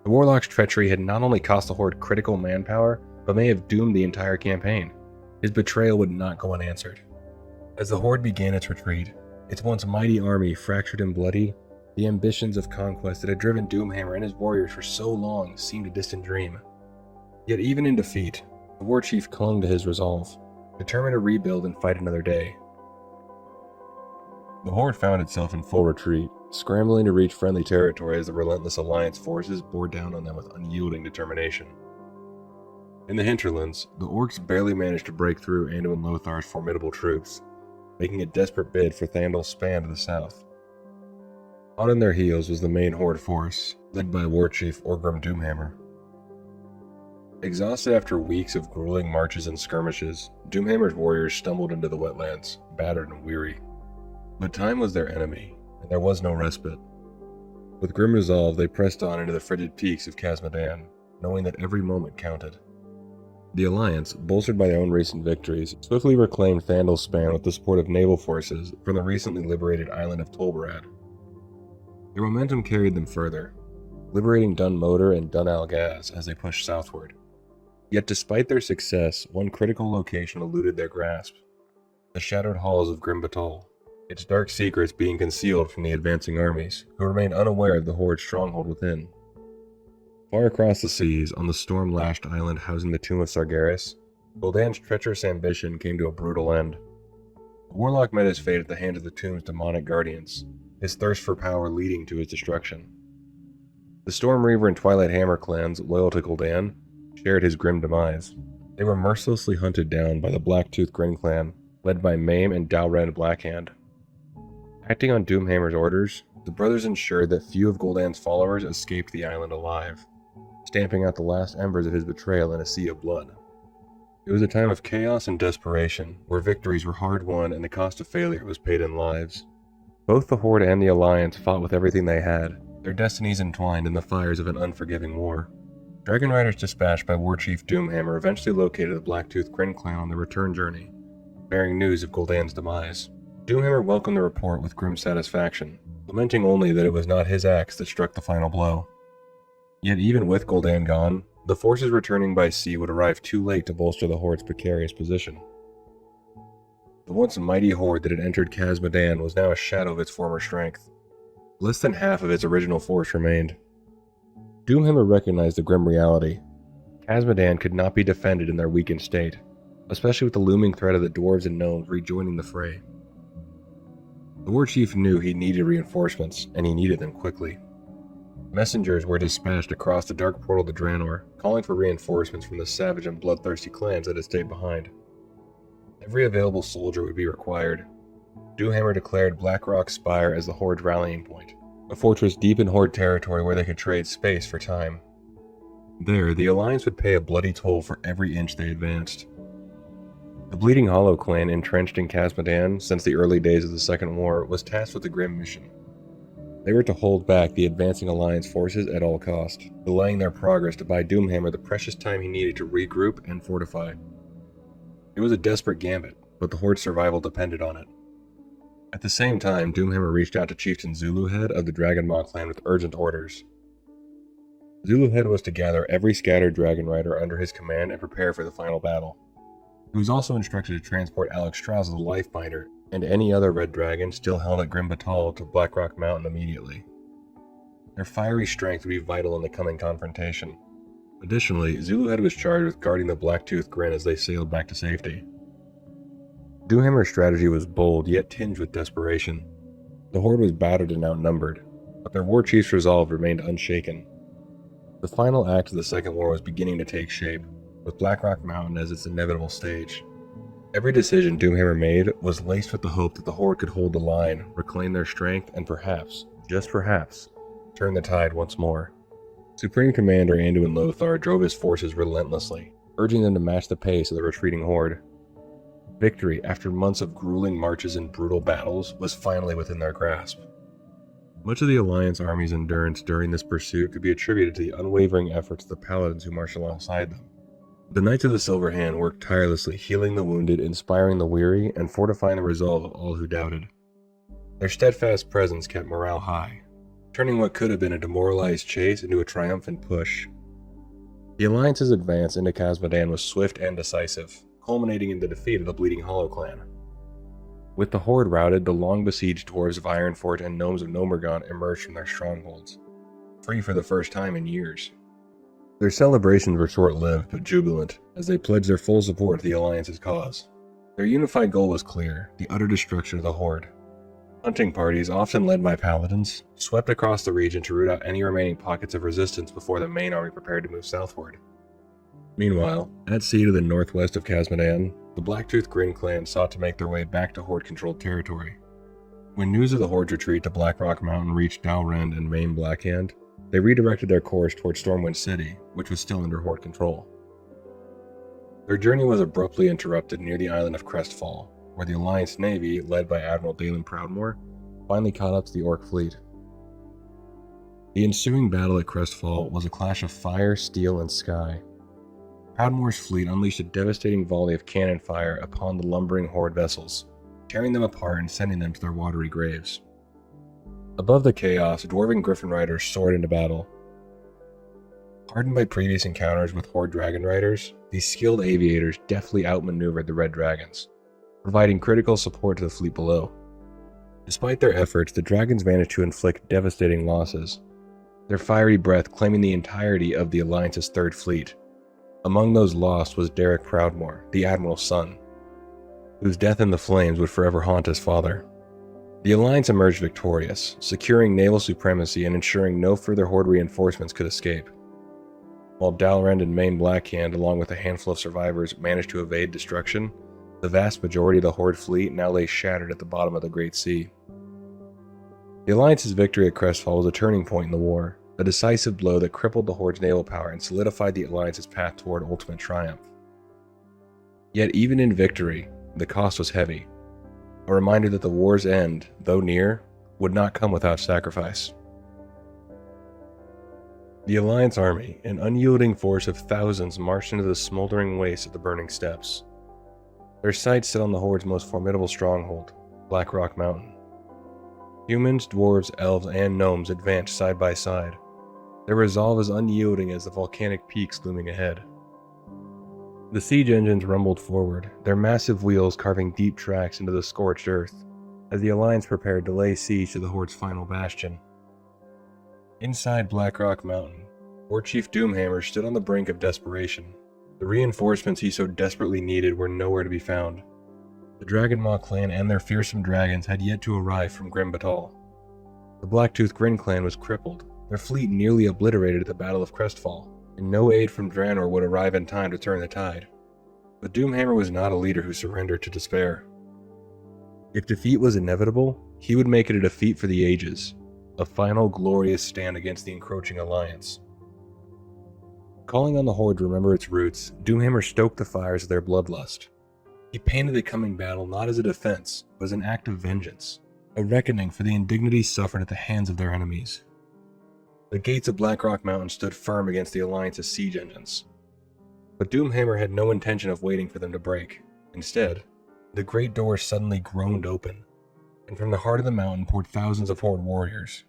Speaker 1: The Warlock's treachery had not only cost the Horde critical manpower, but may have doomed the entire campaign. His betrayal would not go unanswered. As the Horde began its retreat, its once mighty army fractured and bloody, the ambitions of conquest that had driven Doomhammer and his warriors for so long seemed a distant dream. Yet even in defeat, the war chief clung to his resolve, determined to rebuild and fight another day. The Horde found itself in full retreat, scrambling to reach friendly territory as the relentless Alliance forces bore down on them with unyielding determination. In the hinterlands, the Orcs barely managed to break through Anduin Lothar's formidable troops, making a desperate bid for Thandal's span to the south. Hot on their heels was the main Horde force, led by War Chief Orgrim Doomhammer. Exhausted after weeks of grueling marches and skirmishes, Doomhammer's warriors stumbled into the wetlands, battered and weary. But time was their enemy, and there was no respite. With grim resolve, they pressed on into the frigid peaks of Khazad-dûm, knowing that every moment counted. The Alliance, bolstered by their own recent victories, swiftly reclaimed Thandal's span with the support of naval forces from the recently liberated island of Tolbarad. Their momentum carried them further, liberating Dun Moder and Dun Algaz as they pushed southward. Yet despite their success, one critical location eluded their grasp: the shadowed halls of Grim Batol, its dark secrets being concealed from the advancing armies, who remained unaware of the Horde's stronghold within. Far across the seas, on the storm-lashed island housing the tomb of Sargeras, Gul'dan's treacherous ambition came to a brutal end. The Warlock met his fate at the hands of the tomb's demonic guardians, his thirst for power leading to his destruction. The Stormreaver and Twilight Hammer clans, loyal to Gul'dan, shared his grim demise. They were mercilessly hunted down by the Blacktooth Grin clan, led by Maim and Dalrend Blackhand. Acting on Doomhammer's orders, the brothers ensured that few of Gul'dan's followers escaped the island alive, stamping out the last embers of his betrayal in a sea of blood. It was a time of chaos and desperation, where victories were hard won and the cost of failure was paid in lives. Both the Horde and the Alliance fought with everything they had, their destinies entwined in the fires of an unforgiving war. Dragon Riders dispatched by War Chief Doomhammer eventually located the Blacktooth Grin clan on their return journey, bearing news of Gul'dan's demise. Doomhammer welcomed the report with grim satisfaction, lamenting only that it was not his axe that struck the final blow. Yet even with Gul'dan gone, the forces returning by sea would arrive too late to bolster the Horde's precarious position. The once mighty horde that had entered Khazad-dûm was now a shadow of its former strength. Less than half of its original force remained. Doomhammer recognized the grim reality. Khazad-dûm could not be defended in their weakened state, especially with the looming threat of the dwarves and gnomes rejoining the fray. The war chief knew he needed reinforcements, and he needed them quickly. Messengers were dispatched across the dark portal to Draenor, calling for reinforcements from the savage and bloodthirsty clans that had stayed behind. Every available soldier would be required. Doomhammer declared Blackrock Spire as the Horde's rallying point, a fortress deep in Horde territory where they could trade space for time. There, the Alliance would pay a bloody toll for every inch they advanced. The Bleeding Hollow clan, entrenched in Khazad-dûm since the early days of the Second War, was tasked with a grim mission. They were to hold back the advancing Alliance forces at all cost, delaying their progress to buy Doomhammer the precious time he needed to regroup and fortify. It was a desperate gambit, but the Horde's survival depended on it. At the same time, Doomhammer reached out to Chieftain Zuluhead of the Dragonmaw clan with urgent orders. Zuluhead was to gather every scattered Dragon Rider under his command and prepare for the final battle. He was also instructed to transport Alex Strauss the Lifebinder and any other Red Dragon still held at Grim Batal to Blackrock Mountain immediately. Their fiery strength would be vital in the coming confrontation. Additionally, Zuluhead was charged with guarding the Blacktooth Grin as they sailed back to safety. Doomhammer's strategy was bold, yet tinged with desperation. The Horde was battered and outnumbered, but their war chief's resolve remained unshaken. The final act of the Second War was beginning to take shape, with Blackrock Mountain as its inevitable stage. Every decision Doomhammer made was laced with the hope that the Horde could hold the line, reclaim their strength, and perhaps, just perhaps, turn the tide once more. Supreme Commander Anduin Lothar drove his forces relentlessly, urging them to match the pace of the retreating Horde. Victory, after months of grueling marches and brutal battles, was finally within their grasp. Much of the Alliance army's endurance during this pursuit could be attributed to the unwavering efforts of the paladins who marched alongside them. The Knights of the Silver Hand worked tirelessly, healing the wounded, inspiring the weary, and fortifying the resolve of all who doubted. Their steadfast presence kept morale high, turning what could have been a demoralized chase into a triumphant push. The Alliance's advance into Khazad-dûm was swift and decisive, culminating in the defeat of the Bleeding Hollow clan. With the Horde routed, the long-besieged dwarves of Ironforge and gnomes of Nomergon emerged from their strongholds, free for the first time in years. Their celebrations were short-lived but jubilant, as they pledged their full support to the Alliance's cause. Their unified goal was clear: the utter destruction of the Horde. Hunting parties, often led by paladins, swept across the region to root out any remaining pockets of resistance before the main army prepared to move southward. Meanwhile, at sea to the northwest of Khazad-dûm, the Blacktooth Grin clan sought to make their way back to Horde-controlled territory. When news of the Horde's retreat to Blackrock Mountain reached Dalrend and Main Blackhand, they redirected their course towards Stormwind City, which was still under Horde control. Their journey was abruptly interrupted near the island of Crestfall, where the Alliance Navy, led by Admiral Dalen Proudmoore, finally caught up to the Orc fleet. The ensuing battle at Crestfall was a clash of fire, steel, and sky. Proudmoore's fleet unleashed a devastating volley of cannon fire upon the lumbering Horde vessels, tearing them apart and sending them to their watery graves. Above the chaos, dwarven Griffin Riders soared into battle. Hardened by previous encounters with Horde Dragon Riders, these skilled aviators deftly outmaneuvered the Red Dragons, providing critical support to the fleet below. Despite their efforts, the Dragons managed to inflict devastating losses, their fiery breath claiming the entirety of the Alliance's Third Fleet. Among those lost was Derek Proudmoore, the Admiral's son, whose death in the flames would forever haunt his father. The Alliance emerged victorious, securing naval supremacy and ensuring no further Horde reinforcements could escape. While Dalrend and Main Blackhand, along with a handful of survivors, managed to evade destruction, the vast majority of the Horde fleet now lay shattered at the bottom of the Great Sea. The Alliance's victory at Crestfall was a turning point in the war, a decisive blow that crippled the Horde's naval power and solidified the Alliance's path toward ultimate triumph. Yet even in victory, the cost was heavy, a reminder that the war's end, though near, would not come without sacrifice. The Alliance army, an unyielding force of thousands, marched into the smoldering waste of the burning steppes. Their sights set on the Horde's most formidable stronghold, Blackrock Mountain. Humans, dwarves, elves, and gnomes advanced side by side, their resolve as unyielding as the volcanic peaks looming ahead. The siege engines rumbled forward, their massive wheels carving deep tracks into the scorched earth, as the Alliance prepared to lay siege to the Horde's final bastion. Inside Blackrock Mountain, Warchief Doomhammer stood on the brink of desperation. The reinforcements he so desperately needed were nowhere to be found. The Dragonmaw clan and their fearsome dragons had yet to arrive from Grim Batal. The Blacktooth Grin clan was crippled, their fleet nearly obliterated at the Battle of Crestfall, and no aid from Draenor would arrive in time to turn the tide. But Doomhammer was not a leader who surrendered to despair. If defeat was inevitable, he would make it a defeat for the ages, a final glorious stand against the encroaching Alliance. Calling on the Horde to remember its roots, Doomhammer stoked the fires of their bloodlust. He painted the coming battle not as a defense, but as an act of vengeance, a reckoning for the indignities suffered at the hands of their enemies. The gates of Blackrock Mountain stood firm against the Alliance's siege engines. But Doomhammer had no intention of waiting for them to break. Instead, the great doors suddenly groaned open, and from the heart of the mountain poured thousands of Horde warriors,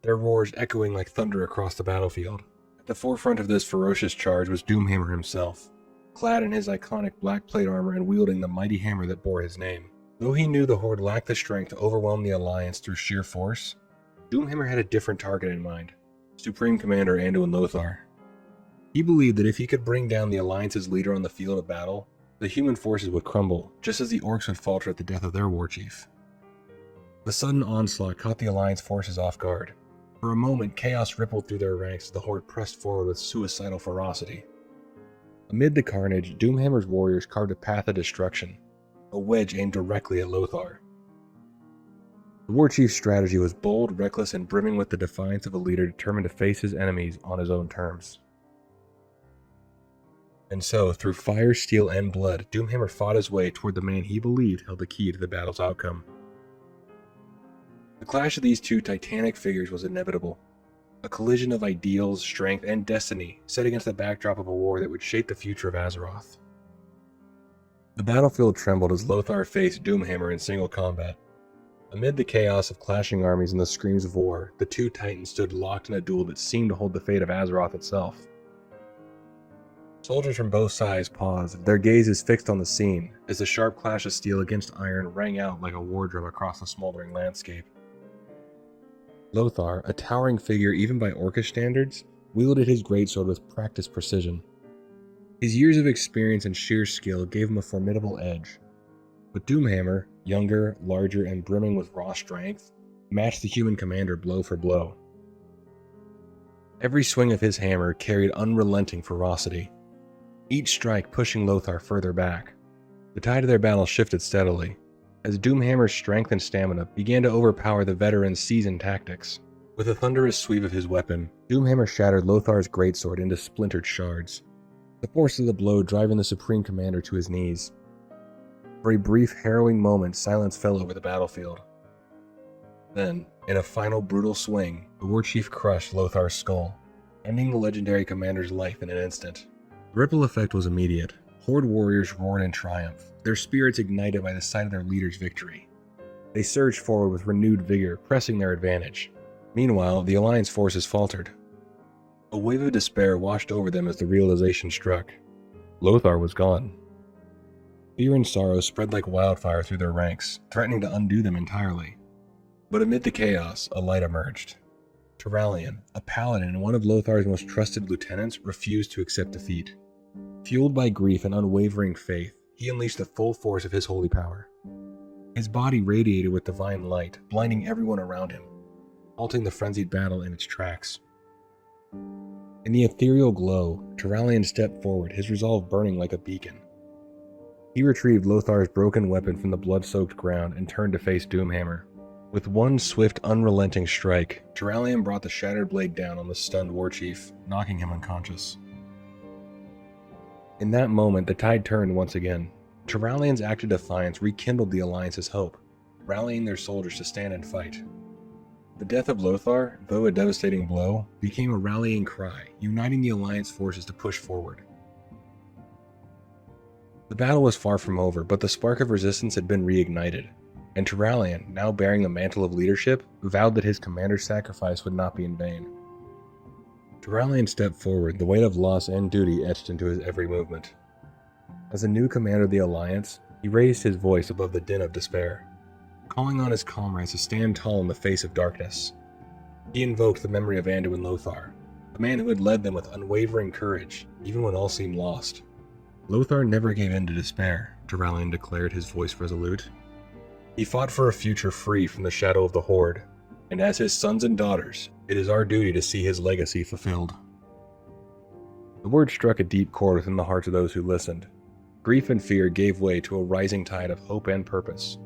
Speaker 1: their roars echoing like thunder across the battlefield. At the forefront of this ferocious charge was Doomhammer himself, clad in his iconic black plate armor and wielding the mighty hammer that bore his name. Though he knew the Horde lacked the strength to overwhelm the Alliance through sheer force, Doomhammer had a different target in mind: Supreme Commander Anduin Lothar. He believed that if he could bring down the Alliance's leader on the field of battle, the human forces would crumble, just as the Orcs would falter at the death of their warchief. The sudden onslaught caught the Alliance forces off guard. For a moment, chaos rippled through their ranks as the Horde pressed forward with suicidal ferocity. Amid the carnage, Doomhammer's warriors carved a path of destruction, a wedge aimed directly at Lothar. The Warchief's strategy was bold, reckless, and brimming with the defiance of a leader determined to face his enemies on his own terms. And so, through fire, steel, and blood, Doomhammer fought his way toward the man he believed held the key to the battle's outcome. The clash of these two titanic figures was inevitable, a collision of ideals, strength, and destiny set against the backdrop of a war that would shape the future of Azeroth. The battlefield trembled as Lothar faced Doomhammer in single combat. Amid the chaos of clashing armies and the screams of war, the two titans stood locked in a duel that seemed to hold the fate of Azeroth itself. Soldiers from both sides paused, their gazes fixed on the scene, as the sharp clash of steel against iron rang out like a war drum across the smoldering landscape. Lothar, a towering figure even by Orcish standards, wielded his greatsword with practiced precision. His years of experience and sheer skill gave him a formidable edge. But Doomhammer, younger, larger, and brimming with raw strength, matched the human commander blow for blow. Every swing of his hammer carried unrelenting ferocity, each strike pushing Lothar further back. The tide of their battle shifted steadily, as Doomhammer's strength and stamina began to overpower the veteran's seasoned tactics. With a thunderous sweep of his weapon, Doomhammer shattered Lothar's greatsword into splintered shards, the force of the blow driving the Supreme Commander to his knees. For a brief, harrowing moment, silence fell over the battlefield. Then, in a final brutal swing, the Warchief crushed Lothar's skull, ending the legendary commander's life in an instant. The ripple effect was immediate. Horde warriors roared in triumph, their spirits ignited by the sight of their leader's victory. They surged forward with renewed vigor, pressing their advantage. Meanwhile, the Alliance forces faltered. A wave of despair washed over them as the realization struck. Lothar was gone. Fear and sorrow spread like wildfire through their ranks, threatening to undo them entirely. But amid the chaos, a light emerged. Turalian, a paladin and one of Lothar's most trusted lieutenants, refused to accept defeat. Fueled by grief and unwavering faith, he unleashed the full force of his holy power. His body radiated with divine light, blinding everyone around him, halting the frenzied battle in its tracks. In the ethereal glow, Turalian stepped forward, his resolve burning like a beacon. He retrieved Lothar's broken weapon from the blood-soaked ground and turned to face Doomhammer. With one swift, unrelenting strike, Turalian brought the shattered blade down on the stunned warchief, knocking him unconscious. In that moment, the tide turned once again. Turalian's act of defiance rekindled the Alliance's hope, rallying their soldiers to stand and fight. The death of Lothar, though a devastating blow, became a rallying cry, uniting the Alliance forces to push forward. The battle was far from over, but the spark of resistance had been reignited, and Turalian, now bearing the mantle of leadership, vowed that his commander's sacrifice would not be in vain. Turalian stepped forward, the weight of loss and duty etched into his every movement. As a new commander of the Alliance, he raised his voice above the din of despair, calling on his comrades to stand tall in the face of darkness. He invoked the memory of Anduin Lothar, a man who had led them with unwavering courage, even when all seemed lost. Lothar never gave in to despair, Turalyon declared, his voice resolute. He fought for a future free from the shadow of the Horde, and as his sons and daughters, it is our duty to see his legacy fulfilled. The words struck a deep chord within the hearts of those who listened. Grief and fear gave way to a rising tide of hope and purpose.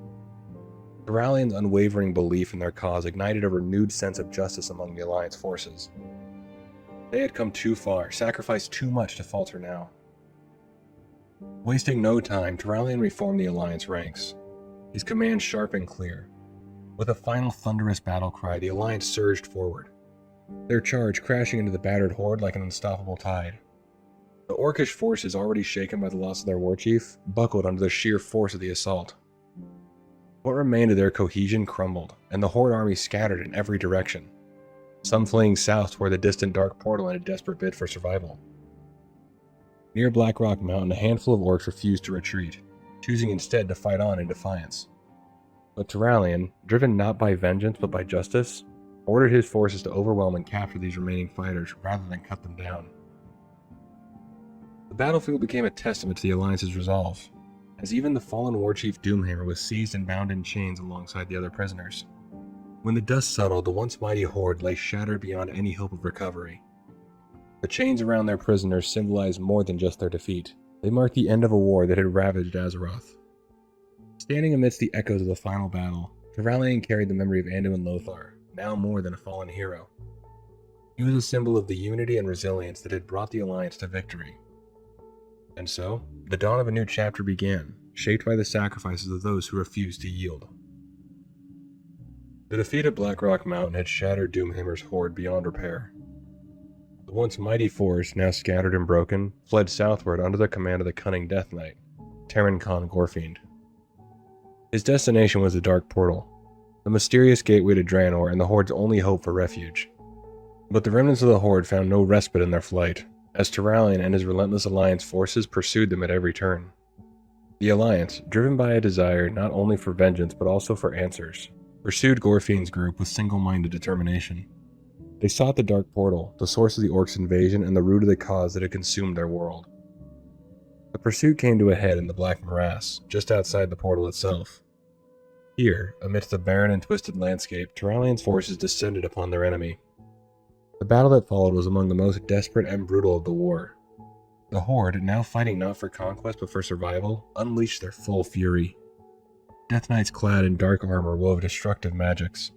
Speaker 1: Turalyon's unwavering belief in their cause ignited a renewed sense of justice among the Alliance forces. They had come too far, sacrificed too much to falter now. Wasting no time, Turalyon reformed the Alliance ranks, his command sharp and clear. With a final thunderous battle cry, the Alliance surged forward, their charge crashing into the battered Horde like an unstoppable tide. The Orcish forces, already shaken by the loss of their warchief, buckled under the sheer force of the assault. What remained of their cohesion crumbled, and the Horde army scattered in every direction, some fleeing south toward the distant Dark Portal in a desperate bid for survival. Near Blackrock Mountain, a handful of orcs refused to retreat, choosing instead to fight on in defiance. But Turalyon, driven not by vengeance but by justice, ordered his forces to overwhelm and capture these remaining fighters rather than cut them down. The battlefield became a testament to the Alliance's resolve, as even the fallen warchief Doomhammer was seized and bound in chains alongside the other prisoners. When the dust settled, the once mighty Horde lay shattered beyond any hope of recovery. The chains around their prisoners symbolized more than just their defeat. They marked the end of a war that had ravaged Azeroth. Standing amidst the echoes of the final battle, Turalyon carried the memory of Anduin Lothar, now more than a fallen hero. He was a symbol of the unity and resilience that had brought the Alliance to victory. And so, the dawn of a new chapter began, shaped by the sacrifices of those who refused to yield. The defeat at Blackrock Mountain had shattered Doomhammer's horde beyond repair. The once mighty force, now scattered and broken, fled southward under the command of the cunning Death Knight, Terran Khan Gorfiend. His destination was the Dark Portal, the mysterious gateway to Draenor and the Horde's only hope for refuge. But the remnants of the Horde found no respite in their flight, as Turalyon and his relentless Alliance forces pursued them at every turn. The Alliance, driven by a desire not only for vengeance but also for answers, pursued Gorfiend's group with single-minded determination. They sought the Dark Portal, the source of the Orcs' invasion and the root of the cause that had consumed their world. The pursuit came to a head in the Black Morass, just outside the portal itself. Here, amidst the barren and twisted landscape, Turalyon's forces descended upon their enemy. The battle that followed was among the most desperate and brutal of the war. The Horde, now fighting not for conquest but for survival, unleashed their full fury. Death Knights clad in dark armor wove destructive magics,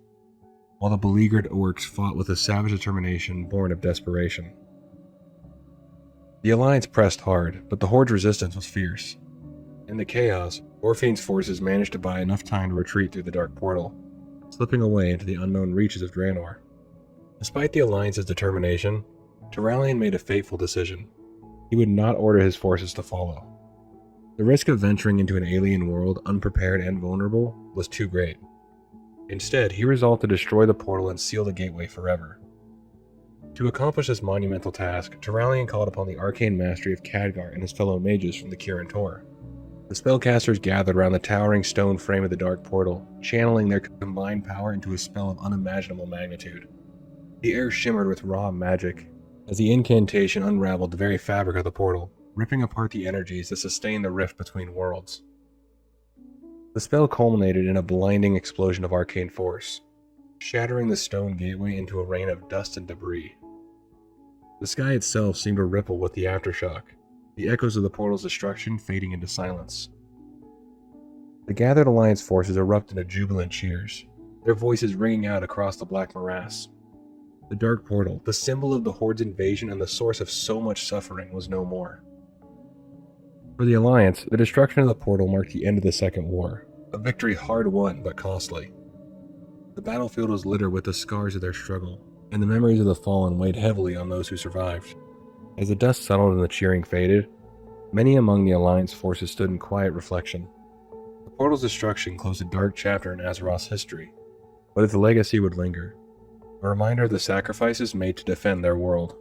Speaker 1: while the beleaguered orcs fought with a savage determination born of desperation. The Alliance pressed hard, but the Horde's resistance was fierce. In the chaos, Gorfiend's forces managed to buy enough time to retreat through the Dark Portal, slipping away into the unknown reaches of Draenor. Despite the Alliance's determination, Turalyon made a fateful decision. He would not order his forces to follow. The risk of venturing into an alien world, unprepared and vulnerable, was too great. Instead, he resolved to destroy the portal and seal the gateway forever. To accomplish this monumental task, Turalyon called upon the arcane mastery of Khadgar and his fellow mages from the Kirin Tor. The spellcasters gathered around the towering stone frame of the Dark Portal, channeling their combined power into a spell of unimaginable magnitude. The air shimmered with raw magic, as the incantation unraveled the very fabric of the portal, ripping apart the energies that sustained the rift between worlds. The spell culminated in a blinding explosion of arcane force, shattering the stone gateway into a rain of dust and debris. The sky itself seemed to ripple with the aftershock, the echoes of the portal's destruction fading into silence. The gathered Alliance forces erupted into jubilant cheers, their voices ringing out across the Black Morass. The Dark Portal, the symbol of the Horde's invasion and the source of so much suffering, was no more. For the Alliance, the destruction of the portal marked the end of the Second War, a victory hard won but costly. The battlefield was littered with the scars of their struggle, and the memories of the fallen weighed heavily on those who survived. As the dust settled and the cheering faded, many among the Alliance forces stood in quiet reflection. The portal's destruction closed a dark chapter in Azeroth's history, but its legacy would linger, a reminder of the sacrifices made to defend their world.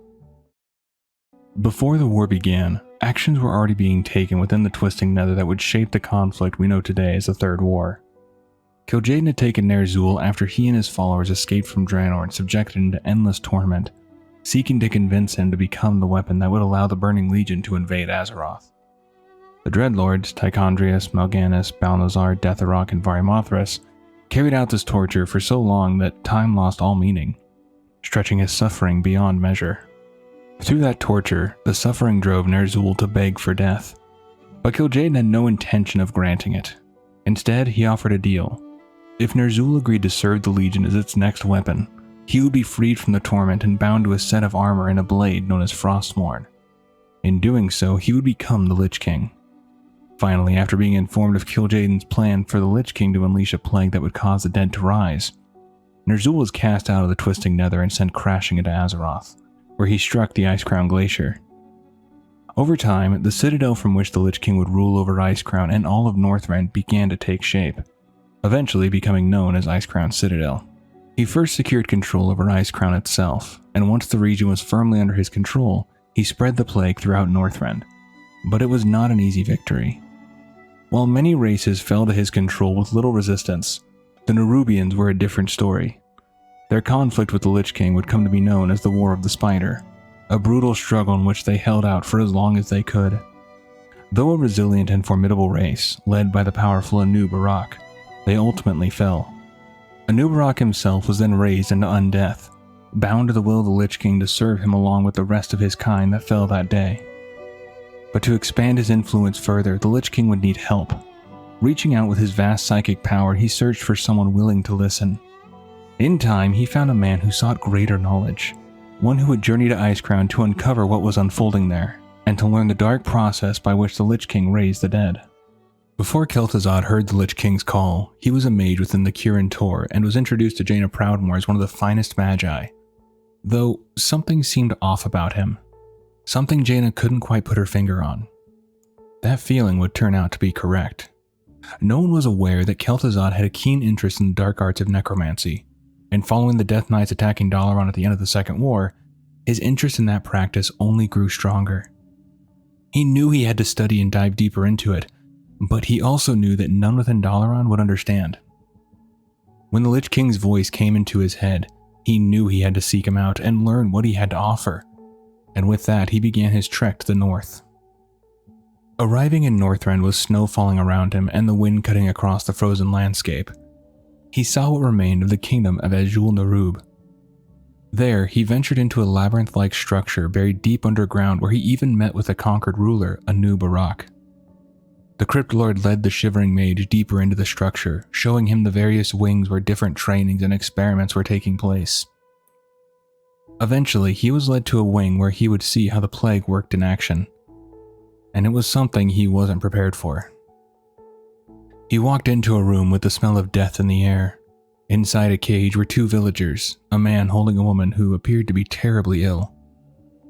Speaker 1: Before the war began, actions were already being taken within the Twisting Nether that would shape the conflict we know today as the Third War. Kil'jaeden had taken Ner'zhul after he and his followers escaped from Draenor and subjected him to endless torment, seeking to convince him to become the weapon that would allow the Burning Legion to invade Azeroth. The Dreadlords, Tychondrius, Mal'Ganis, Balnazzar, Deathrok, and Varimothras carried out this torture for so long that time lost all meaning, stretching his suffering beyond measure. Through that torture, the suffering drove Ner'zhul to beg for death, but Kil'jaeden had no intention of granting it. Instead, he offered a deal. If Ner'zhul agreed to serve the Legion as its next weapon, he would be freed from the torment and bound to a set of armor and a blade known as Frostmourne. In doing so, he would become the Lich King. Finally, after being informed of Kil'jaeden's plan for the Lich King to unleash a plague that would cause the dead to rise, Ner'zhul was cast out of the Twisting Nether and sent crashing into Azeroth, where he struck the Icecrown Glacier. Over time, the citadel from which the Lich King would rule over Icecrown and all of Northrend began to take shape, eventually becoming known as Icecrown Citadel. He first secured control over Icecrown itself, and once the region was firmly under his control, he spread the plague throughout Northrend. But it was not an easy victory. While many races fell to his control with little resistance, the Nerubians were a different story. Their conflict with the Lich King would come to be known as the War of the Spider, a brutal struggle in which they held out for as long as they could. Though a resilient and formidable race, led by the powerful Anu-Barak, they ultimately fell. Anu-Barak himself was then raised into undeath, bound to the will of the Lich King to serve him along with the rest of his kind that fell that day. But to expand his influence further, the Lich King would need help. Reaching out with his vast psychic power, he searched for someone willing to listen. In time, he found a man who sought greater knowledge, one who would journey to Icecrown to uncover what was unfolding there, and to learn the dark process by which the Lich King raised the dead. Before Kel'Thuzad heard the Lich King's call, he was a mage within the Kirin Tor and was introduced to Jaina Proudmoore as one of the finest magi. Though something seemed off about him. Something Jaina couldn't quite put her finger on. That feeling would turn out to be correct. No one was aware that Kel'Thuzad had a keen interest in the dark arts of necromancy, and following the Death Knights attacking Dalaran at the end of the Second War, his interest in that practice only grew stronger. He knew he had to study and dive deeper into it, but he also knew that none within Dalaran would understand. When the Lich King's voice came into his head, he knew he had to seek him out and learn what he had to offer, and with that he began his trek to the north. Arriving in Northrend with snow falling around him and the wind cutting across the frozen landscape, he saw what remained of the kingdom of Azul-Nerub. There, he ventured into a labyrinth-like structure buried deep underground where he even met with the conquered ruler, Anu-Barak. The Crypt Lord led the shivering mage deeper into the structure, showing him the various wings where different trainings and experiments were taking place. Eventually, he was led to a wing where he would see how the plague worked in action, and it was something he wasn't prepared for. He walked into a room with the smell of death in the air. Inside a cage were two villagers, a man holding a woman who appeared to be terribly ill.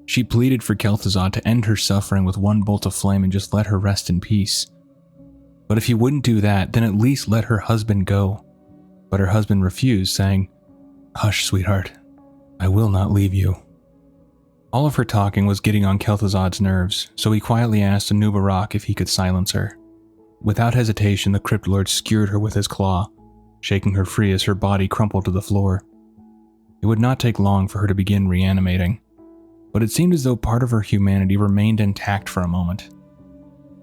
Speaker 1: She pleaded for Kel'Thuzad to end her suffering with one bolt of flame and just let her rest in peace. But if he wouldn't do that, then at least let her husband go. But her husband refused, saying, "Hush, sweetheart. I will not leave you." All of her talking was getting on Kel'Thuzad's nerves, so he quietly asked Anu-Barak if he could silence her. Without hesitation, the Crypt Lord skewered her with his claw, shaking her free as her body crumpled to the floor. It would not take long for her to begin reanimating, but it seemed as though part of her humanity remained intact for a moment.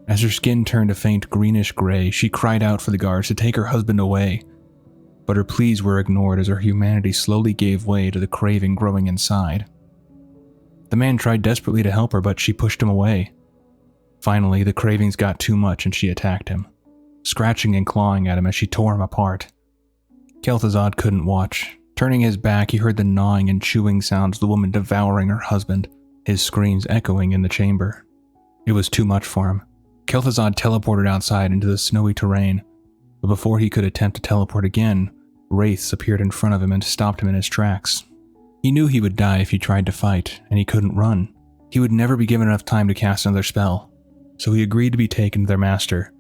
Speaker 1: As her skin turned a faint greenish gray, she cried out for the guards to take her husband away, but her pleas were ignored as her humanity slowly gave way to the craving growing inside. The man tried desperately to help her, but she pushed him away. Finally, the cravings got too much and she attacked him, scratching and clawing at him as she tore him apart. Kel'Thuzad couldn't watch. Turning his back, he heard the gnawing and chewing sounds of the woman devouring her husband, his screams echoing in the chamber. It was too much for him. Kel'Thuzad teleported outside into the snowy terrain, but before he could attempt to teleport again, wraiths appeared in front of him and stopped him in his tracks. He knew he would die if he tried to fight, and he couldn't run. He would never be given enough time to cast another spell, so he agreed to be taken to their master,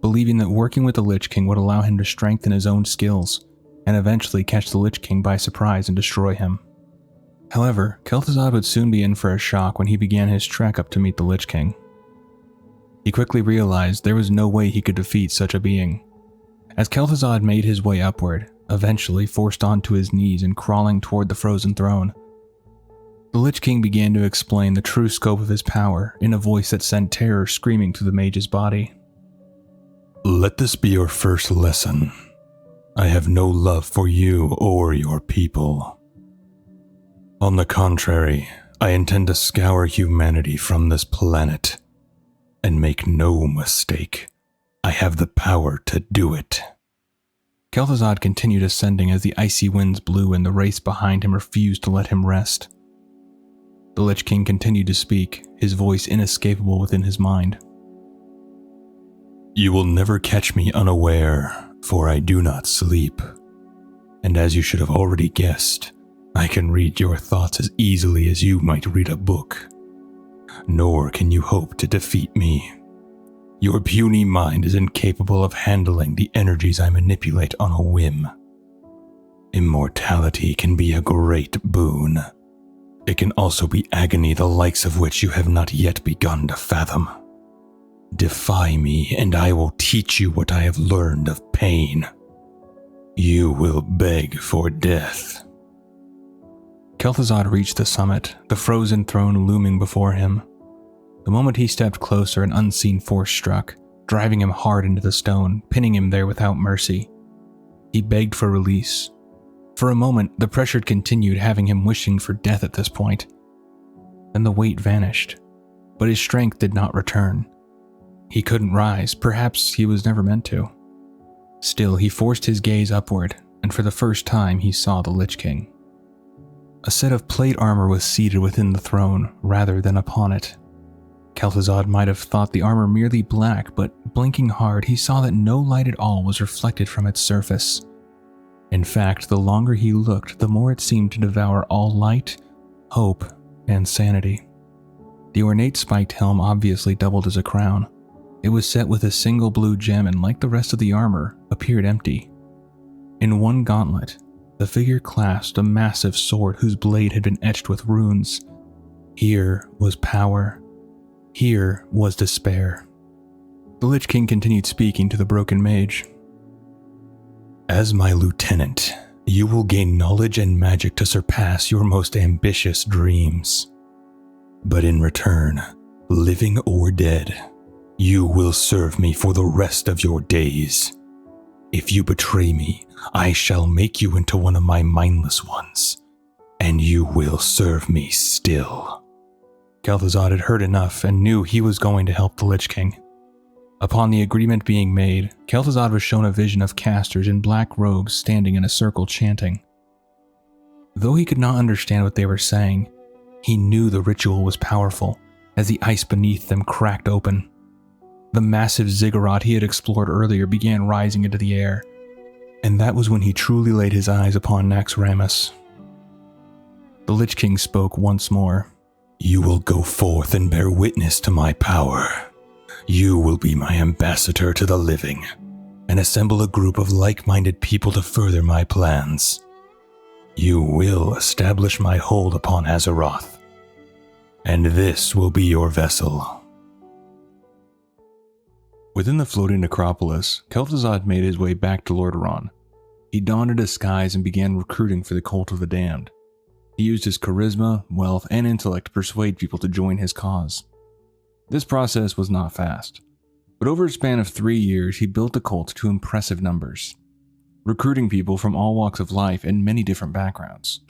Speaker 1: believing that working with the Lich King would allow him to strengthen his own skills, and eventually catch the Lich King by surprise and destroy him.
Speaker 2: However, Kel'Thuzad would soon be in for a shock when he began his trek up to meet the Lich King. He quickly realized there was no way he could defeat such a being. As Kel'Thuzad made his way upward, eventually forced onto his knees and crawling toward the frozen throne, the Lich King began to explain the true scope of his power in a voice that sent terror screaming through the mage's body.
Speaker 3: Let this be your first lesson. I have no love for you or your people. On the contrary, I intend to scour humanity from this planet. And make no mistake, I have the power to do it.
Speaker 2: Kel'Thuzad continued ascending as the icy winds blew and the wraiths behind him refused to let him rest. The Lich King continued to speak, his voice inescapable within his mind.
Speaker 3: You will never catch me unaware, for I do not sleep. And as you should have already guessed, I can read your thoughts as easily as you might read a book. Nor can you hope to defeat me. Your puny mind is incapable of handling the energies I manipulate on a whim. Immortality can be a great boon. It can also be agony the likes of which you have not yet begun to fathom. Defy me and I will teach you what I have learned of pain. You will beg for death.
Speaker 2: Kel'Thuzad reached the summit, the frozen throne looming before him. The moment he stepped closer, an unseen force struck, driving him hard into the stone, pinning him there without mercy. He begged for release. For a moment, the pressure continued, having him wishing for death at this point. Then the weight vanished, but his strength did not return. He couldn't rise, perhaps he was never meant to. Still, he forced his gaze upward, and for the first time he saw the Lich King. A set of plate armor was seated within the throne, rather than upon it. Kel'Thuzad might have thought the armor merely black, but blinking hard, he saw that no light at all was reflected from its surface. In fact, the longer he looked, the more it seemed to devour all light, hope, and sanity. The ornate spiked helm obviously doubled as a crown. It was set with a single blue gem and, like the rest of the armor, appeared empty. In one gauntlet, the figure clasped a massive sword whose blade had been etched with runes. Here was power. Here was despair. The Lich King continued speaking to the broken mage.
Speaker 3: As my lieutenant, you will gain knowledge and magic to surpass your most ambitious dreams. But in return, living or dead, you will serve me for the rest of your days. If you betray me, I shall make you into one of my mindless ones, and you will serve me still.
Speaker 2: Kel'Thuzad had heard enough and knew he was going to help the Lich King. Upon the agreement being made, Kel'Thuzad was shown a vision of casters in black robes standing in a circle chanting. Though he could not understand what they were saying, he knew the ritual was powerful as the ice beneath them cracked open. The massive ziggurat he had explored earlier began rising into the air, and that was when he truly laid his eyes upon Naxxramas. The Lich King spoke once more.
Speaker 3: You will go forth and bear witness to my power. You will be my ambassador to the living, and assemble a group of like-minded people to further my plans. You will establish my hold upon Azeroth, and this will be your vessel.
Speaker 1: Within the floating necropolis, Kel'Thuzad made his way back to Lordaeron. He donned a disguise and began recruiting for the Cult of the Damned. He used his charisma, wealth, and intellect to persuade people to join his cause. This process was not fast, but over a span of 3 years, he built the cult to impressive numbers, recruiting people from all walks of life and many different backgrounds.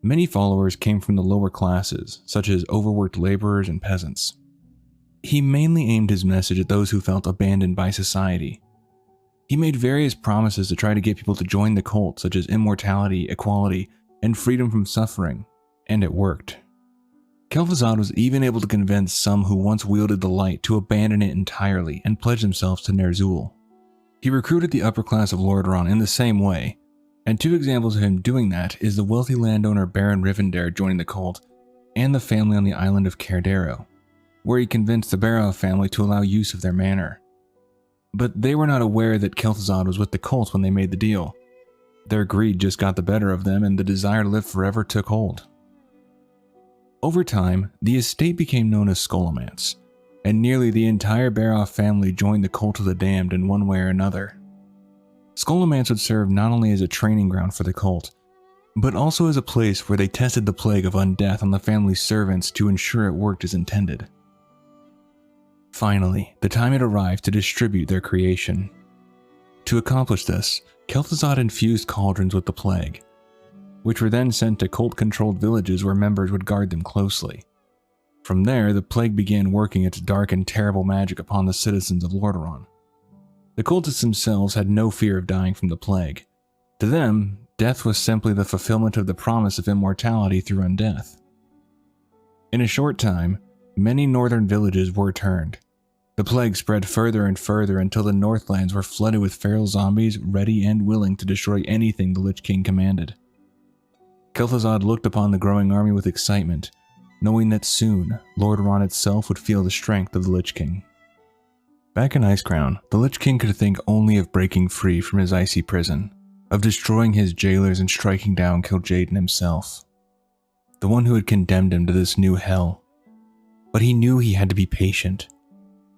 Speaker 1: Many followers came from the lower classes, such as overworked laborers and peasants. He mainly aimed his message at those who felt abandoned by society. He made various promises to try to get people to join the cult, such as immortality, equality, and freedom from suffering, and it worked. Kel'Thuzad was even able to convince some who once wielded the light to abandon it entirely and pledge themselves to Ner'zhul. He recruited the upper class of Lordaeron in the same way, and 2 examples of him doing that is the wealthy landowner Baron Rivendare joining the cult, and the family on the island of Cerdero, where he convinced the Barrow family to allow use of their manor. But they were not aware that Kel'Thuzad was with the cult when they made the deal.
Speaker 2: Their greed just got the better of them, and the desire to live forever took hold. Over time, the estate became known as Scholomance, and nearly the entire Baroff family joined the Cult of the Damned in one way or another. Scholomance would serve not only as a training ground for the cult, but also as a place where they tested the plague of undeath on the family's servants to ensure it worked as intended. Finally, the time had arrived to distribute their creation. To accomplish this, Kel'Thuzad infused cauldrons with the plague, which were then sent to cult-controlled villages where members would guard them closely. From there, the plague began working its dark and terrible magic upon the citizens of Lordaeron. The cultists themselves had no fear of dying from the plague. To them, death was simply the fulfillment of the promise of immortality through undeath. In a short time, many northern villages were turned. The plague spread further and further until the Northlands were flooded with feral zombies ready and willing to destroy anything the Lich King commanded. Kel'Thuzad looked upon the growing army with excitement, knowing that soon Lordaeron itself would feel the strength of the Lich King. Back in Icecrown, the Lich King could think only of breaking free from his icy prison, of destroying his jailers and striking down Kil'jaeden himself, the one who had condemned him to this new hell. But he knew he had to be patient.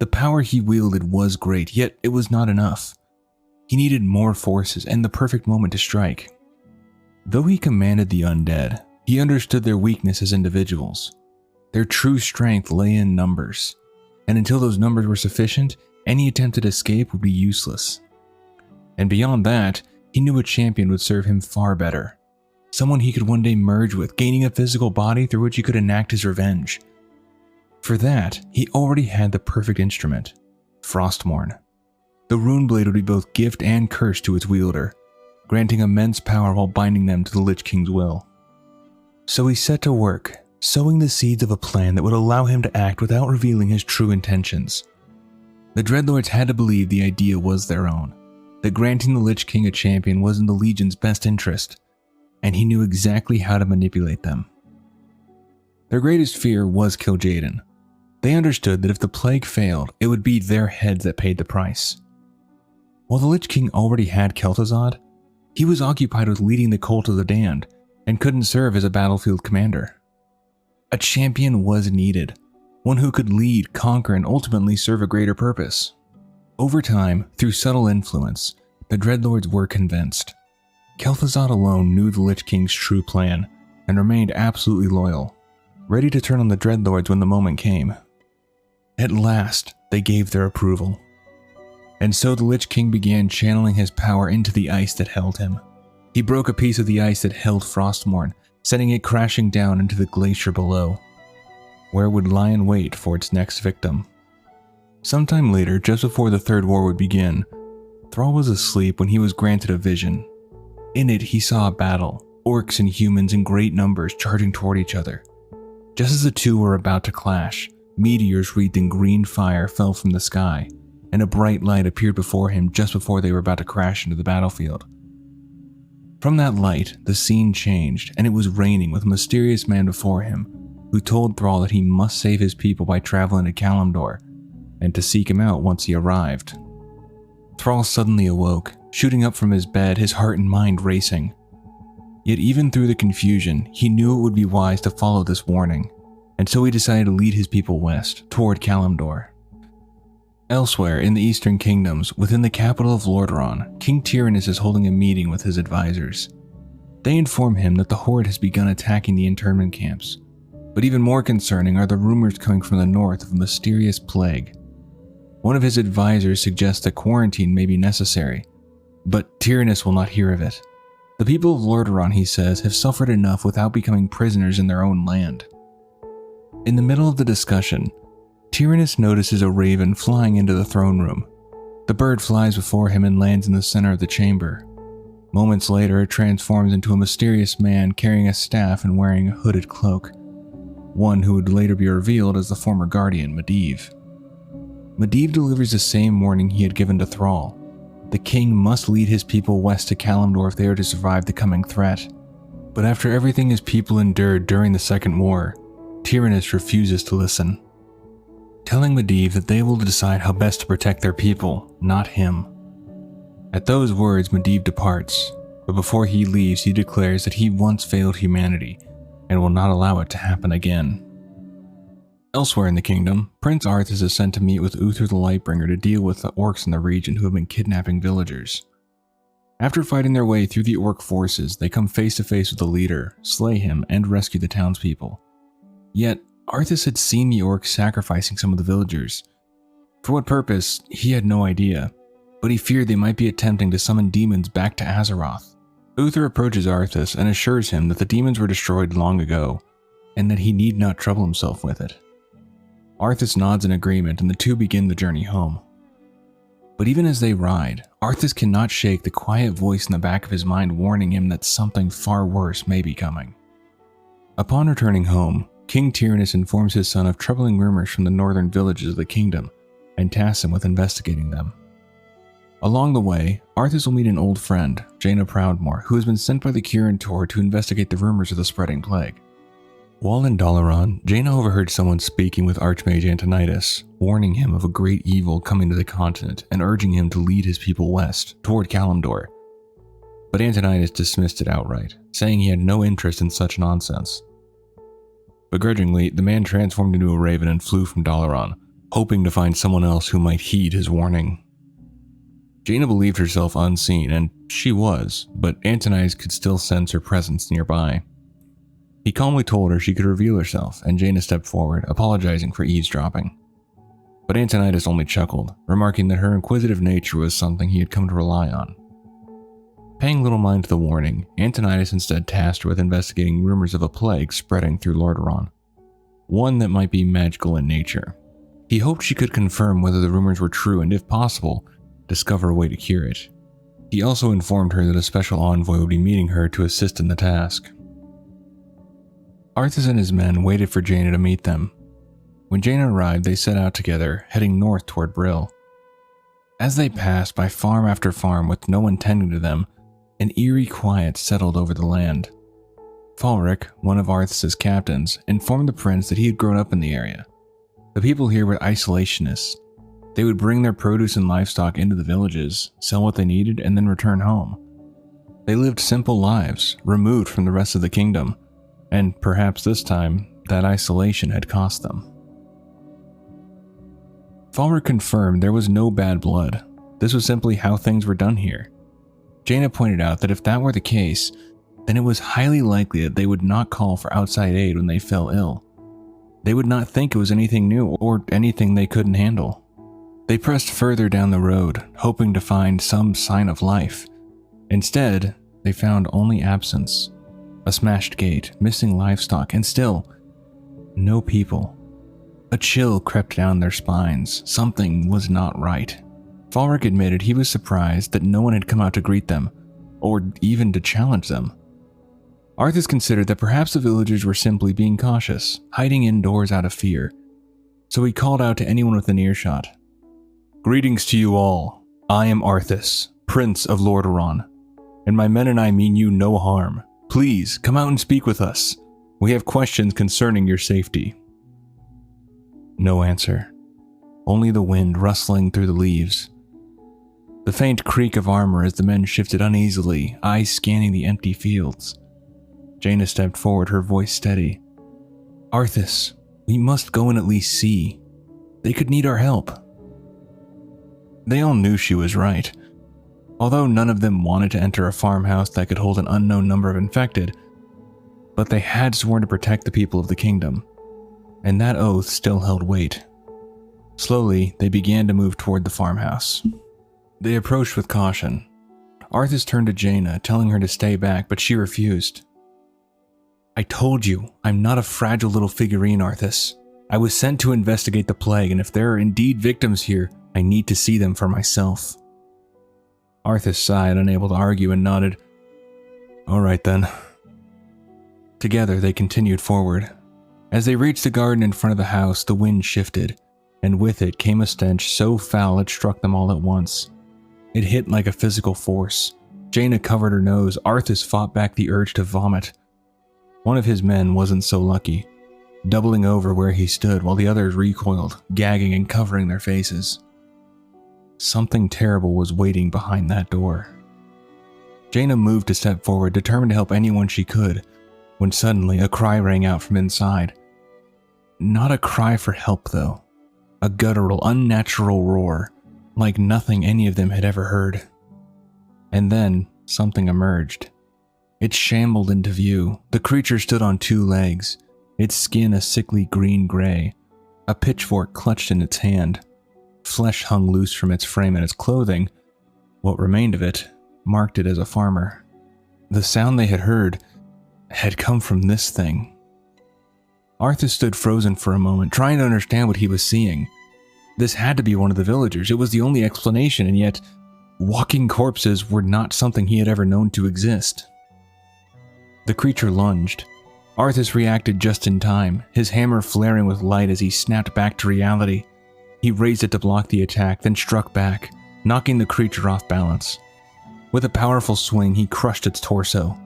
Speaker 2: The power he wielded was great, yet it was not enough. He needed more forces and the perfect moment to strike. Though he commanded the undead, he understood their weakness as individuals. Their true strength lay in numbers, and until those numbers were sufficient, any attempt at escape would be useless. And beyond that, he knew a champion would serve him far better. Someone he could one day merge with, gaining a physical body through which he could enact his revenge. For that, he already had the perfect instrument, Frostmourne. The rune blade would be both gift and curse to its wielder, granting immense power while binding them to the Lich King's will. So he set to work, sowing the seeds of a plan that would allow him to act without revealing his true intentions. The Dreadlords had to believe the idea was their own, that granting the Lich King a champion was in the Legion's best interest, and he knew exactly how to manipulate them. Their greatest fear was Kil'jaeden. They understood that if the plague failed, it would be their heads that paid the price. While the Lich King already had Kel'Thuzad, he was occupied with leading the Cult of the Damned and couldn't serve as a battlefield commander. A champion was needed, one who could lead, conquer, and ultimately serve a greater purpose. Over time, through subtle influence, the Dreadlords were convinced. Kel'Thuzad alone knew the Lich King's true plan and remained absolutely loyal, ready to turn on the Dreadlords when the moment came. At last, they gave their approval. And so the Lich King began channeling his power into the ice that held him. He broke a piece of the ice that held Frostmourne, sending it crashing down into the glacier below, where it would lie in wait for its next victim. Sometime later, just before the Third War would begin, Thrall was asleep when he was granted a vision. In it, he saw a battle, orcs and humans in great numbers charging toward each other. Just as the two were about to clash, meteors wreathed in green fire fell from the sky, and a bright light appeared before him just before they were about to crash into the battlefield. From that light, the scene changed, and it was raining with a mysterious man before him, who told Thrall that he must save his people by traveling to Kalimdor, and to seek him out once he arrived. Thrall suddenly awoke, shooting up from his bed, his heart and mind racing. Yet even through the confusion, he knew it would be wise to follow this warning, and so he decided to lead his people west, toward Kalimdor. Elsewhere in the Eastern Kingdoms, within the capital of Lordaeron, King Tyrannus is holding a meeting with his advisors. They inform him that the Horde has begun attacking the internment camps, but even more concerning are the rumors coming from the north of a mysterious plague. One of his advisors suggests that quarantine may be necessary, but Tyrannus will not hear of it. The people of Lordaeron, he says, have suffered enough without becoming prisoners in their own land. In the middle of the discussion, Tyrannus notices a raven flying into the throne room. The bird flies before him and lands in the center of the chamber. Moments later, it transforms into a mysterious man carrying a staff and wearing a hooded cloak, one who would later be revealed as the former guardian, Medivh. Medivh delivers the same warning he had given to Thrall. The king must lead his people west to Kalimdor if they are to survive the coming threat. But after everything his people endured during the Second War, Tyrannus refuses to listen, telling Medivh that they will decide how best to protect their people, not him. At those words, Medivh departs, But before he leaves, he declares that he once failed humanity and will not allow it to happen again. Elsewhere in the kingdom, Prince Arthas is sent to meet with Uther the Lightbringer to deal with the orcs in the region who have been kidnapping villagers. After fighting their way through the orc forces, they come face to face with the leader, slay him, and rescue the townspeople. Yet, Arthas had seen the orcs sacrificing some of the villagers. For what purpose, he had no idea, but he feared they might be attempting to summon demons back to Azeroth. Uther approaches Arthas and assures him that the demons were destroyed long ago, and that he need not trouble himself with it. Arthas nods in agreement and the two begin the journey home. But even as they ride, Arthas cannot shake the quiet voice in the back of his mind warning him that something far worse may be coming. Upon returning home, King Tyrannus informs his son of troubling rumors from the northern villages of the kingdom and tasks him with investigating them. Along the way, Arthas will meet an old friend, Jaina Proudmoore, who has been sent by the Kirin Tor to investigate the rumors of the spreading plague. While in Dalaran, Jaina overheard someone speaking with Archmage Antonidas, warning him of a great evil coming to the continent and urging him to lead his people west, toward Kalimdor. But Antonidas dismissed it outright, saying he had no interest in such nonsense. Begrudgingly, the man transformed into a raven and flew from Dalaran, hoping to find someone else who might heed his warning. Jaina believed herself unseen, and she was, but Antonidas could still sense her presence nearby. He calmly told her she could reveal herself, and Jaina stepped forward, apologizing for eavesdropping. But Antonidas only chuckled, remarking that her inquisitive nature was something he had come to rely on. Paying little mind to the warning, Antonidas instead tasked her with investigating rumors of a plague spreading through Lordaeron, one that might be magical in nature. He hoped she could confirm whether the rumors were true and, if possible, discover a way to cure it. He also informed her that a special envoy would be meeting her to assist in the task. Arthas and his men waited for Jaina to meet them. When Jaina arrived, they set out together, heading north toward Brill. As they passed by farm after farm with no one tending to them, an eerie quiet settled over the land. Falric, one of Arthas' captains, informed the prince that he had grown up in the area. The people here were isolationists. They would bring their produce and livestock into the villages, sell what they needed, and then return home. They lived simple lives, removed from the rest of the kingdom, and perhaps this time, that isolation had cost them. Falric confirmed there was no bad blood. This was simply how things were done here. Jaina pointed out that if that were the case, then it was highly likely that they would not call for outside aid when they fell ill. They would not think it was anything new or anything they couldn't handle. They pressed further down the road, hoping to find some sign of life. Instead, they found only absence. A smashed gate, missing livestock, and still, no people. A chill crept down their spines. Something was not right. Falric admitted he was surprised that no one had come out to greet them, or even to challenge them. Arthas considered that perhaps the villagers were simply being cautious, hiding indoors out of fear. So he called out to anyone within earshot. "Greetings to you all. I am Arthas, Prince of Lordaeron, and my men and I mean you no harm. Please, come out and speak with us. We have questions concerning your safety." No answer. Only the wind rustling through the leaves. The faint creak of armor as the men shifted uneasily, eyes scanning the empty fields. Jaina stepped forward, her voice steady. "Arthas, we must go and at least see. They could need our help." They all knew she was right. Although none of them wanted to enter a farmhouse that could hold an unknown number of infected, but they had sworn to protect the people of the kingdom, and that oath still held weight. Slowly, they began to move toward the farmhouse. They approached with caution. Arthas turned to Jaina, telling her to stay back, but she refused. "I told you, I'm not a fragile little figurine, Arthas. I was sent to investigate the plague, and if there are indeed victims here, I need to see them for myself." Arthas sighed, unable to argue, and nodded. "All right then." Together, they continued forward. As they reached the garden in front of the house, the wind shifted, and with it came a stench so foul it struck them all at once. It hit like a physical force. Jaina covered her nose. Arthas fought back the urge to vomit. One of his men wasn't so lucky, doubling over where he stood while the others recoiled, gagging and covering their faces. Something terrible was waiting behind that door. Jaina moved to step forward, determined to help anyone she could, when suddenly a cry rang out from inside. Not a cry for help, though. A guttural, unnatural roar, like nothing any of them had ever heard. And then, something emerged. It shambled into view. The creature stood on 2 legs, its skin a sickly green-gray, a pitchfork clutched in its hand. Flesh hung loose from its frame, and its clothing, what remained of it, marked it as a farmer. The sound they had heard had come from this thing. Arthas stood frozen for a moment, trying to understand what he was seeing. This had to be one of the villagers. It was the only explanation, and yet walking corpses were not something he had ever known to exist. The creature lunged. Arthas reacted just in time, his hammer flaring with light as he snapped back to reality. He raised it to block the attack, then struck back, knocking the creature off balance. With a powerful swing, he crushed its torso.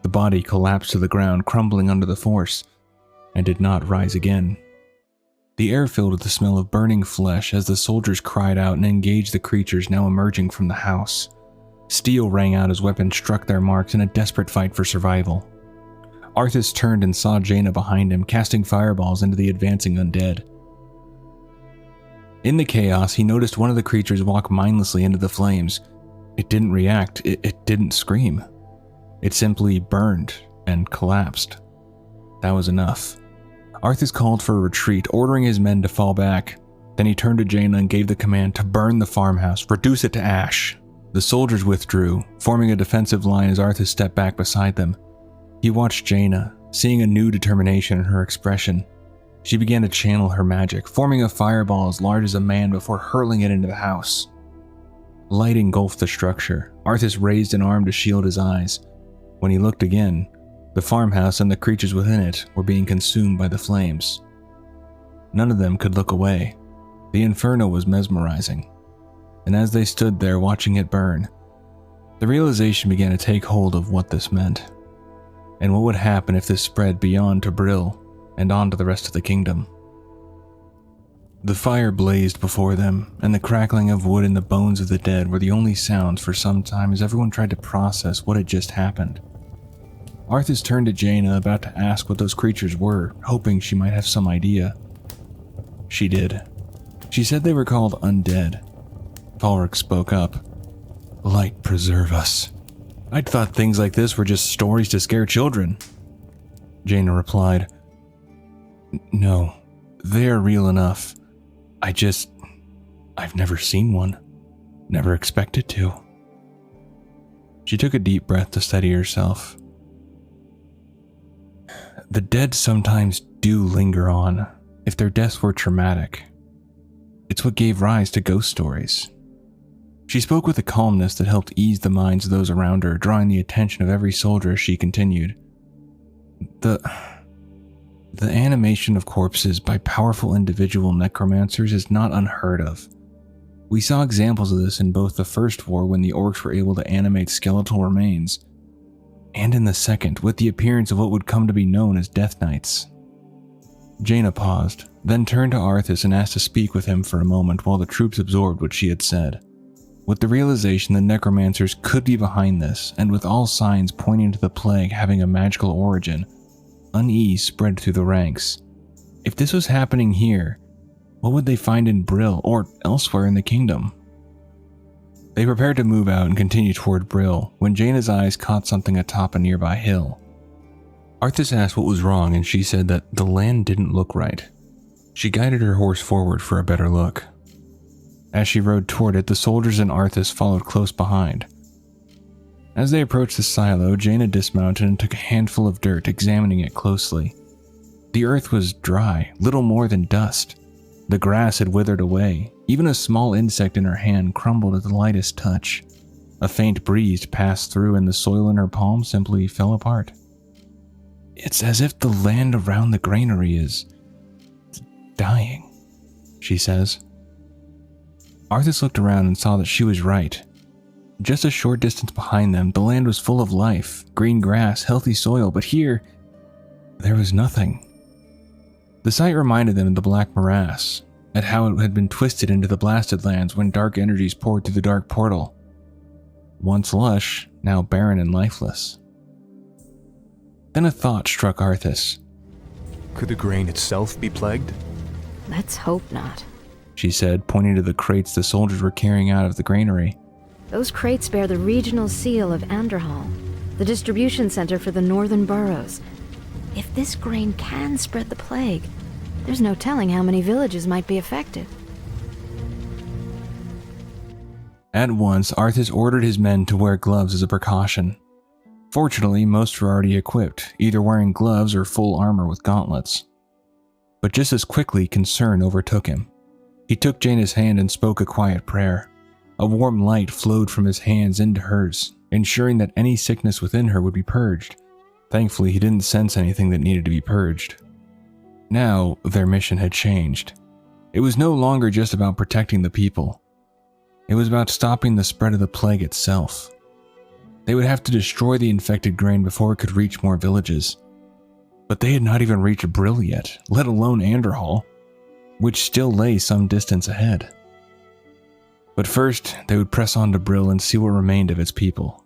Speaker 2: The body collapsed to the ground, crumbling under the force, and did not rise again. The air filled with the smell of burning flesh as the soldiers cried out and engaged the creatures now emerging from the house. Steel rang out as weapons struck their marks in a desperate fight for survival. Arthas turned and saw Jaina behind him, casting fireballs into the advancing undead. In the chaos, he noticed one of the creatures walk mindlessly into the flames. It didn't react, it didn't scream. It simply burned and collapsed. That was enough. Arthas called for a retreat, ordering his men to fall back. Then he turned to Jaina and gave the command to burn the farmhouse, reduce it to ash. The soldiers withdrew, forming a defensive line as Arthas stepped back beside them. He watched Jaina, seeing a new determination in her expression. She began to channel her magic, forming a fireball as large as a man before hurling it into the house. Light engulfed the structure. Arthas raised an arm to shield his eyes. When he looked again, the farmhouse and the creatures within it were being consumed by the flames. None of them could look away. The inferno was mesmerizing. And as they stood there watching it burn, the realization began to take hold of what this meant, and what would happen if this spread beyond to Brill and on to the rest of the kingdom. The fire blazed before them, and the crackling of wood and the bones of the dead were the only sounds for some time as everyone tried to process what had just happened. Arthas turned to Jaina, about to ask what those creatures were, hoping she might have some idea. She did. She said they were called undead. Falric spoke up. "Light preserve us. I'd thought things like this were just stories to scare children." Jaina replied, "No, they are real enough. I've never seen one. Never expected to." She took a deep breath to steady herself. The dead sometimes do linger on, if their deaths were traumatic. It's what gave rise to ghost stories. She spoke with a calmness that helped ease the minds of those around her, drawing the attention of every soldier as she continued. The animation of corpses by powerful individual necromancers is not unheard of. We saw examples of this in both the First War when the orcs were able to animate skeletal remains, and in the Second with the appearance of what would come to be known as Death Knights. Jaina paused, then turned to Arthas and asked to speak with him for a moment while the troops absorbed what she had said. With the realization that necromancers could be behind this, and with all signs pointing to the plague having a magical origin, unease spread through the ranks. If this was happening here, what would they find in Brill or elsewhere in the kingdom? They prepared to move out and continue toward Brill when Jaina's eyes caught something atop a nearby hill. Arthas asked what was wrong, and she said that the land didn't look right. She guided her horse forward for a better look. As she rode toward it, the soldiers and Arthas followed close behind. As they approached the silo, Jaina dismounted and took a handful of dirt, examining it closely. The earth was dry, little more than dust. The grass had withered away. Even a small insect in her hand crumbled at the lightest touch. A faint breeze passed through and the soil in her palm simply fell apart. "It's as if the land around the granary is dying," she says. Arthas looked around and saw that she was right. Just a short distance behind them, the land was full of life, green grass, healthy soil, but here, there was nothing. The sight reminded them of the Black Morass, at how it had been twisted into the blasted lands when dark energies poured through the dark portal. once lush, now barren and lifeless. Then a thought struck Arthas.
Speaker 4: Could the grain itself be plagued?
Speaker 5: Let's hope not.
Speaker 2: She said, pointing to the crates the soldiers were carrying out of the granary.
Speaker 5: Those crates bear the regional seal of Anderhall, the distribution center for the northern boroughs. If this grain can spread the plague, there's no telling how many villages might be affected.
Speaker 2: At once, Arthas ordered his men to wear gloves as a precaution. Fortunately, most were already equipped, either wearing gloves or full armor with gauntlets. But just as quickly, concern overtook him. He took Jaina's hand and spoke a quiet prayer. A warm light flowed from his hands into hers, ensuring that any sickness within her would be purged. Thankfully, he didn't sense anything that needed to be purged. Now, their mission had changed. It was no longer just about protecting the people. It was about stopping the spread of the plague itself. They would have to destroy the infected grain before it could reach more villages. But they had not even reached Brill yet, let alone Anderhall, which still lay some distance ahead. But first, they would press on to Brill and see what remained of its people.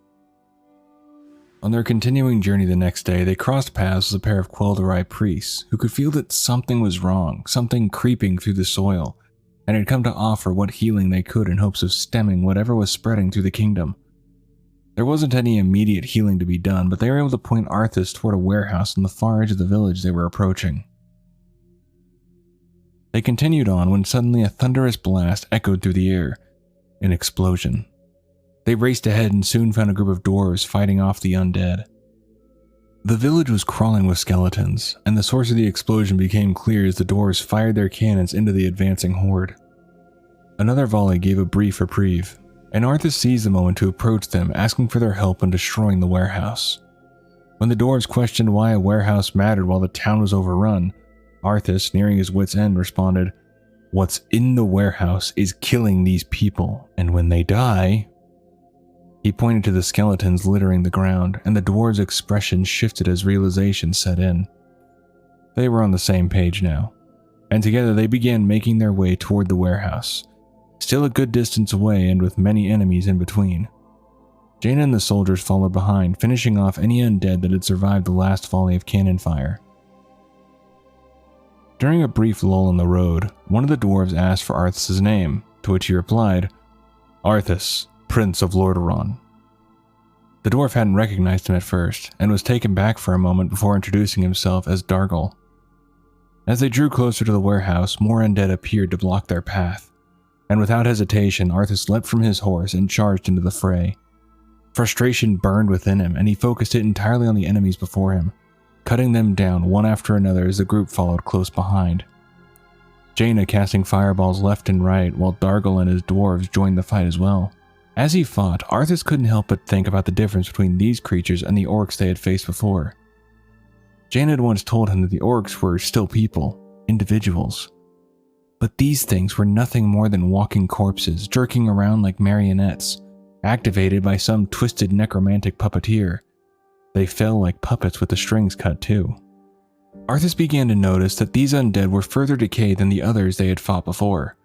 Speaker 2: On their continuing journey the next day, they crossed paths with a pair of Quel'Dorei priests who could feel that something was wrong, something creeping through the soil, and had come to offer what healing they could in hopes of stemming whatever was spreading through the kingdom. There wasn't any immediate healing to be done, but they were able to point Arthas toward a warehouse on the far edge of the village they were approaching. They continued on when suddenly a thunderous blast echoed through the air, an explosion. They raced ahead and soon found a group of dwarves fighting off the undead. The village was crawling with skeletons, and the source of the explosion became clear as the dwarves fired their cannons into the advancing horde. Another volley gave a brief reprieve, and Arthas seized the moment to approach them, asking for their help in destroying the warehouse. When the dwarves questioned why a warehouse mattered while the town was overrun, Arthas, nearing his wit's end, responded, "What's in the warehouse is killing these people, and when they die..." He pointed to the skeletons littering the ground, and the dwarves' expression shifted as realization set in. They were on the same page now, and together they began making their way toward the warehouse, still a good distance away and with many enemies in between. Jaina and the soldiers followed behind, finishing off any undead that had survived the last volley of cannon fire. During a brief lull on the road, one of the dwarves asked for Arthas' name, to which he replied, "Arthas, Prince of Lordaeron." The dwarf hadn't recognized him at first, and was taken back for a moment before introducing himself as Dargol. As they drew closer to the warehouse, more undead appeared to block their path, and without hesitation, Arthas leapt from his horse and charged into the fray. Frustration burned within him, and he focused it entirely on the enemies before him, cutting them down one after another as the group followed close behind. Jaina casting fireballs left and right, while Dargol and his dwarves joined the fight as well. As he fought, Arthas couldn't help but think about the difference between these creatures and the orcs they had faced before. Jaina had once told him that the orcs were still people, individuals. But these things were nothing more than walking corpses, jerking around like marionettes, activated by some twisted necromantic puppeteer. They fell like puppets with the strings cut too. Arthas began to notice that these undead were further decayed than the others they had fought before.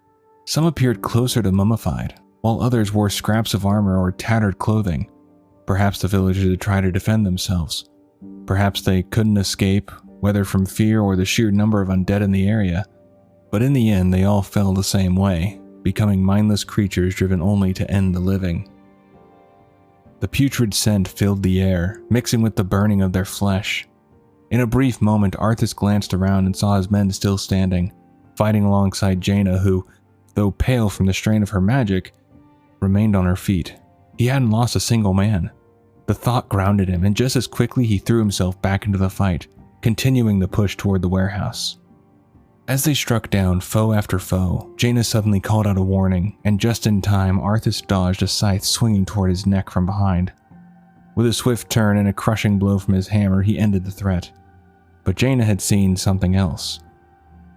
Speaker 2: Some appeared closer to mummified, while others wore scraps of armor or tattered clothing. Perhaps the villagers had tried to defend themselves. Perhaps they couldn't escape, whether from fear or the sheer number of undead in the area. But in the end, they all fell the same way, becoming mindless creatures driven only to end the living. The putrid scent filled the air, mixing with the burning of their flesh. In a brief moment, Arthas glanced around and saw his men still standing, fighting alongside Jaina, who, though pale from the strain of her magic, remained on her feet. He hadn't lost a single man. The thought grounded him, and just as quickly he threw himself back into the fight, continuing the push toward the warehouse. As they struck down foe after foe, Jaina suddenly called out a warning, and just in time, Arthas dodged a scythe swinging toward his neck from behind. With a swift turn and a crushing blow from his hammer, he ended the threat. But Jaina had seen something else.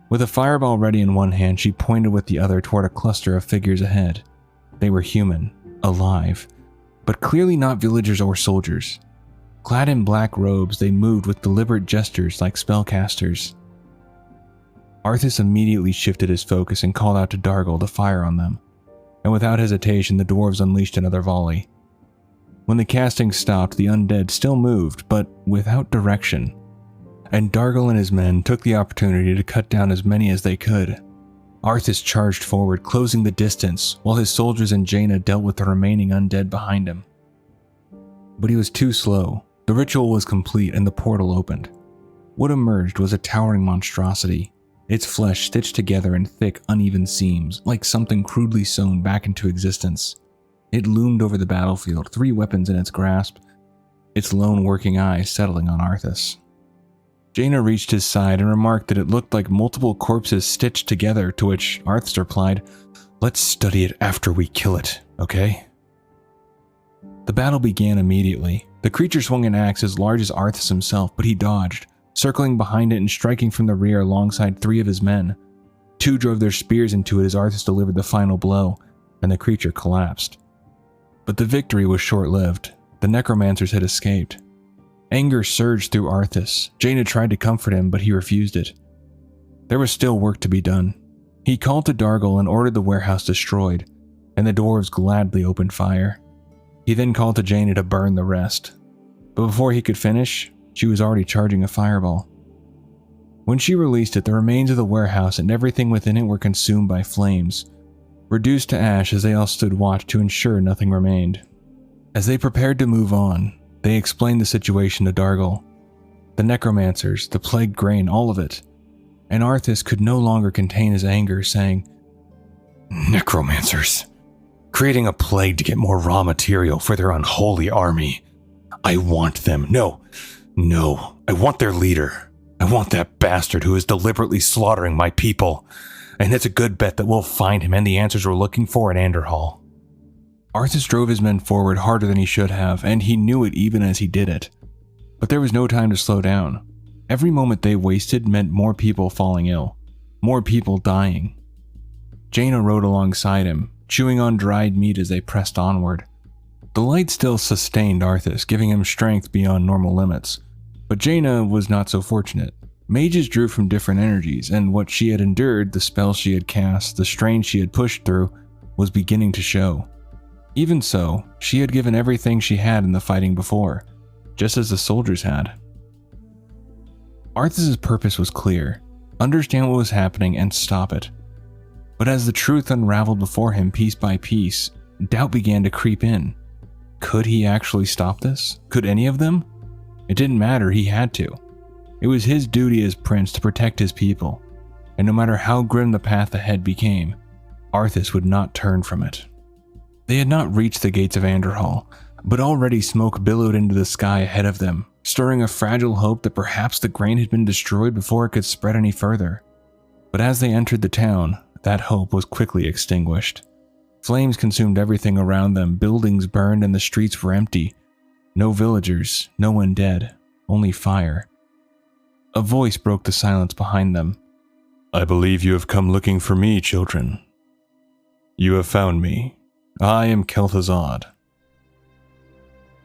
Speaker 2: With a fireball ready in one hand, she pointed with the other toward a cluster of figures ahead. They were human, alive, but clearly not villagers or soldiers. Clad in black robes, they moved with deliberate gestures like spellcasters. Arthas immediately shifted his focus and called out to Dargol to fire on them, and without hesitation the dwarves unleashed another volley. When the casting stopped, the undead still moved, but without direction. And Dargel and his men took the opportunity to cut down as many as they could. Arthas charged forward, closing the distance, while his soldiers and Jaina dealt with the remaining undead behind him. But he was too slow. The ritual was complete and the portal opened. What emerged was a towering monstrosity, its flesh stitched together in thick, uneven seams, like something crudely sewn back into existence. It loomed over the battlefield, 3 weapons in its grasp, its lone working eye settling on Arthas. Jaina reached his side and remarked that it looked like multiple corpses stitched together, to which Arthas replied, "Let's study it after we kill it, okay?" The battle began immediately. The creature swung an axe as large as Arthas himself, but he dodged, circling behind it and striking from the rear alongside 3 of his men. 2 drove their spears into it as Arthas delivered the final blow, and the creature collapsed. But the victory was short-lived. The necromancers had escaped. Anger surged through Arthas. Jaina tried to comfort him, but he refused it. There was still work to be done. He called to Dargel and ordered the warehouse destroyed, and the dwarves gladly opened fire. He then called to Jaina to burn the rest. But before he could finish, she was already charging a fireball. When she released it, the remains of the warehouse and everything within it were consumed by flames, reduced to ash as they all stood watch to ensure nothing remained. As they prepared to move on, they explained the situation to Dargel. The necromancers, the plagued grain, all of it. And Arthas could no longer contain his anger, saying,
Speaker 3: "Necromancers, creating a plague to get more raw material for their unholy army. I want them. No, I want their leader. I want that bastard who is deliberately slaughtering my people. And it's a good bet that we'll find him and the answers we're looking for in Anderhall."
Speaker 2: Arthas drove his men forward harder than he should have, and he knew it even as he did it. But there was no time to slow down. Every moment they wasted meant more people falling ill, more people dying. Jaina rode alongside him, chewing on dried meat as they pressed onward. The light still sustained Arthas, giving him strength beyond normal limits, but Jaina was not so fortunate. Mages drew from different energies, and what she had endured, the spells she had cast, the strain she had pushed through, was beginning to show. Even so, she had given everything she had in the fighting before, just as the soldiers had. Arthas' purpose was clear: understand what was happening and stop it. But as the truth unraveled before him piece by piece, doubt began to creep in. Could he actually stop this? Could any of them? It didn't matter, he had to. It was his duty as prince to protect his people, and no matter how grim the path ahead became, Arthas would not turn from it. They had not reached the gates of Anderhall, but already smoke billowed into the sky ahead of them, stirring a fragile hope that perhaps the grain had been destroyed before it could spread any further. But as they entered the town, that hope was quickly extinguished. Flames consumed everything around them, buildings burned and the streets were empty. No villagers, no one dead, only fire. A voice broke the silence behind them.
Speaker 3: "I believe you have come looking for me, children. You have found me. I am Kel'Thuzad."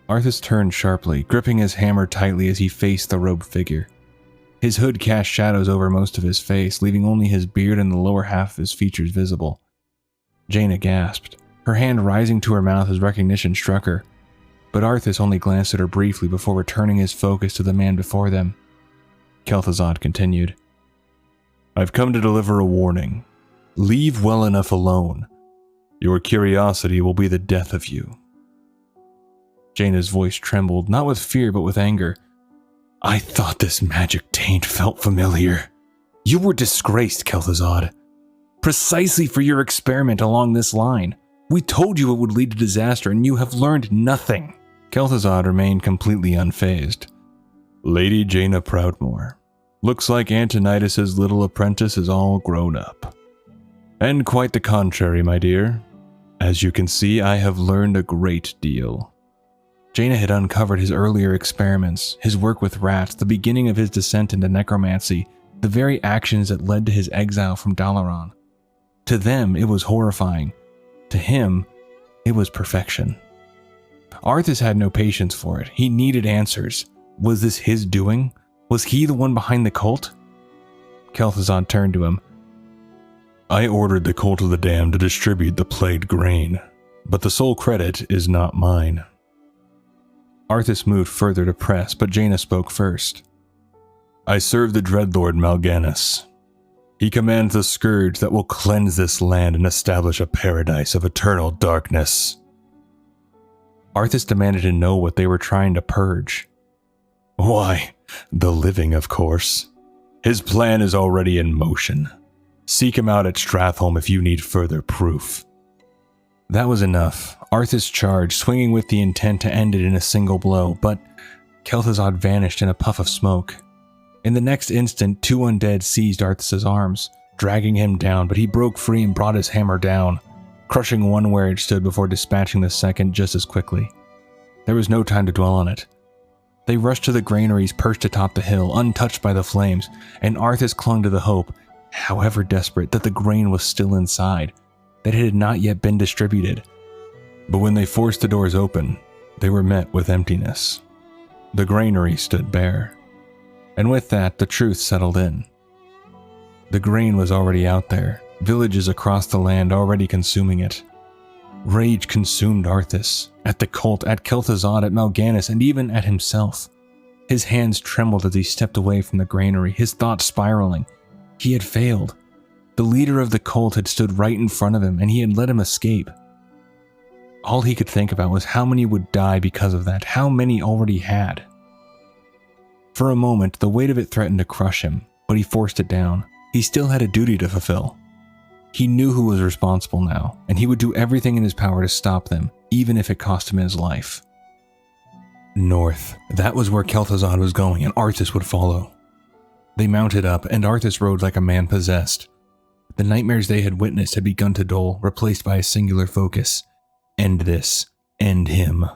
Speaker 2: Arthas turned sharply, gripping his hammer tightly as he faced the robed figure. His hood cast shadows over most of his face, leaving only his beard and the lower half of his features visible. Jaina gasped, her hand rising to her mouth as recognition struck her, but Arthas only glanced at her briefly before returning his focus to the man before them. Kel'Thuzad continued, "I've come to deliver a warning. Leave well enough alone. Your curiosity will be the death of you." Jaina's voice trembled, not with fear but with anger.
Speaker 3: "I thought this magic taint felt familiar. You were disgraced, Kel'Thuzad.
Speaker 2: Precisely for your experiment along this line. We told you it would lead to disaster, and you have learned nothing." Kel'Thuzad remained completely unfazed.
Speaker 3: "Lady Jaina Proudmoore, looks like Antonidas' little apprentice is all grown up. And quite the contrary, my dear. As you can see, I have learned a great deal."
Speaker 2: Jaina had uncovered his earlier experiments, his work with rats, the beginning of his descent into necromancy, the very actions that led to his exile from Dalaran. To them, it was horrifying. To him, it was perfection. Arthas had no patience for it. He needed answers. Was this his doing? Was he the one behind the cult? Kel'Thuzad turned to him.
Speaker 3: "I ordered the Cult of the Damned to distribute the plagued grain, but the sole credit is not mine.
Speaker 2: Arthas moved further to press, but Jaina spoke first.
Speaker 3: I serve the Dreadlord Mal'Ganis. He commands the scourge that will cleanse this land and establish a paradise of eternal darkness.
Speaker 2: Arthas demanded to know what they were trying to purge.
Speaker 3: Why, the living, of course. His plan is already in motion. Seek him out at Stratholme if you need further proof.
Speaker 2: That was enough. Arthas charged, swinging with the intent to end it in a single blow, but Kel'Thuzad vanished in a puff of smoke. In the next instant, 2 undead seized Arthas's arms, dragging him down, but he broke free and brought his hammer down, crushing one where it stood before dispatching the second just as quickly. There was no time to dwell on it. They rushed to the granaries perched atop the hill, untouched by the flames, and Arthas clung to the hope, however desperate, that the grain was still inside, that it had not yet been distributed. But when they forced the doors open, they were met with emptiness. The granary stood bare. And with that, the truth settled in. The grain was already out there, villages across the land already consuming it. Rage consumed Arthas, at the cult, at Kel'Thuzad, at Mal'Ganis, and even at himself. His hands trembled as he stepped away from the granary, his thoughts spiraling. He had failed. The leader of the cult had stood right in front of him, and he had let him escape. All he could think about was how many would die because of that, how many already had. For a moment, the weight of it threatened to crush him, but he forced it down. He still had a duty to fulfill. He knew who was responsible now, and he would do everything in his power to stop them, even if it cost him his life. North. That was where Kel'Thuzad was going, and Arthas would follow. They mounted up, and Arthas rode like a man possessed. The nightmares they had witnessed had begun to dull, replaced by a singular focus. End this. End him.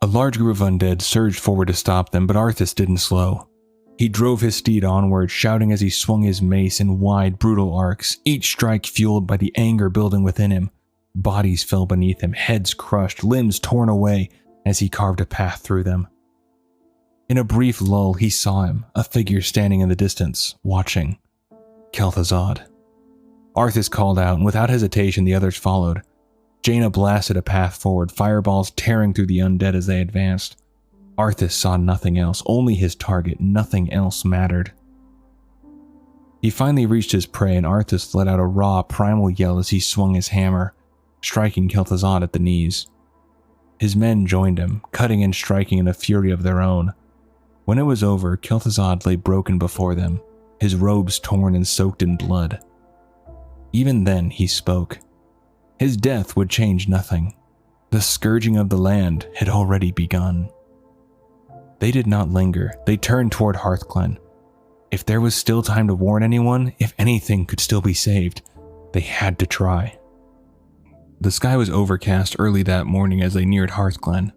Speaker 2: A large group of undead surged forward to stop them, but Arthas didn't slow. He drove his steed onward, shouting as he swung his mace in wide, brutal arcs, each strike fueled by the anger building within him. Bodies fell beneath him, heads crushed, limbs torn away as he carved a path through them. In a brief lull, he saw him, a figure standing in the distance, watching. Kel'Thuzad. Arthas called out, and without hesitation the others followed. Jaina blasted a path forward, fireballs tearing through the undead as they advanced. Arthas saw nothing else, only his target, nothing else mattered. He finally reached his prey, and Arthas let out a raw, primal yell as he swung his hammer, striking Kel'Thuzad at the knees. His men joined him, cutting and striking in a fury of their own. When it was over, Kel'Thuzad lay broken before them, his robes torn and soaked in blood. Even then, he spoke. His death would change nothing. The scourging of the land had already begun. They did not linger. They turned toward Hearthglen. If there was still time to warn anyone, if anything could still be saved, they had to try. The sky was overcast early that morning as they neared Hearthglen,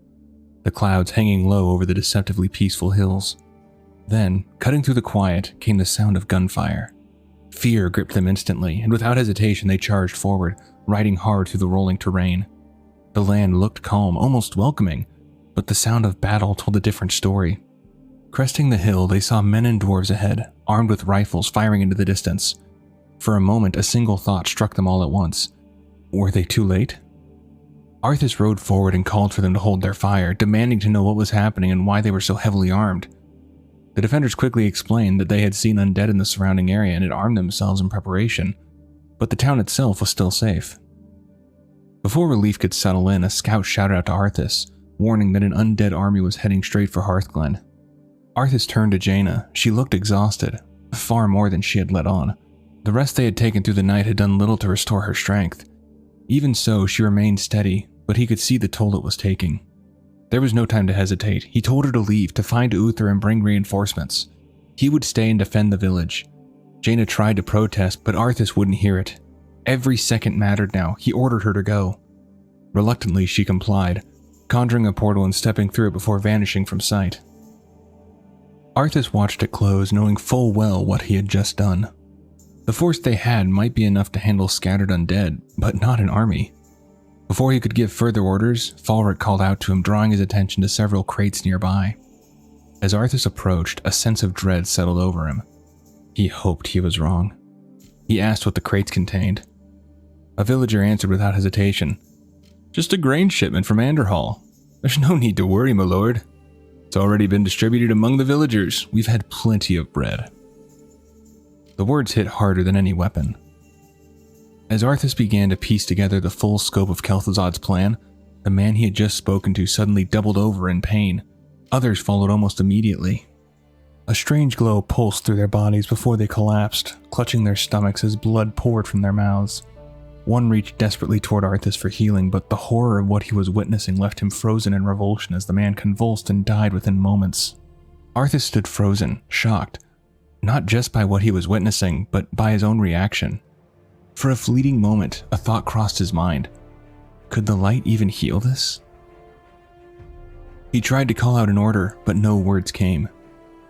Speaker 2: the clouds hanging low over the deceptively peaceful hills. Then, cutting through the quiet, came the sound of gunfire. Fear gripped them instantly, and without hesitation they charged forward, riding hard through the rolling terrain. The land looked calm, almost welcoming, but the sound of battle told a different story. Cresting the hill, they saw men and dwarves ahead, armed with rifles firing into the distance. For a moment, a single thought struck them all at once. Were they too late? Arthas rode forward and called for them to hold their fire, demanding to know what was happening and why they were so heavily armed. The defenders quickly explained that they had seen undead in the surrounding area and had armed themselves in preparation, but the town itself was still safe. Before relief could settle in, a scout shouted out to Arthas, warning that an undead army was heading straight for Hearthglen. Arthas turned to Jaina. She looked exhausted, far more than she had let on. The rest they had taken through the night had done little to restore her strength. Even so, she remained steady, but he could see the toll it was taking. There was no time to hesitate. He told her to leave, to find Uther and bring reinforcements. He would stay and defend the village. Jaina tried to protest, but Arthas wouldn't hear it. Every second mattered now. He ordered her to go. Reluctantly, she complied, conjuring a portal and stepping through it before vanishing from sight. Arthas watched it close, knowing full well what he had just done. The force they had might be enough to handle scattered undead, but not an army. Before he could give further orders, Falric called out to him, drawing his attention to several crates nearby. As Arthas approached, a sense of dread settled over him. He hoped he was wrong. He asked what the crates contained. A villager answered without hesitation. Just a grain shipment from Anderhall. There's no need to worry, my lord. It's already been distributed among the villagers. We've had plenty of bread. The words hit harder than any weapon. As Arthas began to piece together the full scope of Kel'Thuzad's plan, the man he had just spoken to suddenly doubled over in pain. Others followed almost immediately. A strange glow pulsed through their bodies before they collapsed, clutching their stomachs as blood poured from their mouths. One reached desperately toward Arthas for healing, but the horror of what he was witnessing left him frozen in revulsion as the man convulsed and died within moments. Arthas stood frozen, shocked, not just by what he was witnessing, but by his own reaction. For a fleeting moment, a thought crossed his mind. Could the light even heal this? He tried to call out an order, but no words came.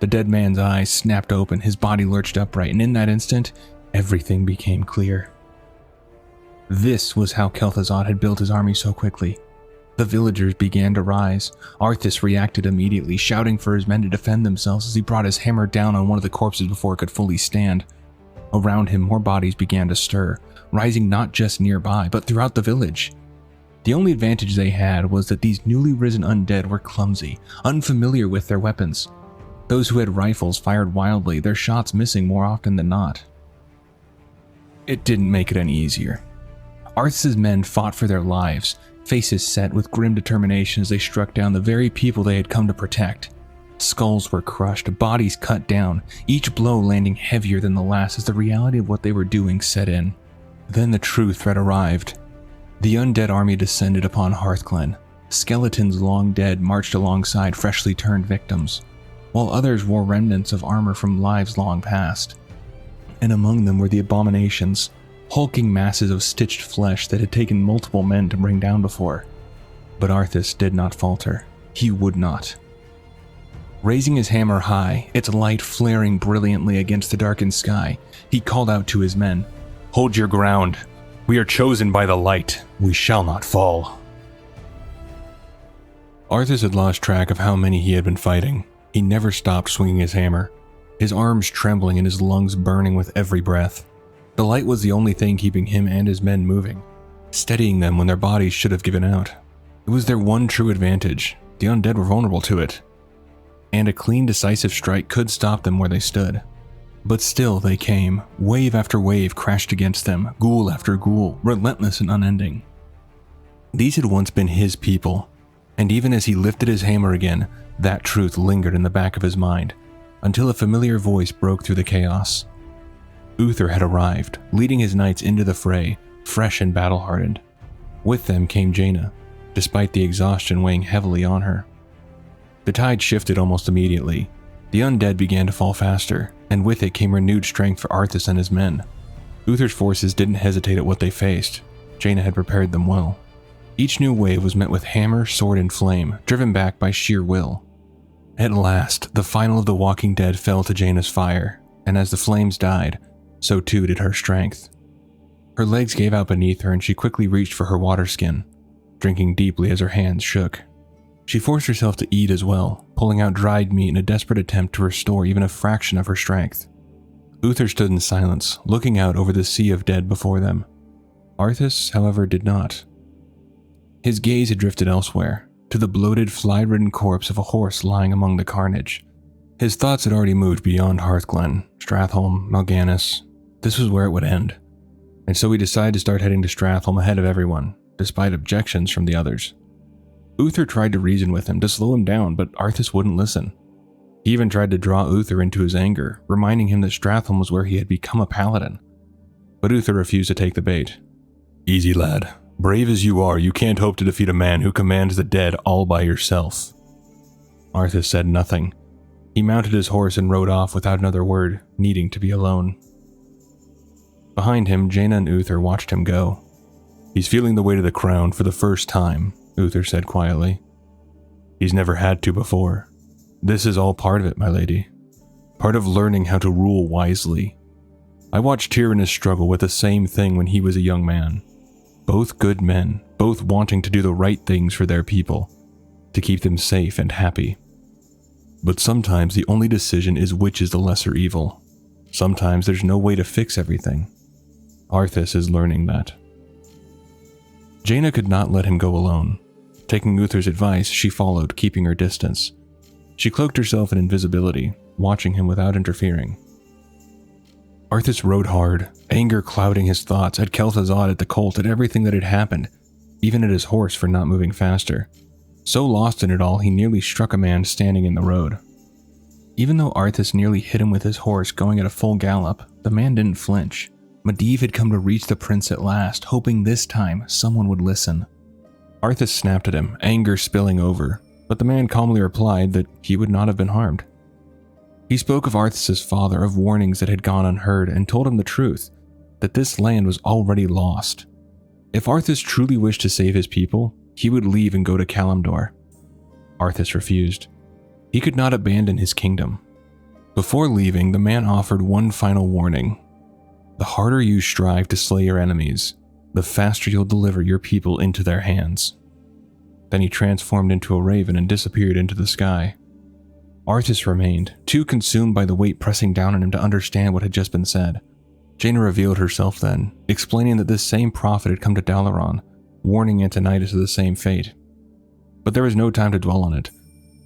Speaker 2: The dead man's eyes snapped open, his body lurched upright, and in that instant, everything became clear. This was how Kel'Thuzad had built his army so quickly. The villagers began to rise. Arthas reacted immediately, shouting for his men to defend themselves as he brought his hammer down on one of the corpses before it could fully stand. Around him, more bodies began to stir, rising not just nearby, but throughout the village. The only advantage they had was that these newly risen undead were clumsy, unfamiliar with their weapons. Those who had rifles fired wildly, their shots missing more often than not. It didn't make it any easier. Arthas' men fought for their lives, faces set with grim determination as they struck down the very people they had come to protect. Skulls were crushed, bodies cut down, each blow landing heavier than the last as the reality of what they were doing set in. Then the true threat arrived. The undead army descended upon Hearthglen. Skeletons long dead marched alongside freshly turned victims, while others wore remnants of armor from lives long past. And among them were the abominations, hulking masses of stitched flesh that had taken multiple men to bring down before. But Arthas did not falter. He would not. Raising his hammer high, its light flaring brilliantly against the darkened sky, he called out to his men, "Hold your ground. We are chosen by the light. We shall not fall." Arthas had lost track of how many he had been fighting. He never stopped swinging his hammer, his arms trembling and his lungs burning with every breath. The light was the only thing keeping him and his men moving, steadying them when their bodies should have given out. It was their one true advantage. The undead were vulnerable to it, and a clean, decisive strike could stop them where they stood. But still they came. Wave after wave crashed against them, ghoul after ghoul, relentless and unending. These had once been his people, and even as he lifted his hammer again, that truth lingered in the back of his mind, until a familiar voice broke through the chaos. Uther had arrived, leading his knights into the fray, fresh and battle-hardened. With them came Jaina, despite the exhaustion weighing heavily on her. The tide shifted almost immediately. The undead began to fall faster, and with it came renewed strength for Arthas and his men. Uther's forces didn't hesitate at what they faced. Jaina had prepared them well. Each new wave was met with hammer, sword, and flame, driven back by sheer will. At last, the final of the walking dead fell to Jaina's fire, and as the flames died, so too did her strength. Her legs gave out beneath her and she quickly reached for her water skin, drinking deeply as her hands shook. She forced herself to eat as well, pulling out dried meat in a desperate attempt to restore even a fraction of her strength. Uther stood in silence, looking out over the sea of dead before them. Arthas, however, did not. His gaze had drifted elsewhere, to the bloated, fly-ridden corpse of a horse lying among the carnage. His thoughts had already moved beyond Hearthglen, Stratholme, Mal'Ganis. This was where it would end. And so he decided to start heading to Stratholme ahead of everyone, despite objections from the others. Uther tried to reason with him to slow him down, but Arthas wouldn't listen. He even tried to draw Uther into his anger, reminding him that Stratholme was where he had become a paladin. But Uther refused to take the bait.
Speaker 3: Easy, lad. Brave as you are, you can't hope to defeat a man who commands the dead all by yourself.
Speaker 2: Arthas said nothing. He mounted his horse and rode off without another word, needing to be alone. Behind him, Jaina and Uther watched him go.
Speaker 3: He's feeling the weight of the crown for the first time, Uther said quietly. He's never had to before. This is all part of it, my lady. Part of learning how to rule wisely. I watched Tyrannus struggle with the same thing when he was a young man. Both good men, both wanting to do the right things for their people, to keep them safe and happy. But sometimes the only decision is which is the lesser evil. Sometimes there's no way to fix everything. Arthas is learning that. Jaina could not let him go alone.
Speaker 2: Taking Uther's advice, she followed, keeping her distance. She cloaked herself in invisibility, watching him without interfering. Arthas rode hard, anger clouding his thoughts, at Kel'Thuzad, at the cult, at everything that had happened, even at his horse for not moving faster. So lost in it all, he nearly struck a man standing in the road. Even though Arthas nearly hit him with his horse going at a full gallop, the man didn't flinch. Medivh had come to reach the prince at last, hoping this time someone would listen. Arthas snapped at him, anger spilling over, but the man calmly replied that he would not have been harmed. He spoke of Arthas' father, of warnings that had gone unheard, and told him the truth, that this land was already lost. If Arthas truly wished to save his people, he would leave and go to Kalimdor. Arthas refused. He could not abandon his kingdom. Before leaving, the man offered one final warning. The harder you strive to slay your enemies, the faster you'll deliver your people into their hands. Then he transformed into a raven and disappeared into the sky. Arthas remained, too consumed by the weight pressing down on him to understand what had just been said. Jaina revealed herself then, explaining that this same prophet had come to Dalaran, warning Antonidas of the same fate. But there was no time to dwell on it.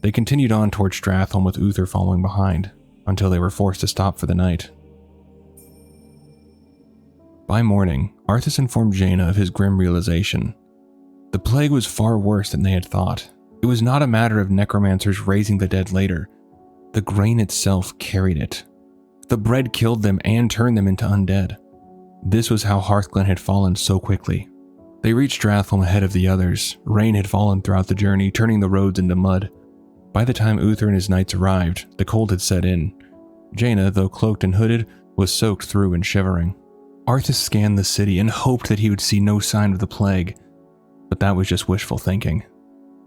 Speaker 2: They continued on toward Stratholme with Uther following behind, until they were forced to stop for the night. By morning, Arthas informed Jaina of his grim realization. The plague was far worse than they had thought. It was not a matter of necromancers raising the dead later. The grain itself carried it. The bread killed them and turned them into undead. This was how Hearthglen had fallen so quickly. They reached Stratholme ahead of the others. Rain had fallen throughout the journey, turning the roads into mud. By the time Uther and his knights arrived, the cold had set in. Jaina, though cloaked and hooded, was soaked through and shivering. Arthas scanned the city and hoped that he would see no sign of the plague, but that was just wishful thinking.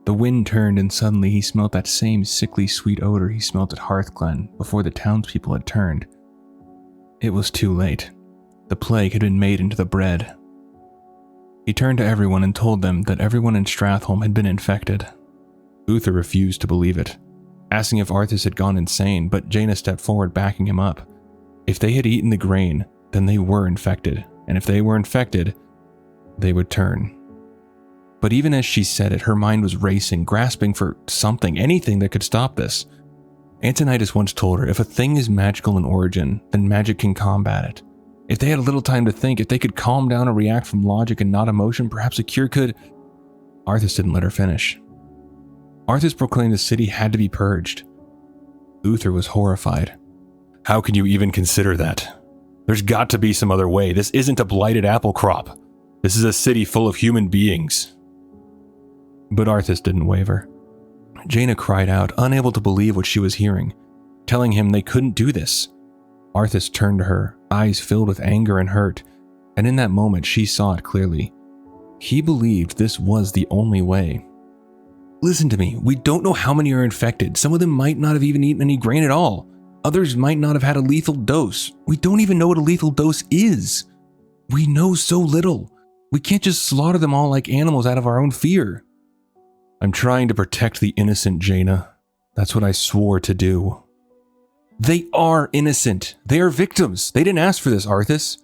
Speaker 2: The wind turned and suddenly he smelt that same sickly sweet odor he smelt at Hearthglen before the townspeople had turned. It was too late. The plague had been made into the bread. He turned to everyone and told them that everyone in Stratholme had been infected. Uther refused to believe it, asking if Arthas had gone insane, but Jaina stepped forward backing him up. If they had eaten the grain, then they were infected, and if they were infected, they would turn. But even as she said it, her mind was racing, grasping for something, anything that could stop this. Antonidas once told her, if a thing is magical in origin, then magic can combat it. If they had a little time to think, if they could calm down and react from logic and not emotion, perhaps a cure could... Arthas didn't let her finish. Arthas proclaimed the city had to be purged. Uther was horrified. How can you even consider that? There's got to be some other way. This isn't a blighted apple crop. This is a city full of human beings. But Arthas didn't waver. Jaina cried out, unable to believe what she was hearing, telling him they couldn't do this. Arthas turned to her, eyes filled with anger and hurt, and in that moment she saw it clearly. He believed this was the only way. Listen to me, we don't know how many are infected. Some of them might not have even eaten any grain at all. Others might not have had a lethal dose. We don't even know what a lethal dose is. We know so little. We can't just slaughter them all like animals out of our own fear. I'm trying to protect the innocent, Jaina. That's what I swore to do. They are innocent. They are victims. They didn't ask for this, Arthas.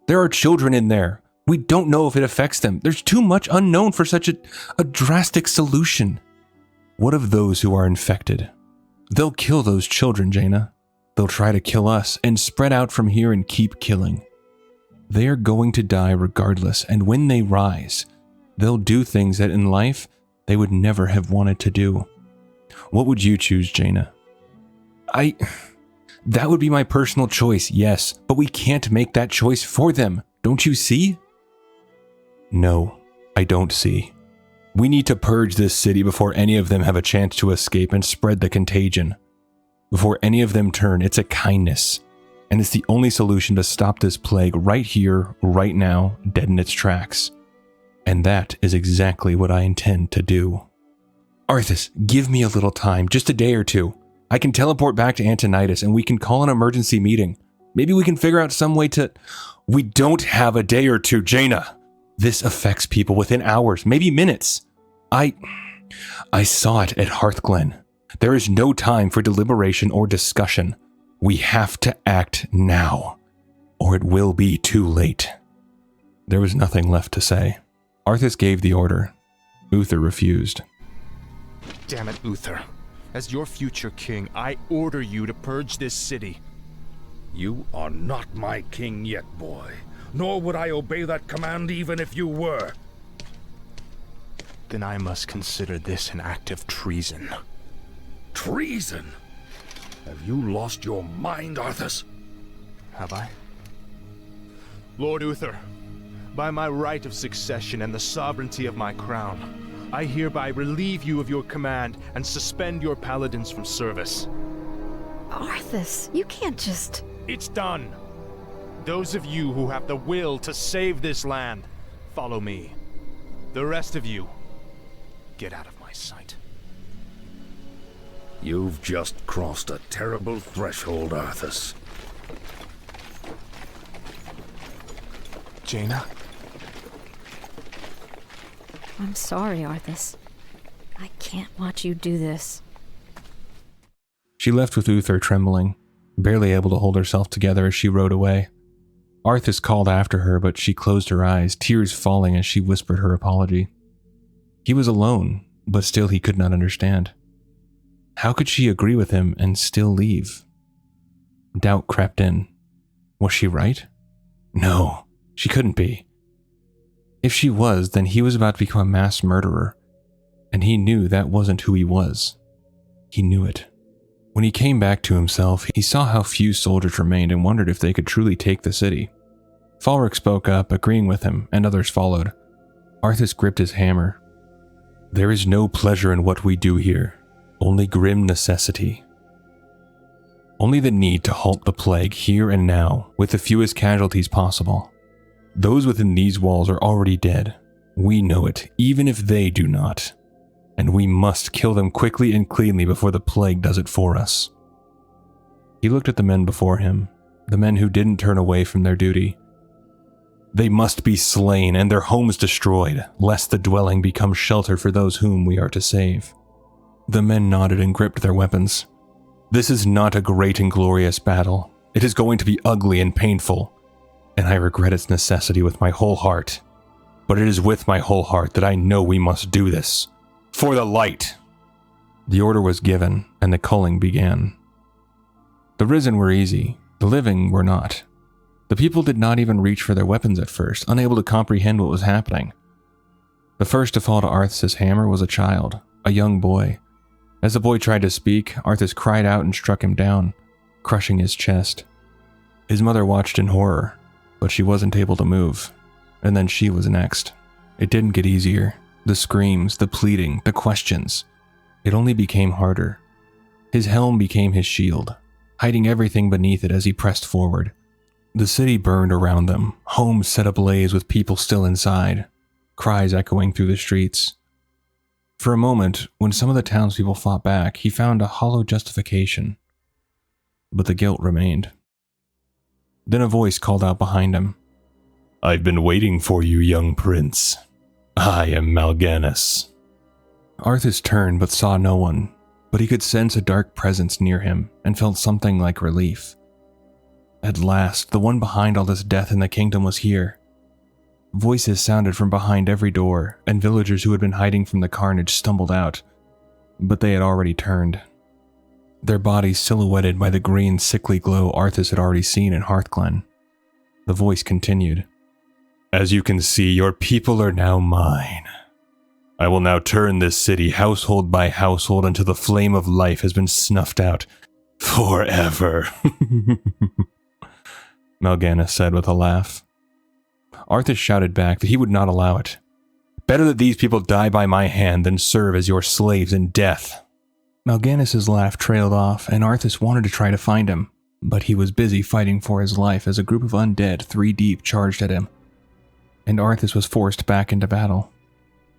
Speaker 2: There are children in there. We don't know if it affects them. There's too much unknown for such a drastic solution. What of those who are infected? They'll kill those children, Jaina. They'll try to kill us and spread out from here and keep killing. They are going to die regardless, and when they rise, they'll do things that in life they would never have wanted to do. What would you choose, Jaina? That would be my personal choice, yes, but we can't make that choice for them. Don't you see? No, I don't see. We need to purge this city before any of them have a chance to escape and spread the contagion. Before any of them turn, it's a kindness. And it's the only solution to stop this plague right here, right now, dead in its tracks. And that is exactly what I intend to do. Arthas, give me a little time, just a day or two. I can teleport back to Antonidas and we can call an emergency meeting. Maybe we can figure out some way to... We don't have a day or two, Jaina. This affects people within hours, maybe minutes. I saw it at Hearthglen. There is no time for deliberation or discussion. We have to act now, or it will be too late. There was nothing left to say. Arthas gave the order. Uther refused.
Speaker 4: Damn it, Uther. As your future king, I order you to purge this city.
Speaker 6: You are not my king yet, boy. Nor would I obey that command even if you were.
Speaker 4: Then I must consider this an act of treason.
Speaker 6: Treason? Have you lost your mind, Arthas?
Speaker 4: Have I? Lord Uther, by my right of succession and the sovereignty of my crown, I hereby relieve you of your command and suspend your paladins from service.
Speaker 5: Arthas, you can't just...
Speaker 4: It's done. Those of you who have the will to save this land, follow me. The rest of you, get out of my sight.
Speaker 6: You've just crossed a terrible threshold, Arthas.
Speaker 4: Jaina?
Speaker 5: I'm sorry, Arthas. I can't watch you do this.
Speaker 2: She left with Uther trembling, barely able to hold herself together as she rode away. Arthas called after her, but she closed her eyes, tears falling as she whispered her apology. He was alone, but still he could not understand. How could she agree with him and still leave? Doubt crept in. Was she right? No, she couldn't be. If she was, then he was about to become a mass murderer, and he knew that wasn't who he was. He knew it. When he came back to himself, he saw how few soldiers remained and wondered if they could truly take the city. Falric spoke up, agreeing with him, and others followed. Arthas gripped his hammer. There is no pleasure in what we do here, only grim necessity. Only the need to halt the plague here and now, with the fewest casualties possible. Those within these walls are already dead. We know it, even if they do not. And we must kill them quickly and cleanly before the plague does it for us. He looked at the men before him, the men who didn't turn away from their duty. They must be slain and their homes destroyed, lest the dwelling become shelter for those whom we are to save. The men nodded and gripped their weapons. This is not a great and glorious battle. It is going to be ugly and painful, and I regret its necessity with my whole heart. But it is with my whole heart that I know we must do this. For the light! The order was given, and the culling began. The risen were easy, the living were not. The people did not even reach for their weapons at first, unable to comprehend what was happening. The first to fall to Arthas' hammer was a child, a young boy. As the boy tried to speak, Arthas cried out and struck him down, crushing his chest. His mother watched in horror, but she wasn't able to move, and then she was next. It didn't get easier. The screams, the pleading, the questions. It only became harder. His helm became his shield, hiding everything beneath it as he pressed forward. The city burned around them, homes set ablaze with people still inside, cries echoing through the streets. For a moment, when some of the townspeople fought back, he found a hollow justification. But the guilt remained. Then a voice called out behind him.
Speaker 3: I've been waiting for you, young prince. I am Mal'Ganis.
Speaker 2: Arthas turned but saw no one, but he could sense a dark presence near him and felt something like relief. At last, the one behind all this death in the kingdom was here. Voices sounded from behind every door, and villagers who had been hiding from the carnage stumbled out, but they had already turned. Their bodies silhouetted by the green, sickly glow Arthas had already seen in Hearthglen. The voice continued.
Speaker 3: As you can see, your people are now mine. I will now turn this city household by household until the flame of life has been snuffed out forever.
Speaker 2: Mal'Ganis said with a laugh. Arthas shouted back that he would not allow it. Better that these people die by my hand than serve as your slaves in death. Mal'Ganis' laugh trailed off, and Arthas wanted to try to find him, but he was busy fighting for his life as a group of undead 3 deep charged at him. And Arthas was forced back into battle.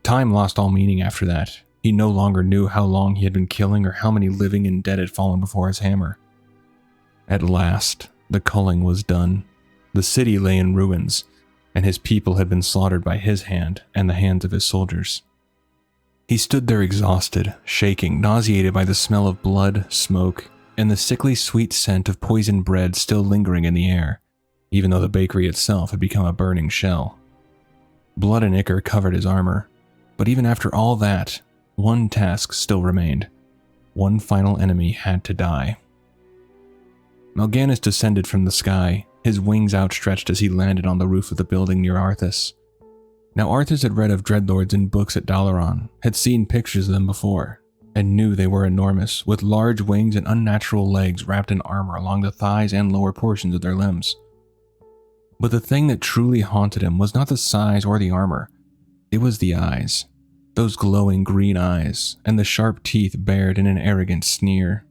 Speaker 2: Time lost all meaning after that. He no longer knew how long he had been killing or how many living and dead had fallen before his hammer. At last, the culling was done. The city lay in ruins, and his people had been slaughtered by his hand and the hands of his soldiers. He stood there exhausted, shaking, nauseated by the smell of blood, smoke, and the sickly sweet scent of poisoned bread still lingering in the air, even though the bakery itself had become a burning shell. Blood and ichor covered his armor. But even after all that, one task still remained. One final enemy had to die. Mal'Ganis descended from the sky, his wings outstretched as he landed on the roof of the building near Arthas. Now Arthas had read of dreadlords in books at Dalaran, had seen pictures of them before, and knew they were enormous, with large wings and unnatural legs wrapped in armor along the thighs and lower portions of their limbs. But the thing that truly haunted him was not the size or the armor. It was the eyes. Those glowing green eyes, and the sharp teeth bared in an arrogant sneer.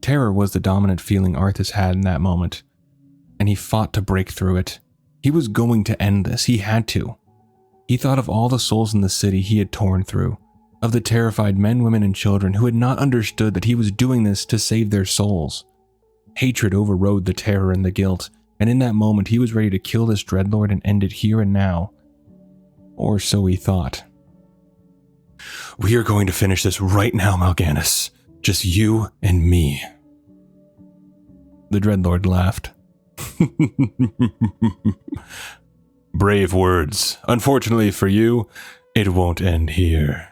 Speaker 2: Terror was the dominant feeling Arthas had in that moment, and he fought to break through it. He was going to end this, he had to. He thought of all the souls in the city he had torn through, of the terrified men, women, and children who had not understood that he was doing this to save their souls. Hatred overrode the terror and the guilt, and in that moment he was ready to kill this dreadlord and end it here and now. Or so he thought.
Speaker 3: We are going to finish this right now, Mal'Ganis. Just you and me.
Speaker 2: The dreadlord laughed.
Speaker 3: Brave words. Unfortunately for you, it won't end here.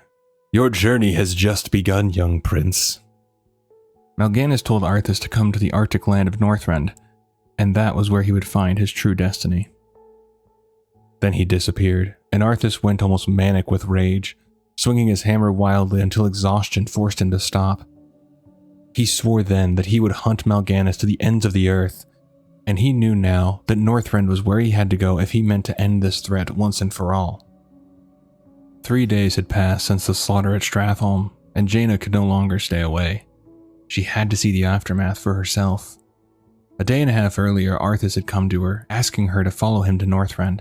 Speaker 3: Your journey has just begun, young prince.
Speaker 2: Mal'Ganis told Arthas to come to the Arctic land of Northrend, and that was where he would find his true destiny. Then he disappeared, and Arthas went almost manic with rage, swinging his hammer wildly until exhaustion forced him to stop. He swore then that he would hunt Mal'Ganis to the ends of the earth, and he knew now that Northrend was where he had to go if he meant to end this threat once and for all. 3 days had passed since the slaughter at Stratholme, and Jaina could no longer stay away. She had to see the aftermath for herself. A day and a half earlier, Arthas had come to her, asking her to follow him to Northrend.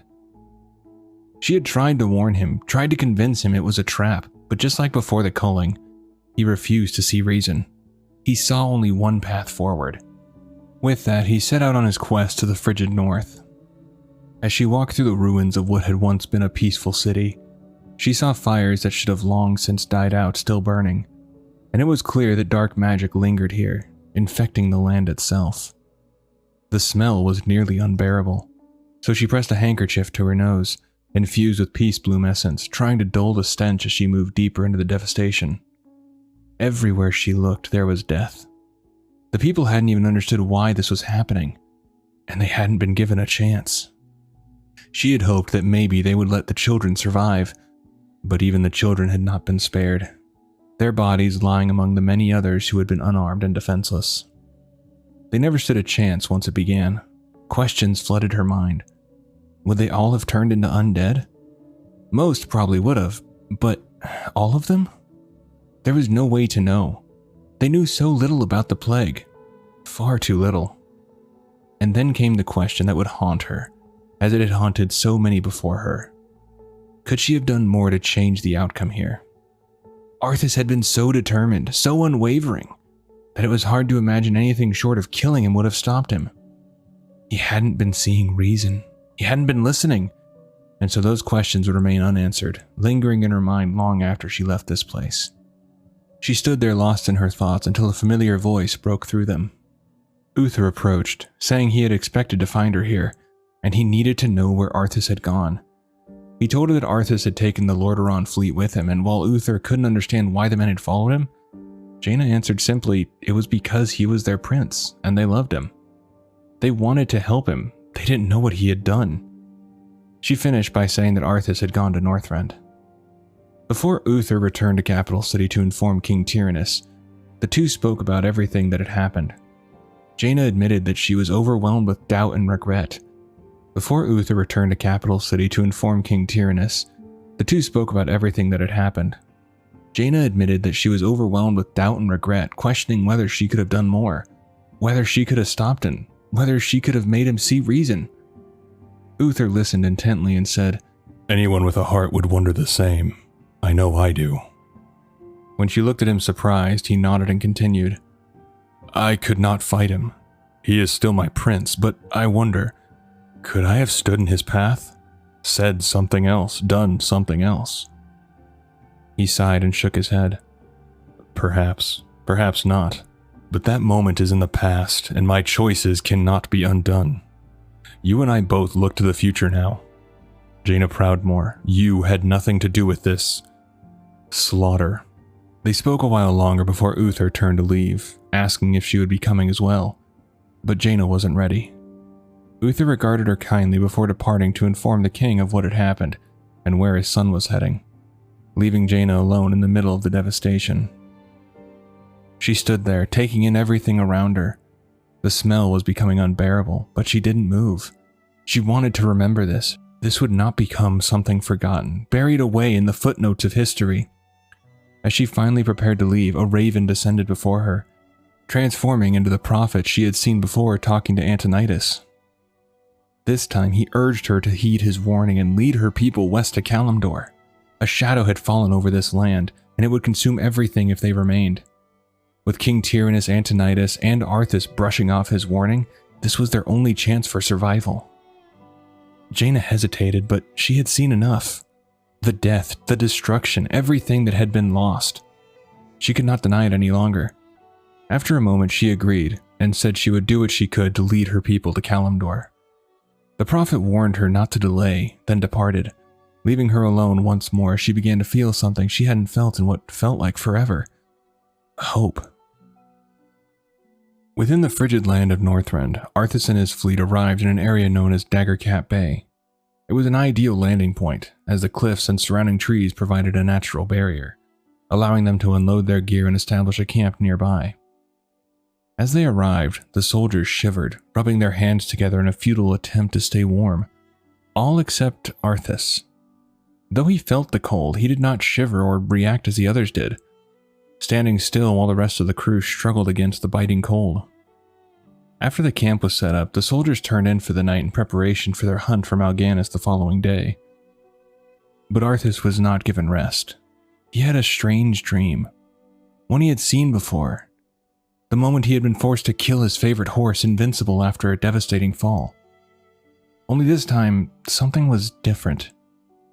Speaker 2: She had tried to warn him, tried to convince him it was a trap, but just like before the culling, he refused to see reason. He saw only one path forward. With that, he set out on his quest to the frigid north. As she walked through the ruins of what had once been a peaceful city, she saw fires that should have long since died out still burning, and it was clear that dark magic lingered here, infecting the land itself. The smell was nearly unbearable, so she pressed a handkerchief to her nose, infused with peace bloom essence, trying to dull the stench as she moved deeper into the devastation. Everywhere she looked, there was death. The people hadn't even understood why this was happening, and they hadn't been given a chance. She had hoped that maybe they would let the children survive, but even the children had not been spared, their bodies lying among the many others who had been unarmed and defenseless. They never stood a chance once it began. Questions flooded her mind. Would they all have turned into undead? Most probably would have, but all of them? There was no way to know. They knew so little about the plague. Far too little. And then came the question that would haunt her, as it had haunted so many before her. Could she have done more to change the outcome here? Arthas had been so determined, so unwavering, that it was hard to imagine anything short of killing him would have stopped him. He hadn't been seeing reason. He hadn't been listening, and so those questions would remain unanswered, lingering in her mind long after she left this place. She stood there lost in her thoughts until a familiar voice broke through them. Uther approached, saying he had expected to find her here, and he needed to know where Arthas had gone. He told her that Arthas had taken the Lordaeron fleet with him, and while Uther couldn't understand why the men had followed him, Jaina answered simply it was because he was their prince, and they loved him. They wanted to help him. They didn't know what he had done. She finished by saying that Arthas had gone to Northrend. Before Uther returned to Capital City to inform King Tyrannus, the two spoke about everything that had happened. Jaina admitted that she was overwhelmed with doubt and regret. Before Uther returned to Capital City to inform King Tyrannus, the two spoke about everything that had happened. Jaina admitted that she was overwhelmed with doubt and regret, questioning whether she could have done more, whether she could have stopped him, whether she could have made him see reason. Uther listened intently and said,
Speaker 3: Anyone with a heart would wonder the same. I know I do.
Speaker 2: When she looked at him surprised, he nodded and continued,
Speaker 3: I could not fight him. He is still my prince, but I wonder, could I have stood in his path? Said something else, done something else?
Speaker 2: He sighed and shook his head.
Speaker 3: Perhaps not. But that moment is in the past, and my choices cannot be undone. You and I both look to the future now.
Speaker 2: Jaina Proudmoore, you had nothing to do with this slaughter. They spoke a while longer before Uther turned to leave, asking if she would be coming as well, but Jaina wasn't ready. Uther regarded her kindly before departing to inform the king of what had happened and where his son was heading, leaving Jaina alone in the middle of the devastation. She stood there, taking in everything around her. The smell was becoming unbearable, but she didn't move. She wanted to remember this. This would not become something forgotten, buried away in the footnotes of history. As she finally prepared to leave, a raven descended before her, transforming into the prophet she had seen before talking to Antonidas. This time he urged her to heed his warning and lead her people west to Kalimdor. A shadow had fallen over this land, and it would consume everything if they remained. With King Tyrannus, Antonidas, and Arthas brushing off his warning, this was their only chance for survival. Jaina hesitated, but she had seen enough. The death, the destruction, everything that had been lost. She could not deny it any longer. After a moment, she agreed and said she would do what she could to lead her people to Kalimdor. The prophet warned her not to delay, then departed. Leaving her alone once more, she began to feel something she hadn't felt in what felt like forever. Hope. Within the frigid land of Northrend, Arthas and his fleet arrived in an area known as Daggercap Bay. It was an ideal landing point, as the cliffs and surrounding trees provided a natural barrier, allowing them to unload their gear and establish a camp nearby. As they arrived, the soldiers shivered, rubbing their hands together in a futile attempt to stay warm, all except Arthas. Though he felt the cold, he did not shiver or react as the others did, standing still while the rest of the crew struggled against the biting cold. After the camp was set up, the soldiers turned in for the night in preparation for their hunt for Mal'Ganis the following day. But Arthas was not given rest. He had a strange dream, one he had seen before. The moment he had been forced to kill his favorite horse, Invincible, after a devastating fall. Only this time, something was different.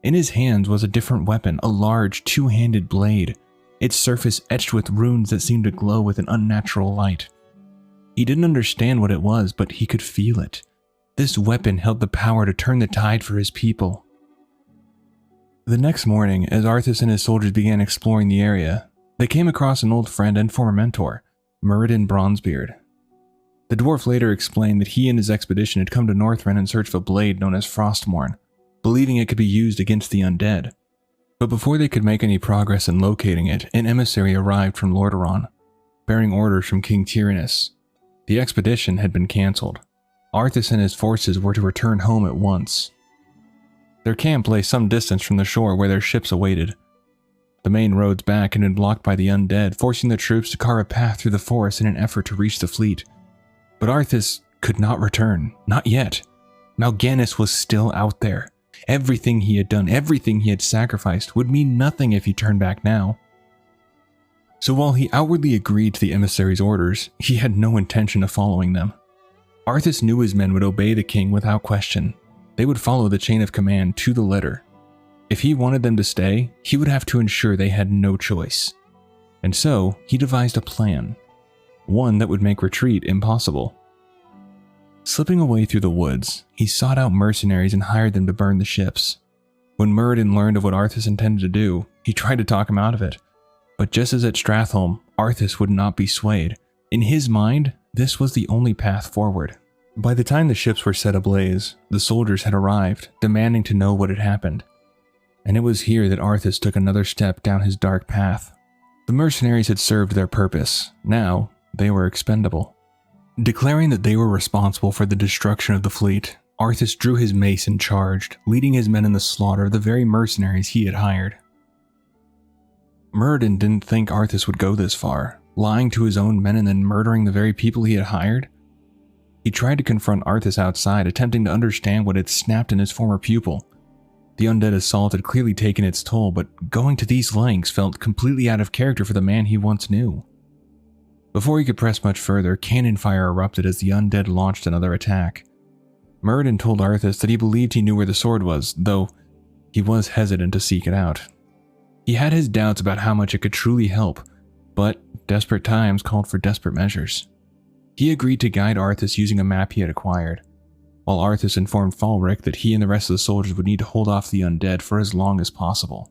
Speaker 2: In his hands was a different weapon, a large, two-handed blade, its surface etched with runes that seemed to glow with an unnatural light. He didn't understand what it was, but he could feel it. This weapon held the power to turn the tide for his people. The next morning, as Arthas and his soldiers began exploring the area, they came across an old friend and former mentor, Muradin Bronzebeard. The dwarf later explained that he and his expedition had come to Northrend in search of a blade known as Frostmourne, believing it could be used against the undead. But before they could make any progress in locating it, an emissary arrived from Lordaeron, bearing orders from King Tyrannus. The expedition had been cancelled. Arthas and his forces were to return home at once. Their camp lay some distance from the shore where their ships awaited. The main roads back had been blocked by the undead, forcing the troops to carve a path through the forest in an effort to reach the fleet. But Arthas could not return, not yet. Mal'Ganis was still out there. Everything he had done, everything he had sacrificed, would mean nothing if he turned back now. So while he outwardly agreed to the emissary's orders, he had no intention of following them. Arthas knew his men would obey the king without question. They would follow the chain of command to the letter. If he wanted them to stay, he would have to ensure they had no choice. And so, he devised a plan. One that would make retreat impossible. Slipping away through the woods, he sought out mercenaries and hired them to burn the ships. When Muradin learned of what Arthas intended to do, he tried to talk him out of it. But just as at Stratholme, Arthas would not be swayed. In his mind, this was the only path forward. By the time the ships were set ablaze, the soldiers had arrived, demanding to know what had happened. And it was here that Arthas took another step down his dark path. The mercenaries had served their purpose. Now, they were expendable. Declaring that they were responsible for the destruction of the fleet, Arthas drew his mace and charged, leading his men in the slaughter of the very mercenaries he had hired. Muradin didn't think Arthas would go this far, lying to his own men and then murdering the very people he had hired. He tried to confront Arthas outside, attempting to understand what had snapped in his former pupil. The undead assault had clearly taken its toll, but going to these lengths felt completely out of character for the man he once knew. Before he could press much further, cannon fire erupted as the undead launched another attack. Muradin told Arthas that he believed he knew where the sword was, though he was hesitant to seek it out. He had his doubts about how much it could truly help, but desperate times called for desperate measures. He agreed to guide Arthas using a map he had acquired. while Arthas informed Falric that he and the rest of the soldiers would need to hold off the undead for as long as possible.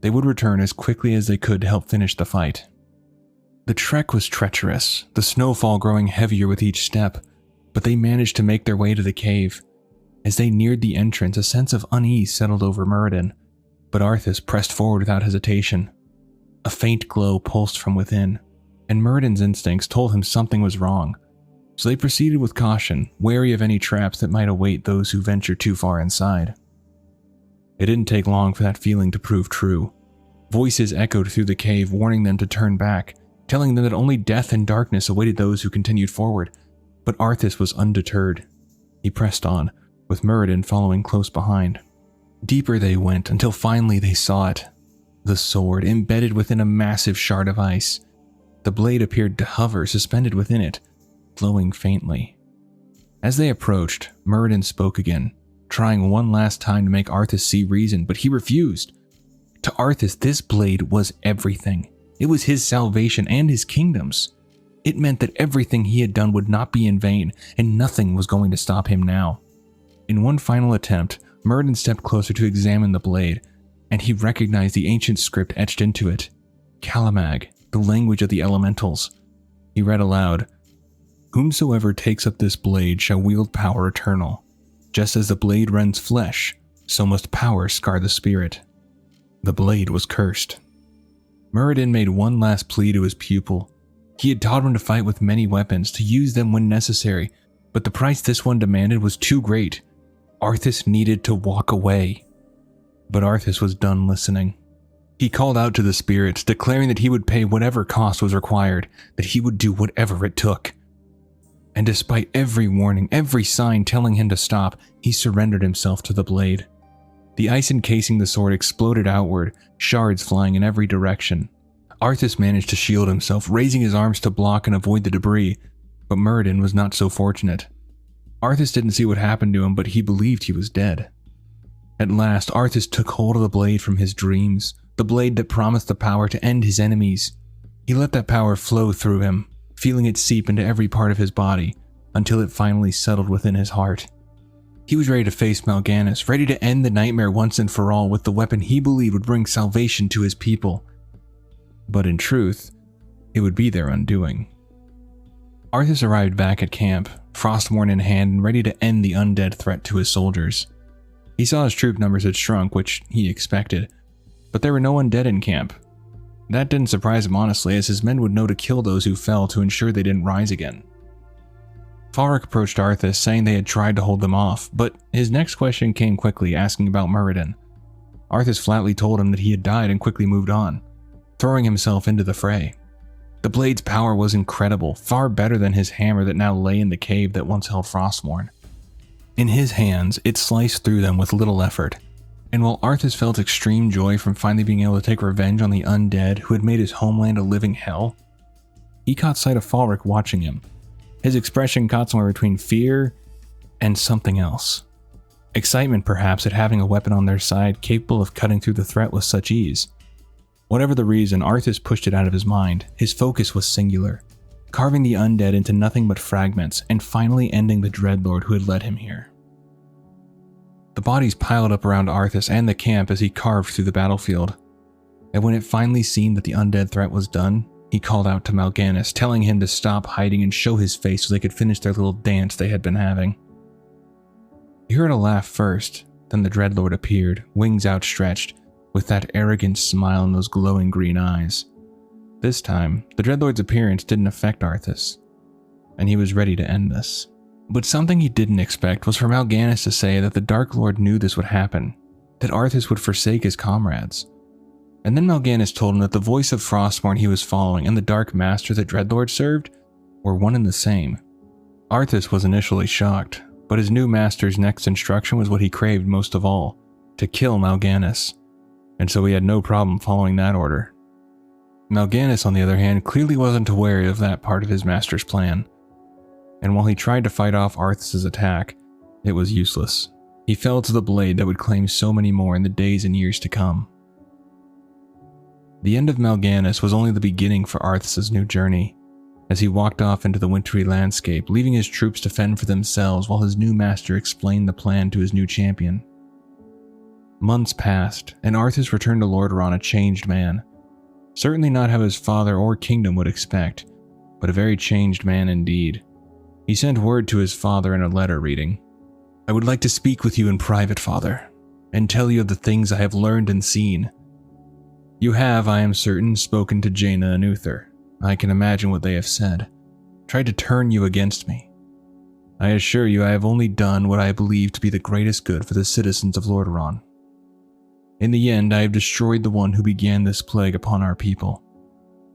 Speaker 2: They would return as quickly as they could to help finish the fight. The trek was treacherous, the snowfall growing heavier with each step, but they managed to make their way to the cave. As they neared the entrance, a sense of unease settled over Muradin, but Arthas pressed forward without hesitation. A faint glow pulsed from within, and Muradin's instincts told him something was wrong, so they proceeded with caution, wary of any traps that might await those who ventured too far inside. It didn't take long for that feeling to prove true. Voices echoed through the cave, warning them to turn back, telling them that only death and darkness awaited those who continued forward, but Arthas was undeterred. He pressed on, with Muradin following close behind. Deeper they went until finally they saw it. The sword embedded within a massive shard of ice. The blade appeared to hover, suspended within it, glowing faintly. As they approached, Muradin spoke again, trying one last time to make Arthas see reason, but he refused. To Arthas, this blade was everything. It was his salvation and his kingdom's. It meant that everything he had done would not be in vain, and nothing was going to stop him now. In one final attempt, Muradin stepped closer to examine the blade, and he recognized the ancient script etched into it. Kalamag, the language of the elementals. He read aloud, "Whomsoever takes up this blade shall wield power eternal. Just as the blade rends flesh, so must power scar the spirit." The blade was cursed. Muradin made one last plea to his pupil. He had taught him to fight with many weapons, to use them when necessary, but the price this one demanded was too great. Arthas needed to walk away. But Arthas was done listening. He called out to the spirits, declaring that he would pay whatever cost was required, that he would do whatever it took. And despite every warning, every sign telling him to stop, he surrendered himself to the blade. The ice encasing the sword exploded outward, shards flying in every direction. Arthas managed to shield himself, raising his arms to block and avoid the debris, but Muradin was not so fortunate. Arthas didn't see what happened to him, but he believed he was dead. At last, Arthas took hold of the blade from his dreams, the blade that promised the power to end his enemies. He let that power flow through him, feeling it seep into every part of his body, until it finally settled within his heart. He was ready to face Mal'Ganis, ready to end the nightmare once and for all with the weapon he believed would bring salvation to his people. But in truth, it would be their undoing. Arthas arrived back at camp, Frostmourne in hand and ready to end the undead threat to his soldiers. He saw his troop numbers had shrunk, which he expected, but there were no undead in camp. That didn't surprise him honestly, as his men would know to kill those who fell to ensure they didn't rise again. Falric approached Arthas, saying they had tried to hold them off, but his next question came quickly, asking about Muradin. Arthas flatly told him that he had died and quickly moved on, throwing himself into the fray. The blade's power was incredible, far better than his hammer that now lay in the cave that once held Frostmourne. In his hands, it sliced through them with little effort, and while Arthas felt extreme joy from finally being able to take revenge on the undead who had made his homeland a living hell, he caught sight of Falric watching him. His expression caught somewhere between fear and something else. Excitement, perhaps, at having a weapon on their side capable of cutting through the threat with such ease. Whatever the reason, Arthas pushed it out of his mind. His focus was singular, carving the undead into nothing but fragments and finally ending the Dreadlord who had led him here. The bodies piled up around Arthas and the camp as he carved through the battlefield, and when it finally seemed that the undead threat was done, he called out to Mal'Ganis, telling him to stop hiding and show his face so they could finish their little dance they had been having. He heard a laugh first, then the Dreadlord appeared, wings outstretched, with that arrogant smile in those glowing green eyes. This time, the Dreadlord's appearance didn't affect Arthas, and he was ready to end this. But something he didn't expect was for Mal'Ganis to say that the Dark Lord knew this would happen, that Arthas would forsake his comrades. And then Mal'Ganis told him that the voice of Frostmourne he was following and the Dark Master that Dreadlord served were one and the same. Arthas was initially shocked, but his new master's next instruction was what he craved most of all, to kill Mal'Ganis, and so he had no problem following that order. Mal'Ganis, on the other hand, clearly wasn't aware of that part of his master's plan, and while he tried to fight off Arthas' attack, it was useless. He fell to the blade that would claim so many more in the days and years to come. The end of Mal'Ganis was only the beginning for Arthas' new journey. as he walked off into the wintry landscape, leaving his troops to fend for themselves while his new master explained the plan to his new champion. Months passed, and Arthas returned to Lordaeron a changed man. Certainly not how his father or kingdom would expect, but a very changed man indeed. He sent word to his father in a letter reading, "I would like to speak with you in private, father, and tell you of the things I have learned and seen. You have, I am certain, spoken to Jaina and Uther. I can imagine what they have said, tried to turn you against me. I assure you I have only done what I believe to be the greatest good for the citizens of Lordaeron. In the end, I have destroyed the one who began this plague upon our people,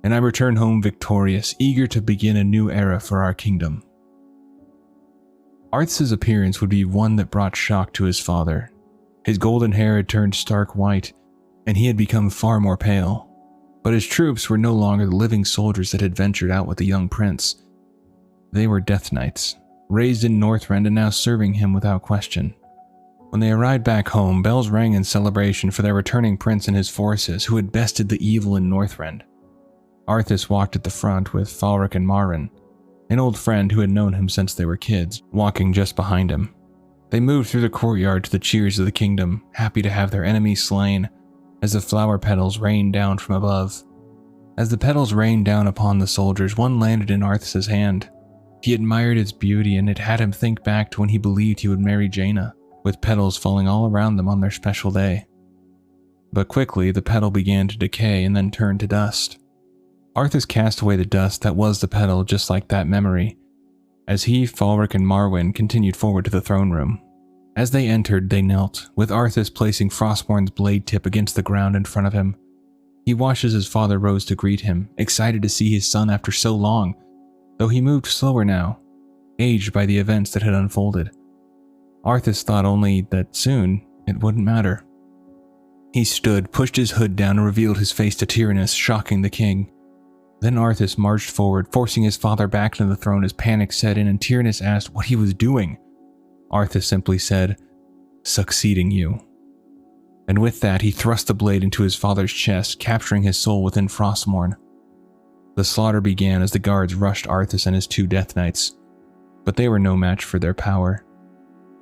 Speaker 2: and I return home victorious, eager to begin a new era for our kingdom." Arthas' appearance would be one that brought shock to his father. His golden hair had turned stark white, and he had become far more pale. But his troops were no longer the living soldiers that had ventured out with the young prince. They were Death Knights, raised in Northrend and now serving him without question. When they arrived back home, bells rang in celebration for their returning prince and his forces who had bested the evil in Northrend. Arthas walked at the front with Falric and Marin, an old friend who had known him since they were kids, walking just behind him. They moved through the courtyard to the cheers of the kingdom, happy to have their enemies slain, as the flower petals rained down from above. As the petals rained down upon the soldiers, one landed in Arthas' hand. He admired its beauty, and it had him think back to when he believed he would marry Jaina, with petals falling all around them on their special day. But quickly, the petal began to decay and then turned to dust. Arthas cast away the dust that was the petal just like that memory, as he, Falric, and Marwyn continued forward to the throne room. As they entered, they knelt, with Arthas placing Frostmourn's blade tip against the ground in front of him. He watched as his father rose to greet him, excited to see his son after so long, though he moved slower now, aged by the events that had unfolded. Arthas thought only that soon it wouldn't matter. He stood, pushed his hood down, and revealed his face to Tyrannus, shocking the king. Then Arthas marched forward, forcing his father back into the throne as panic set in, and Tyrannus asked what he was doing. Arthas simply said, "Succeeding you." And with that, he thrust the blade into his father's chest, capturing his soul within Frostmourne. The slaughter began as the guards rushed Arthas and his 2 Death Knights, but they were no match for their power.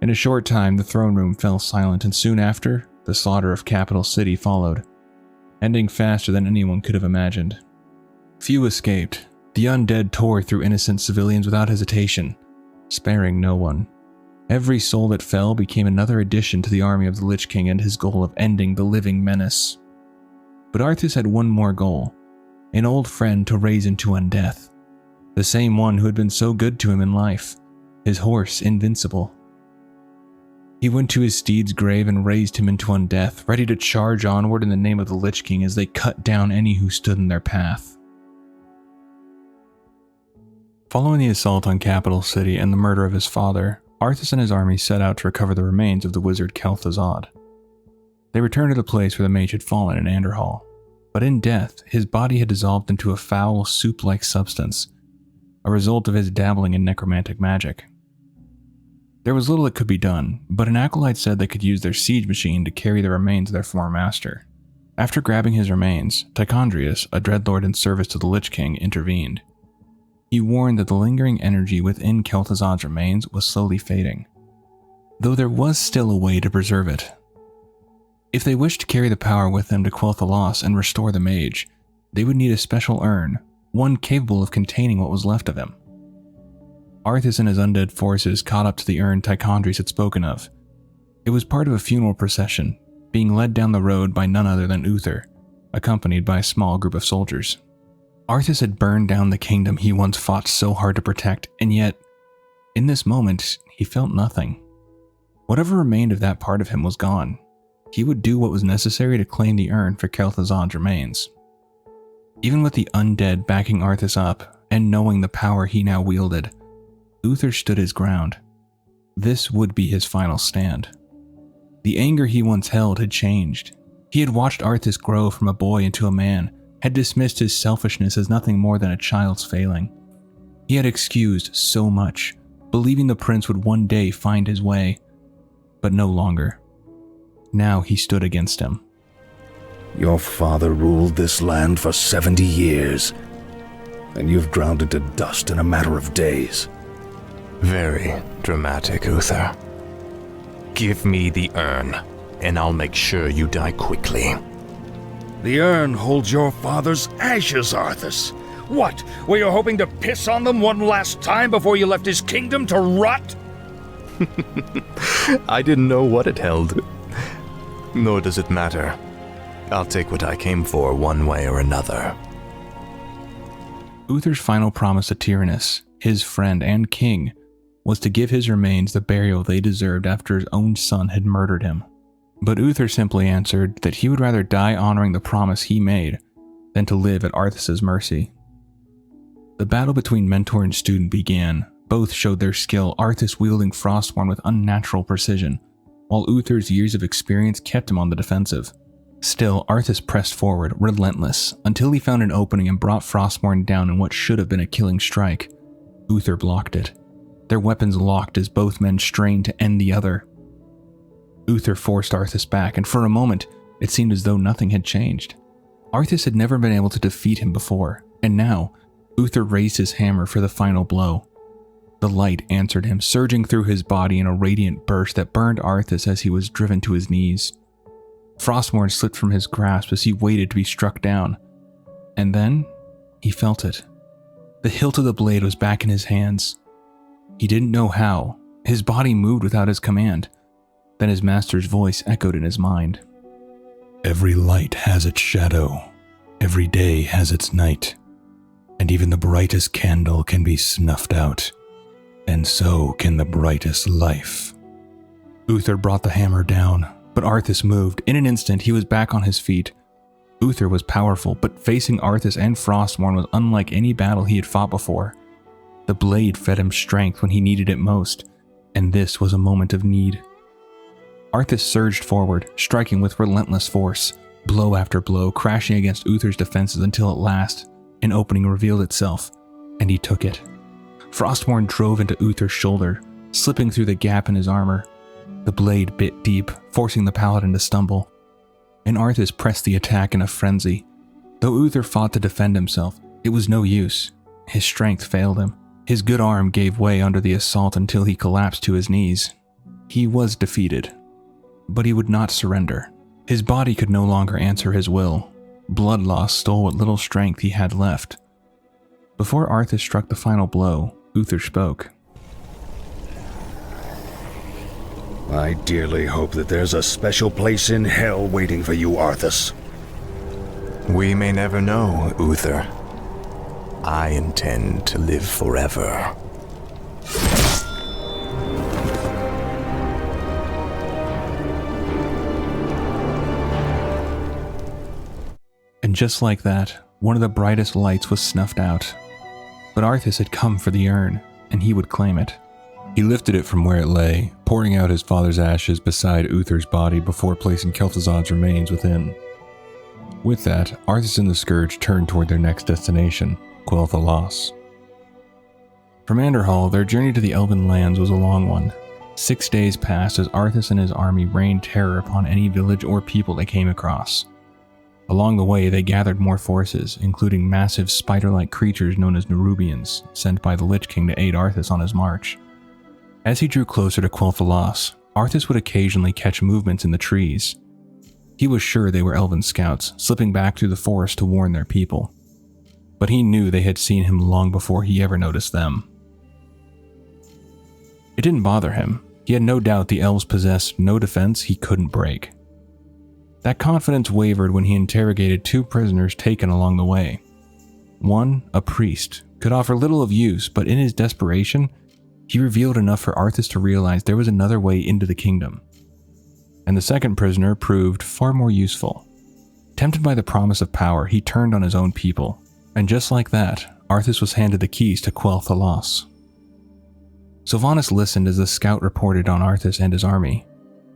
Speaker 2: In a short time, the throne room fell silent, and soon after, the slaughter of Capital City followed, ending faster than anyone could have imagined. Few escaped. The undead tore through innocent civilians without hesitation, sparing no one. Every soul that fell became another addition to the army of the Lich King and his goal of ending the living menace. But Arthas had one more goal, an old friend to raise into undeath. The same one who had been so good to him in life, his horse Invincible. He went to his steed's grave and raised him into undeath, ready to charge onward in the name of the Lich King as they cut down any who stood in their path. Following the assault on Capital City and the murder of his father, Arthas and his army set out to recover the remains of the wizard Kel'Thuzad. They returned to the place where the mage had fallen in Anderhall, but in death, his body had dissolved into a foul, soup-like substance, a result of his dabbling in necromantic magic. There was little that could be done, but an acolyte said they could use their siege machine to carry the remains of their former master. After grabbing his remains, Tychondrius, a dreadlord in service to the Lich King, intervened. He warned that the lingering energy within Kel'Thuzad's remains was slowly fading, though there was still a way to preserve it. If they wished to carry the power with them to quell the loss and restore the mage, they would need a special urn, one capable of containing what was left of him. Arthas and his undead forces caught up to the urn Tychondrius had spoken of. It was part of a funeral procession, being led down the road by none other than Uther, accompanied by a small group of soldiers. Arthas had burned down the kingdom he once fought so hard to protect, and yet, in this moment, he felt nothing. Whatever remained of that part of him was gone. He would do what was necessary to claim the urn for Kel'Thuzad's remains. Even with the undead backing Arthas up, and knowing the power he now wielded, Uther stood his ground. This would be his final stand. The anger he once held had changed. He had watched Arthas grow from a boy into a man, had dismissed his selfishness as nothing more than a child's failing. He had excused so much, believing the prince would one day find his way, but no longer. Now he stood against him.
Speaker 7: Your father ruled this land for 70 years.
Speaker 6: and you've ground it to dust in a matter of days.
Speaker 4: Very dramatic, Uther. Give me the urn, and I'll make sure you die quickly.
Speaker 6: The urn holds your father's ashes, Arthas. What, were you hoping to piss on them one last time before you left his kingdom to rot?
Speaker 4: I didn't know what it held. Nor does it matter. I'll take what I came for one way or another.
Speaker 2: Uther's final promise to Tyrannus, his friend and king, was to give his remains the burial they deserved after his own son had murdered him. But Uther simply answered that he would rather die honoring the promise he made than to live at Arthas' mercy. The battle between mentor and student began. Both showed their skill, Arthas wielding Frostmourne with unnatural precision, while Uther's years of experience kept him on the defensive. Still, Arthas pressed forward, relentless, until he found an opening and brought Frostmourne down in what should have been a killing strike. Uther blocked it. Their weapons locked as both men strained to end the other. Uther forced Arthas back, and for a moment, it seemed as though nothing had changed. Arthas had never been able to defeat him before, and now, Uther raised his hammer for the final blow. The light answered him, surging through his body in a radiant burst that burned Arthas as he was driven to his knees. Frostmourne slipped from his grasp as he waited to be struck down. And then, he felt it. The hilt of the blade was back in his hands. He didn't know how. His body moved without his command. Then his master's voice echoed in his mind.
Speaker 3: Every light has its shadow. Every day has its night. And even the brightest candle can be snuffed out. And so can the brightest life.
Speaker 2: Uther brought the hammer down, but Arthas moved. In an instant, he was back on his feet. Uther was powerful, but facing Arthas and Frostmourne was unlike any battle he had fought before. The blade fed him strength when he needed it most, and this was a moment of need. Arthas surged forward, striking with relentless force, blow after blow, crashing against Uther's defenses until at last, an opening revealed itself, and he took it. Frostmourne drove into Uther's shoulder, slipping through the gap in his armor. The blade bit deep, forcing the paladin to stumble. And Arthas pressed the attack in a frenzy. Though Uther fought to defend himself, it was no use. His strength failed him. His good arm gave way under the assault until he collapsed to his knees. He was defeated, but he would not surrender. His body could no longer answer his will. Blood loss stole what little strength he had left. Before Arthas struck the final blow, Uther spoke.
Speaker 6: I dearly hope that there's a special place in hell waiting for you, Arthas.
Speaker 4: We may never know, Uther. I intend to live forever.
Speaker 2: And just like that, one of the brightest lights was snuffed out. But Arthas had come for the urn, and he would claim it.
Speaker 1: He lifted it from where it lay, pouring out his father's ashes beside Uther's body before placing Kel'Thuzad's remains within. With that, Arthas and the Scourge turned toward their next destination, Quel'Thalas.
Speaker 2: From Anderhall, their journey to the Elven lands was a long one. 6 days passed as Arthas and his army rained terror upon any village or people they came across. Along the way, they gathered more forces, including massive spider-like creatures known as Nerubians, sent by the Lich King to aid Arthas on his march. As he drew closer to Quel'Thalas, Arthas would occasionally catch movements in the trees. He was sure they were Elven scouts, slipping back through the forest to warn their people. But he knew they had seen him long before he ever noticed them. It didn't bother him. He had no doubt the elves possessed no defense he couldn't break. That confidence wavered when he interrogated 2 prisoners taken along the way. One, a priest, could offer little of use, but in his desperation, he revealed enough for Arthas to realize there was another way into the kingdom. And the second prisoner proved far more useful. Tempted by the promise of power, he turned on his own people, and just like that, Arthas was handed the keys to Quel'Thalas. Sylvanas listened as the scout reported on Arthas and his army.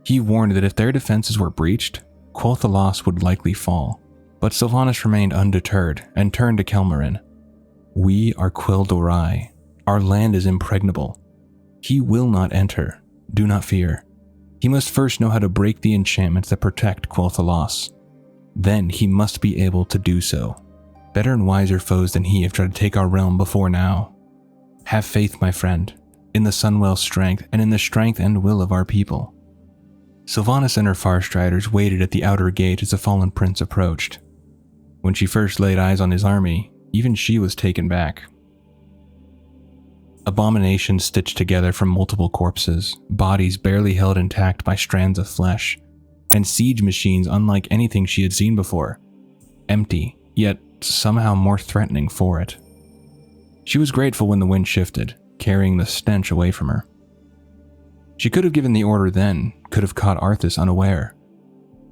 Speaker 2: He warned that if their defenses were breached, Quel'Thalas would likely fall, but Sylvanas remained undeterred and turned to Kelmarin. We are Quel'Dorai. Our land is impregnable. He will not enter. Do not fear. He must first know how to break the enchantments that protect Quel'Thalas. Then he must be able to do so. Better and wiser foes than he have tried to take our realm before now. Have faith, my friend, in the Sunwell's strength and in the strength and will of our people." Sylvanas and her Farstriders waited at the outer gate as the fallen prince approached. When she first laid eyes on his army, even she was taken back. Abominations stitched together from multiple corpses, bodies barely held intact by strands of flesh, and siege machines unlike anything she had seen before. Empty, yet somehow more threatening for it. She was grateful when the wind shifted, carrying the stench away from her. She could have given the order then, could have caught Arthas unaware,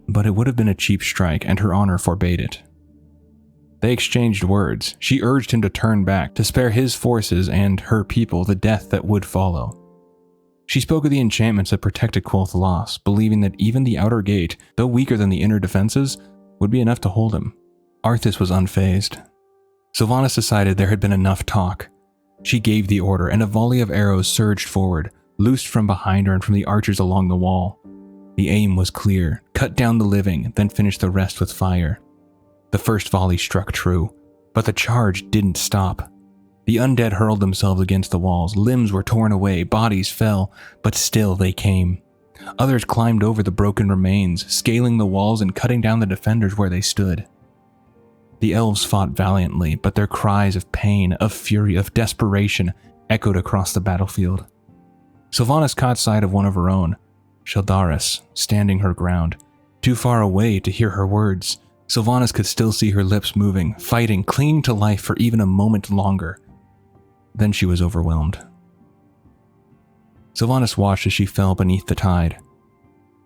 Speaker 2: but it would have been a cheap strike and her honor forbade it. They exchanged words. She urged him to turn back, to spare his forces and her people the death that would follow. She spoke of the enchantments that protected Quoth-Loss, believing that even the outer gate, though weaker than the inner defenses, would be enough to hold him. Arthas was unfazed. Sylvanas decided there had been enough talk. She gave the order, and a volley of arrows surged forward, loosed from behind her and from the archers along the wall. The aim was clear: cut down the living, then finish the rest with fire. The first volley struck true, but the charge didn't stop. The undead hurled themselves against the walls, limbs were torn away, bodies fell, but still they came. Others climbed over the broken remains, scaling the walls and cutting down the defenders where they stood. The elves fought valiantly, but their cries of pain, of fury, of desperation echoed across the battlefield. Sylvanas caught sight of one of her own, Sheldaris, standing her ground. Too far away to hear her words, Sylvanas could still see her lips moving, fighting, clinging to life for even a moment longer. Then she was overwhelmed. Sylvanas watched as she fell beneath the tide.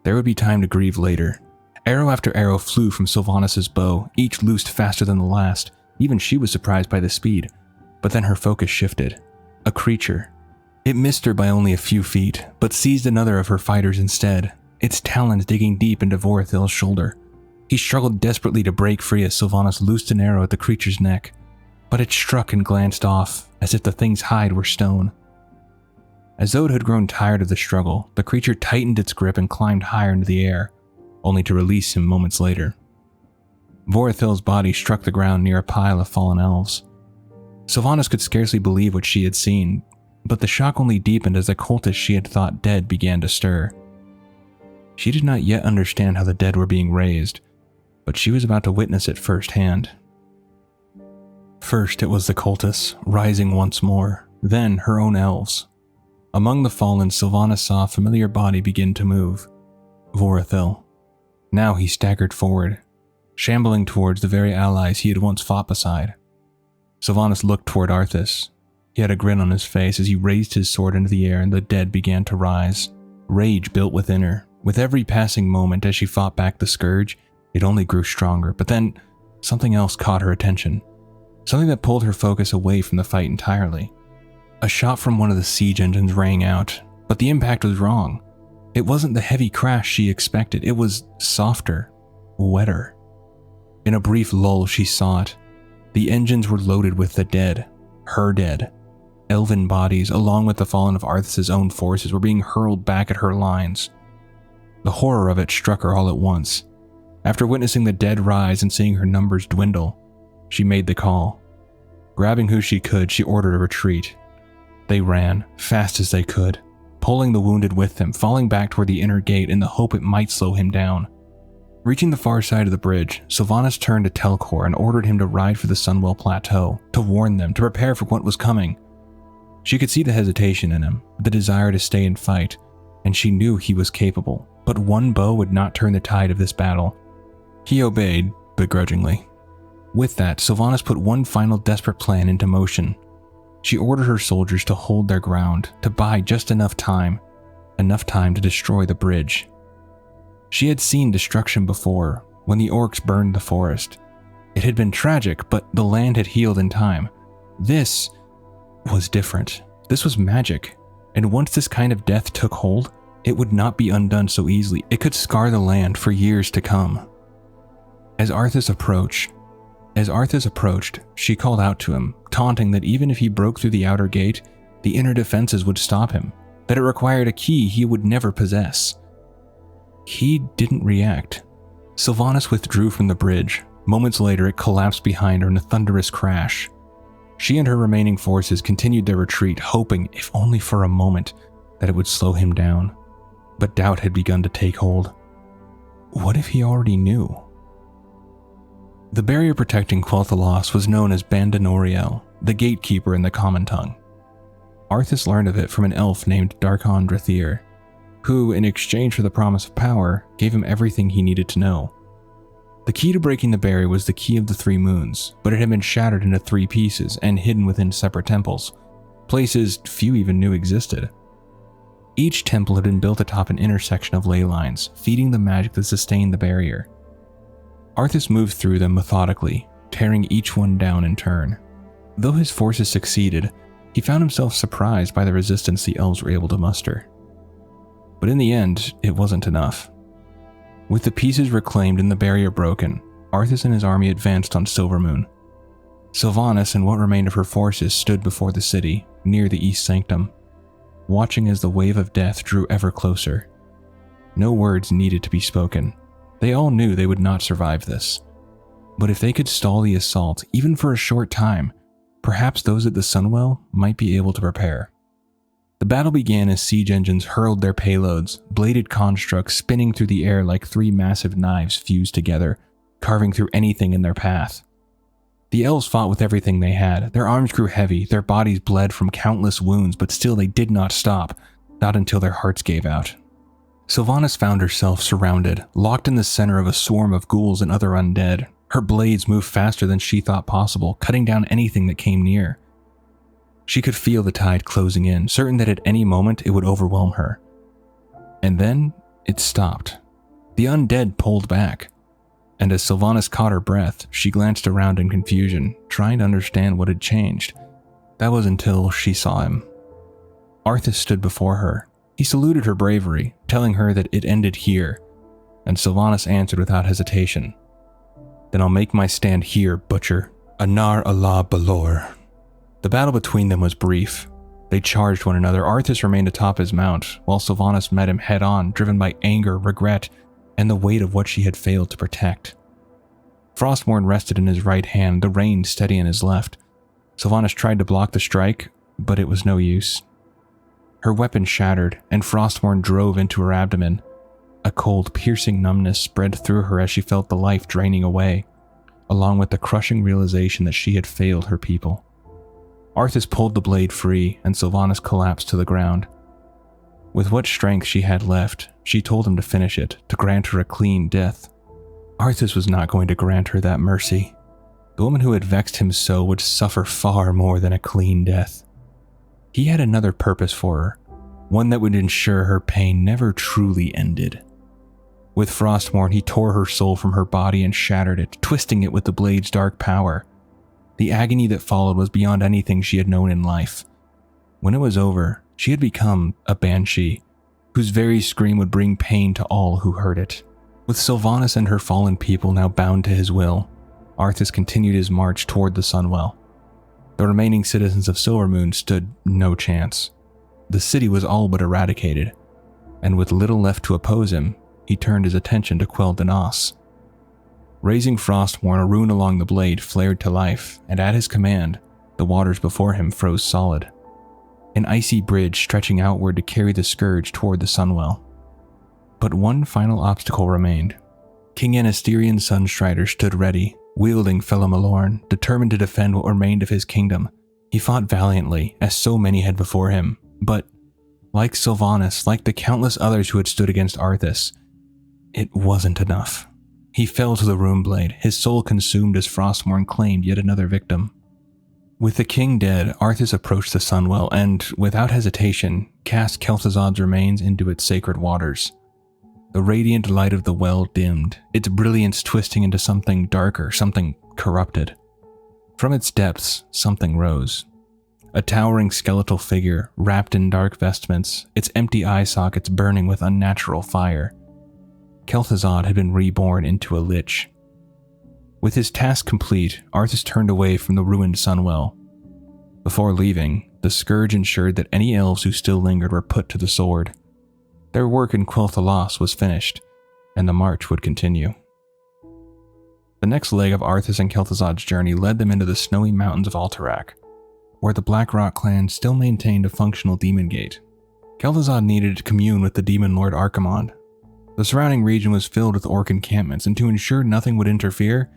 Speaker 2: There would be time to grieve later. Arrow after arrow flew from Sylvanas' bow, each loosed faster than the last. Even she was surprised by the speed. But then her focus shifted. A creature. It missed her by only a few feet, but seized another of her fighters instead, its talons digging deep into Vorithil's shoulder. He struggled desperately to break free as Sylvanas loosed an arrow at the creature's neck, but it struck and glanced off, as if the thing's hide were stone. As though it had grown tired of the struggle, the creature tightened its grip and climbed higher into the air, only to release him moments later. Vorithil's body struck the ground near a pile of fallen elves. Sylvanas could scarcely believe what she had seen, but the shock only deepened as the cultists she had thought dead began to stir. She did not yet understand how the dead were being raised, but she was about to witness it firsthand. First it was the cultists, rising once more, then her own elves. Among the fallen, Sylvanas saw a familiar body begin to move. Vorithil. Now he staggered forward, shambling towards the very allies he had once fought beside. Sylvanas looked toward Arthas. He had a grin on his face as he raised his sword into the air and the dead began to rise. Rage built within her. With every passing moment as she fought back the scourge, it only grew stronger, but then something else caught her attention. Something that pulled her focus away from the fight entirely. A shot from one of the siege engines rang out, but the impact was wrong. It wasn't the heavy crash she expected, it was softer, wetter. In a brief lull she saw it. The engines were loaded with the dead, her dead. Elven bodies, along with the fallen of Arthas' own forces, were being hurled back at her lines. The horror of it struck her all at once. After witnessing the dead rise and seeing her numbers dwindle, she made the call. Grabbing who she could, she ordered a retreat. They ran, fast as they could, pulling the wounded with them, falling back toward the inner gate in the hope it might slow him down. Reaching the far side of the bridge, Sylvanas turned to Telcor and ordered him to ride for the Sunwell Plateau, to warn them, to prepare for what was coming. She could see the hesitation in him, the desire to stay and fight, and she knew he was capable, but one bow would not turn the tide of this battle. He obeyed, begrudgingly. With that, Sylvanas put one final desperate plan into motion. She ordered her soldiers to hold their ground, to buy just enough time to destroy the bridge. She had seen destruction before, when the orcs burned the forest. It had been tragic, but the land had healed in time. This was different. This was magic, and once this kind of death took hold, it would not be undone so easily. It could scar the land for years to come. As Arthas approached, she called out to him, taunting that even if he broke through the outer gate, the inner defenses would stop him, that it required a key he would never possess. He didn't react. Sylvanas withdrew from the bridge, Moments later, it collapsed behind her in a thunderous crash. She and her remaining forces continued their retreat, hoping, if only for a moment, that it would slow him down. But doubt had begun to take hold. What if he already knew? The barrier protecting Quel'Thalas was known as Bandonoriel, the gatekeeper in the common tongue. Arthas learned of it from an elf named Darkon Drathir, who, in exchange for the promise of power, gave him everything he needed to know. The key to breaking the barrier was the Key of the Three Moons, but it had been shattered into 3 pieces and hidden within separate temples, places few even knew existed. Each temple had been built atop an intersection of ley lines, feeding the magic that sustained the barrier. Arthas moved through them methodically, tearing each one down in turn. Though his forces succeeded, he found himself surprised by the resistance the elves were able to muster. But in the end, it wasn't enough. With the pieces reclaimed and the barrier broken, Arthas and his army advanced on Silvermoon. Sylvanas and what remained of her forces stood before the city, near the East Sanctum, watching as the wave of death drew ever closer. No words needed to be spoken. They all knew they would not survive this. But if they could stall the assault, even for a short time, perhaps those at the Sunwell might be able to prepare. The battle began as siege engines hurled their payloads, bladed constructs spinning through the air like 3 massive knives fused together, carving through anything in their path. The elves fought with everything they had. Their arms grew heavy, their bodies bled from countless wounds, but still they did not stop, not until their hearts gave out. Sylvanas found herself surrounded, locked in the center of a swarm of ghouls and other undead. Her blades moved faster than she thought possible, cutting down anything that came near. She could feel the tide closing in, certain that at any moment it would overwhelm her. And then it stopped. The undead pulled back, and as Sylvanas caught her breath, she glanced around in confusion, trying to understand what had changed. That was until she saw him. Arthas stood before her. He saluted her bravery, telling her that it ended here, and Sylvanas answered without hesitation. "Then I'll make my stand here, butcher. Anar Allah Balor." The battle between them was brief. They charged one another. Arthas remained atop his mount, while Sylvanas met him head-on, driven by anger, regret, and the weight of what she had failed to protect. Frostmourne rested in his right hand, the rein steady in his left. Sylvanas tried to block the strike, but it was no use. Her weapon shattered, and Frostmourne drove into her abdomen. A cold, piercing numbness spread through her as she felt the life draining away, along with the crushing realization that she had failed her people. Arthas pulled the blade free, and Sylvanas collapsed to the ground. With what strength she had left, she told him to finish it, to grant her a clean death. Arthas was not going to grant her that mercy. The woman who had vexed him so would suffer far more than a clean death. He had another purpose for her, one that would ensure her pain never truly ended. With Frostmourne, he tore her soul from her body and shattered it, twisting it with the blade's dark power. The agony that followed was beyond anything she had known in life. When it was over, she had become a banshee, whose very scream would bring pain to all who heard it. With Sylvanas and her fallen people now bound to his will, Arthas continued his march toward the Sunwell. The remaining citizens of Silvermoon stood no chance. The city was all but eradicated, and with little left to oppose him, he turned his attention to Quel'Thalas. Raising Frostmourne, a rune along the blade flared to life, and at his command, the waters before him froze solid. An icy bridge stretching outward to carry the scourge toward the Sunwell. But one final obstacle remained. King Anasterian's Sunstrider stood ready, wielding Felamalorn, determined to defend what remained of his kingdom. He fought valiantly, as so many had before him, but, like Sylvanas, like the countless others who had stood against Arthas, it wasn't enough. He fell to the runeblade, his soul consumed as Frostmourne claimed yet another victim. With the king dead, Arthas approached the Sunwell and, without hesitation, cast Kel'Thuzad's remains into its sacred waters. The radiant light of the well dimmed, its brilliance twisting into something darker, something corrupted. From its depths, something rose. A towering skeletal figure, wrapped in dark vestments, its empty eye sockets burning with unnatural fire. Kel'Thuzad had been reborn into a lich. With his task complete, Arthas turned away from the ruined Sunwell. Before leaving, the Scourge ensured that any elves who still lingered were put to the sword. Their work in Quel'Thalas was finished, and the march would continue. The next leg of Arthas and Kel'Thuzad's journey led them into the snowy mountains of Alterac, where the Blackrock clan still maintained a functional demon gate. Kel'Thuzad needed to commune with the demon lord Archimonde. The surrounding region was filled with orc encampments, and to ensure nothing would interfere,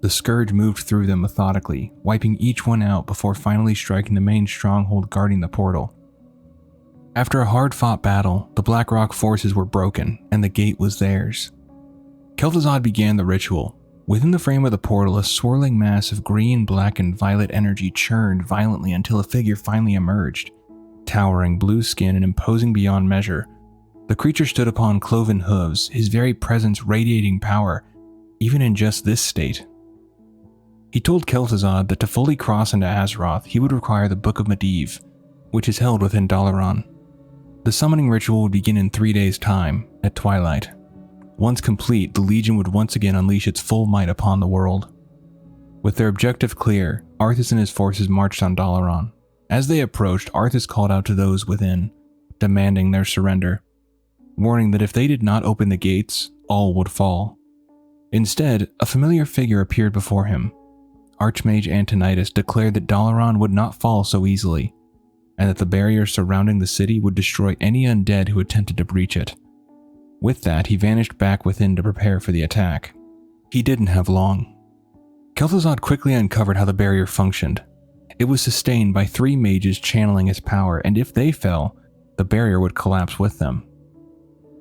Speaker 2: the Scourge moved through them methodically, wiping each one out before finally striking the main stronghold guarding the portal. After a hard-fought battle, the Blackrock forces were broken, and the gate was theirs. Kel'Thuzad began the ritual. Within the frame of the portal, a swirling mass of green, black, and violet energy churned violently until a figure finally emerged. Towering, blue skin, and imposing beyond measure, the creature stood upon cloven hooves, his very presence radiating power, even in just this state. He told Kel'Thuzad that to fully cross into Azeroth, he would require the Book of Medivh, which is held within Dalaran. The summoning ritual would begin in 3 days' time, at twilight. Once complete, the Legion would once again unleash its full might upon the world. With their objective clear, Arthas and his forces marched on Dalaran. As they approached, Arthas called out to those within, demanding their surrender, warning that if they did not open the gates, all would fall. Instead, a familiar figure appeared before him. Archmage Antonidas declared that Dalaran would not fall so easily, and that the barrier surrounding the city would destroy any undead who attempted to breach it. With that, he vanished back within to prepare for the attack. He didn't have long. Kel'Thuzad quickly uncovered how the barrier functioned. It was sustained by 3 mages channeling its power, and if they fell, the barrier would collapse with them.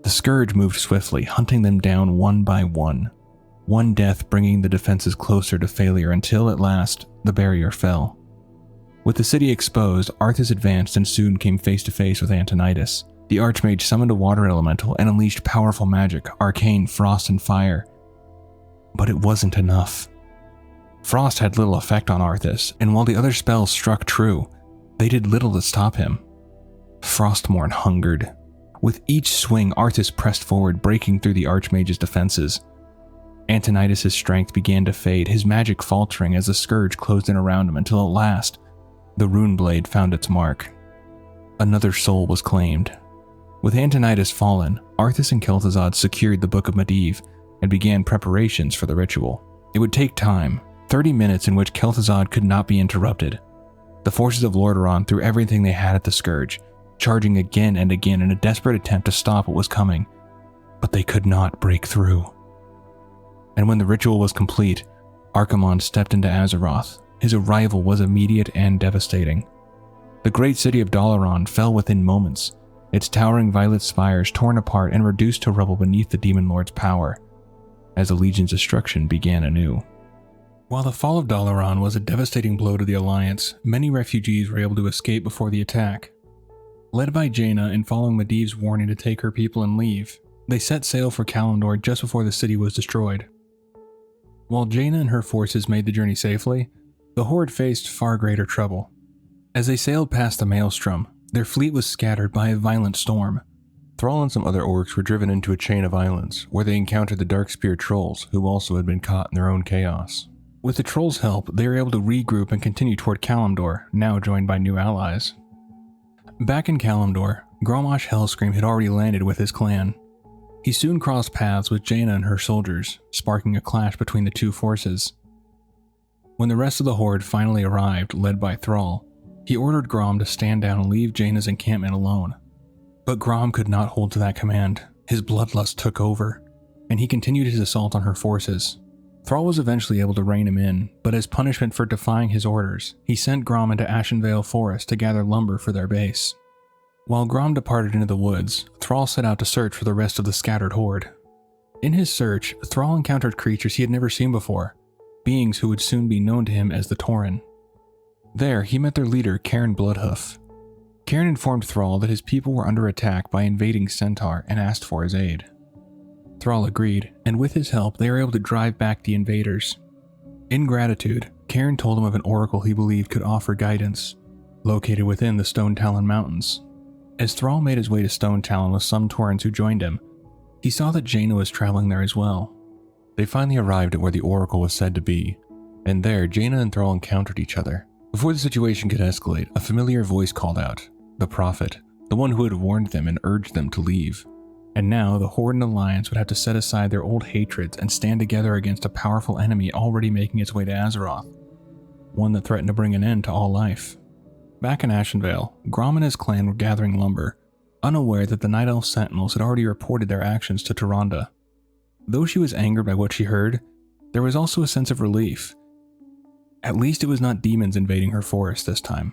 Speaker 2: The Scourge moved swiftly, hunting them down one by one death bringing the defenses closer to failure until, at last, the barrier fell. With the city exposed, Arthas advanced and soon came face to face with Antonidas. The Archmage summoned a water elemental and unleashed powerful magic, arcane, frost, and fire. But it wasn't enough. Frost had little effect on Arthas, and while the other spells struck true, they did little to stop him. Frostmourne hungered. With each swing, Arthas pressed forward, breaking through the Archmage's defenses. Antonidas' strength began to fade, his magic faltering as the Scourge closed in around him until at last, the rune blade found its mark. Another soul was claimed. With Antonidas fallen, Arthas and Kel'Thuzad secured the Book of Medivh and began preparations for the ritual. It would take time, 30 minutes in which Kel'Thuzad could not be interrupted. The forces of Lordaeron threw everything they had at the Scourge, charging again and again in a desperate attempt to stop what was coming, but they could not break through. And when the ritual was complete, Archimonde stepped into Azeroth. His arrival was immediate and devastating. The great city of Dalaran fell within moments, its towering violet spires torn apart and reduced to rubble beneath the Demon Lord's power, as the Legion's destruction began anew. While the fall of Dalaran was a devastating blow to the Alliance, many refugees were able to escape before the attack. Led by Jaina and following Medivh's warning to take her people and leave, they set sail for Kalimdor just before the city was destroyed. While Jaina and her forces made the journey safely, the Horde faced far greater trouble. As they sailed past the Maelstrom, their fleet was scattered by a violent storm.
Speaker 1: Thrall and some other orcs were driven into a chain of islands, where they encountered the Darkspear trolls, who also had been caught in their own chaos.
Speaker 2: With the trolls' help, they were able to regroup and continue toward Kalimdor, now joined by new allies. Back in Kalimdor, Grommash Hellscream had already landed with his clan. He soon crossed paths with Jaina and her soldiers, sparking a clash between the two forces. When the rest of the Horde finally arrived, led by Thrall, he ordered Grom to stand down and leave Jaina's encampment alone. But Grom could not hold to that command. His bloodlust took over, and he continued his assault on her forces. Thrall was eventually able to rein him in, but as punishment for defying his orders, he sent Grom into Ashenvale Forest to gather lumber for their base. While Grom departed into the woods, Thrall set out to search for the rest of the scattered horde. In his search, Thrall encountered creatures he had never seen before, beings who would soon be known to him as the Tauren. There, he met their leader, Cairn Bloodhoof. Cairn informed Thrall that his people were under attack by invading Centaur and asked for his aid. Thrall agreed, and with his help, they were able to drive back the invaders. In gratitude, Cairn told him of an oracle he believed could offer guidance, located within the Stone Talon Mountains. As Thrall made his way to Stone Talon with some Taurens who joined him, he saw that Jaina was traveling there as well. They finally arrived at where the oracle was said to be, and there Jaina and Thrall encountered each other. Before the situation could escalate, a familiar voice called out, the Prophet, the one who had warned them and urged them to leave. And now the Horde and Alliance would have to set aside their old hatreds and stand together against a powerful enemy already making its way to Azeroth, one that threatened to bring an end to all life. Back in Ashenvale, Grom and his clan were gathering lumber, unaware that the Night Elf Sentinels had already reported their actions to Tyrande. Though she was angered by what she heard, there was also a sense of relief. At least it was not demons invading her forest this time.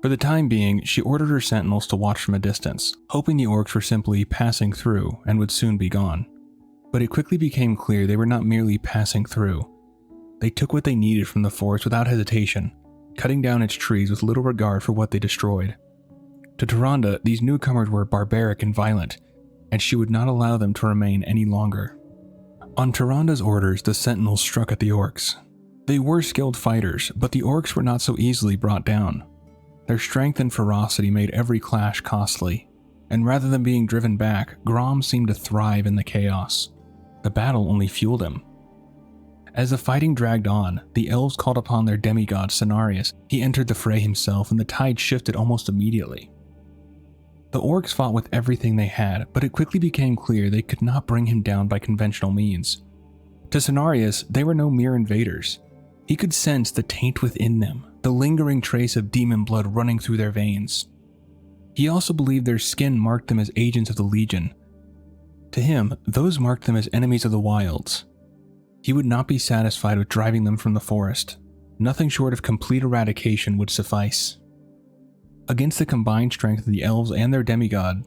Speaker 2: For the time being, she ordered her sentinels to watch from a distance, hoping the orcs were simply passing through and would soon be gone. But it quickly became clear they were not merely passing through. They took what they needed from the forest without hesitation, cutting down its trees with little regard for what they destroyed. To Tyrande, these newcomers were barbaric and violent, and she would not allow them to remain any longer. On Tyrande's orders, the sentinels struck at the orcs. They were skilled fighters, but the orcs were not so easily brought down. Their strength and ferocity made every clash costly, and rather than being driven back, Grom seemed to thrive in the chaos. The battle only fueled him. As the fighting dragged on, the elves called upon their demigod Cenarius. He entered the fray himself, and the tide shifted almost immediately. The orcs fought with everything they had, but it quickly became clear they could not bring him down by conventional means. To Cenarius, they were no mere invaders. He could sense the taint within them, the lingering trace of demon blood running through their veins. He also believed their skin marked them as agents of the Legion. To him, those marked them as enemies of the wilds. He would not be satisfied with driving them from the forest. Nothing short of complete eradication would suffice. Against the combined strength of the elves and their demigod,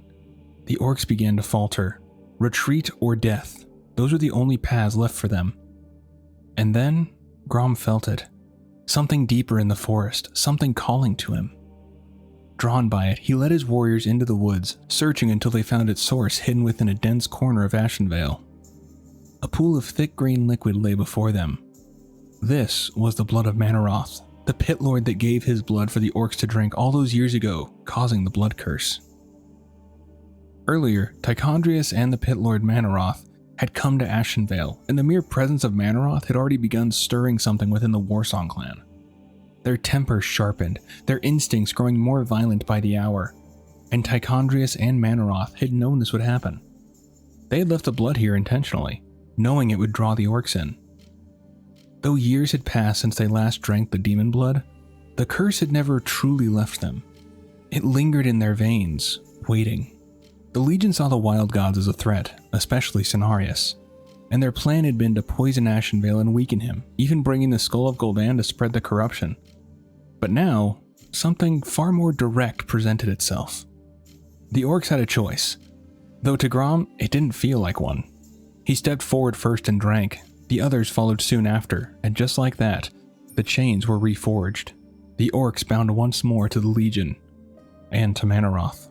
Speaker 2: the orcs began to falter. Retreat or death, those were the only paths left for them. And then, Grom felt it. Something deeper in the forest, something calling to him. Drawn by it, he led his warriors into the woods, searching until they found its source hidden within a dense corner of Ashenvale. A pool of thick green liquid lay before them. This was the blood of Manaroth, the pit lord that gave his blood for the orcs to drink all those years ago, causing the blood curse. Earlier, Tychondrius and the pit lord Manaroth had come to Ashenvale, and the mere presence of Manaroth had already begun stirring something within the Warsong clan. Their tempers sharpened, their instincts growing more violent by the hour, and Tychondrius and Manaroth had known this would happen. They had left the blood here intentionally, knowing it would draw the orcs in. Though years had passed since they last drank the demon blood, the curse had never truly left them. It lingered in their veins, waiting. The Legion saw the wild gods as a threat, especially Cenarius, and their plan had been to poison Ashenvale and weaken him, even bringing the Skull of Gul'dan to spread the corruption. But now, something far more direct presented itself. The orcs had a choice, though to Grom, it didn't feel like one. He stepped forward first and drank. The others followed soon after, and just like that, the chains were reforged. The orcs bound once more to the Legion, and to Manaroth.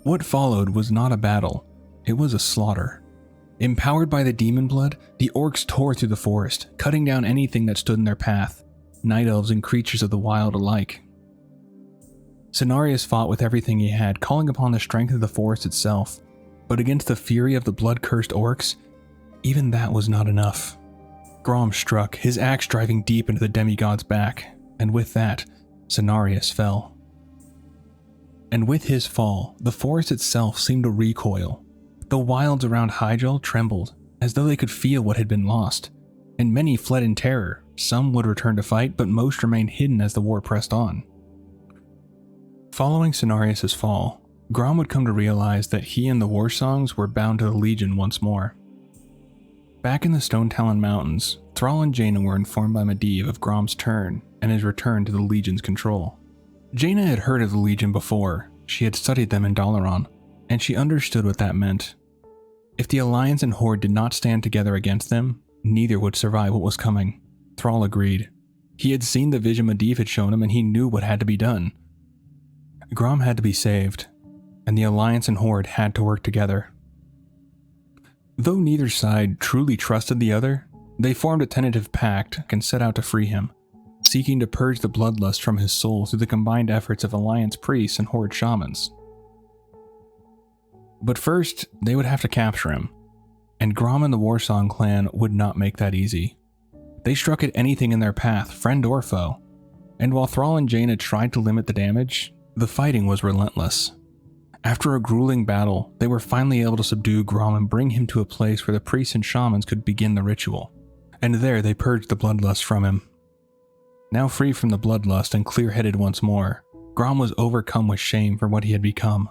Speaker 2: What followed was not a battle, it was a slaughter. Empowered by the demon blood, the orcs tore through the forest, cutting down anything that stood in their path, night elves and creatures of the wild alike. Cenarius fought with everything he had, calling upon the strength of the forest itself, but against the fury of the blood-cursed orcs, even that was not enough. Grom struck, his axe driving deep into the demigod's back, and with that, Cenarius fell. And with his fall, the forest itself seemed to recoil. The wilds around Hyjal trembled, as though they could feel what had been lost, and many fled in terror. Some would return to fight, but most remained hidden as the war pressed on. Following Cenarius' fall, Grom would come to realize that he and the Warsongs were bound to the Legion once more. Back in the Stone Talon Mountains, Thrall and Jaina were informed by Medivh of Grom's turn and his return to the Legion's control. Jaina had heard of the Legion before. She had studied them in Dalaran, and she understood what that meant. If the Alliance and Horde did not stand together against them, neither would survive what was coming. Thrall agreed. He had seen the vision Medivh had shown him, and he knew what had to be done. Grom had to be saved, and the Alliance and Horde had to work together. Though neither side truly trusted the other, they formed a tentative pact and set out to free him, seeking to purge the bloodlust from his soul through the combined efforts of Alliance priests and Horde shamans. But first, they would have to capture him, and Grom and the Warsong clan would not make that easy. They struck at anything in their path, friend or foe, and while Thrall and Jaina tried to limit the damage, the fighting was relentless. After a grueling battle, they were finally able to subdue Grom and bring him to a place where the priests and shamans could begin the ritual. And there they purged the bloodlust from him. Now free from the bloodlust and clear-headed once more, Grom was overcome with shame for what he had become.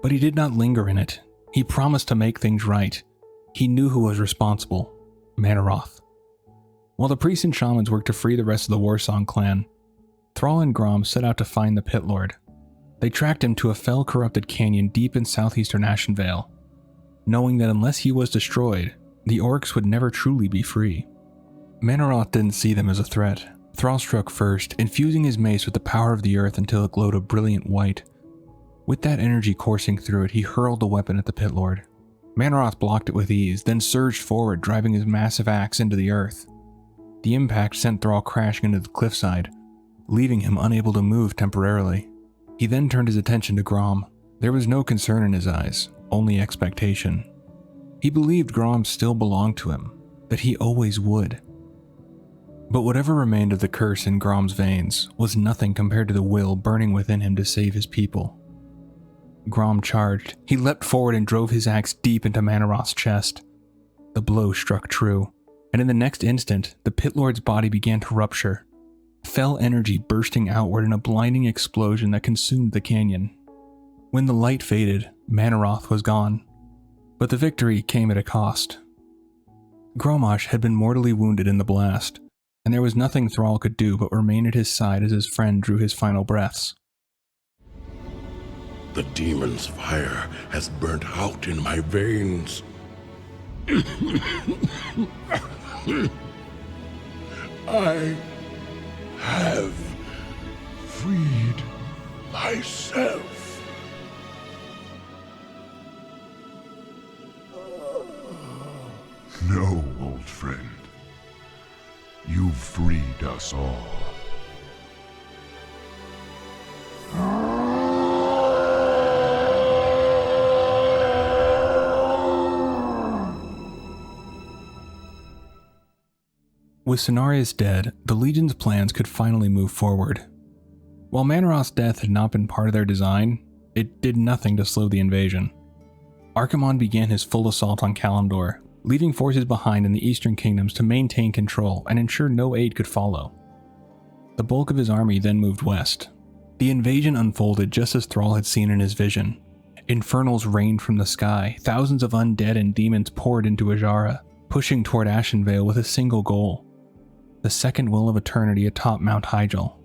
Speaker 2: But he did not linger in it. He promised to make things right. He knew who was responsible: Manaroth. While the priests and shamans worked to free the rest of the Warsong clan, Thrall and Grom set out to find the Pit Lord. They tracked him to a fell-corrupted canyon deep in southeastern Ashenvale, knowing that unless he was destroyed, the orcs would never truly be free. Manaroth didn't see them as a threat. Thrall struck first, infusing his mace with the power of the earth until it glowed a brilliant white. With that energy coursing through it, he hurled the weapon at the Pit Lord. Manaroth blocked it with ease, then surged forward, driving his massive axe into the earth. The impact sent Thrall crashing into the cliffside, leaving him unable to move temporarily. He then turned his attention to Grom. There was no concern in his eyes, only expectation. He believed Grom still belonged to him, that he always would. But whatever remained of the curse in Grom's veins was nothing compared to the will burning within him to save his people. Grom charged. He leapt forward and drove his axe deep into Manaroth's chest. The blow struck true, and in the next instant, the Pit Lord's body began to rupture, fell energy bursting outward in a blinding explosion that consumed the canyon. When the light faded, Manaroth was gone, but the victory came at a cost. Gromosh had been mortally wounded in the blast, and there was nothing Thrall could do but remain at his side as his friend drew his final breaths.
Speaker 7: The demon's fire has burnt out in my veins. I have freed myself.
Speaker 8: No, old friend. You've freed us all.
Speaker 2: With Cenarius dead, the Legion's plans could finally move forward. While Manaroth's death had not been part of their design, it did nothing to slow the invasion. Archimonde began his full assault on Kalimdor, leaving forces behind in the eastern kingdoms to maintain control and ensure no aid could follow. The bulk of his army then moved west. The invasion unfolded just as Thrall had seen in his vision. Infernals rained from the sky, thousands of undead and demons poured into Ajara, pushing toward Ashenvale with a single goal: the second will of eternity atop Mount Hyjal.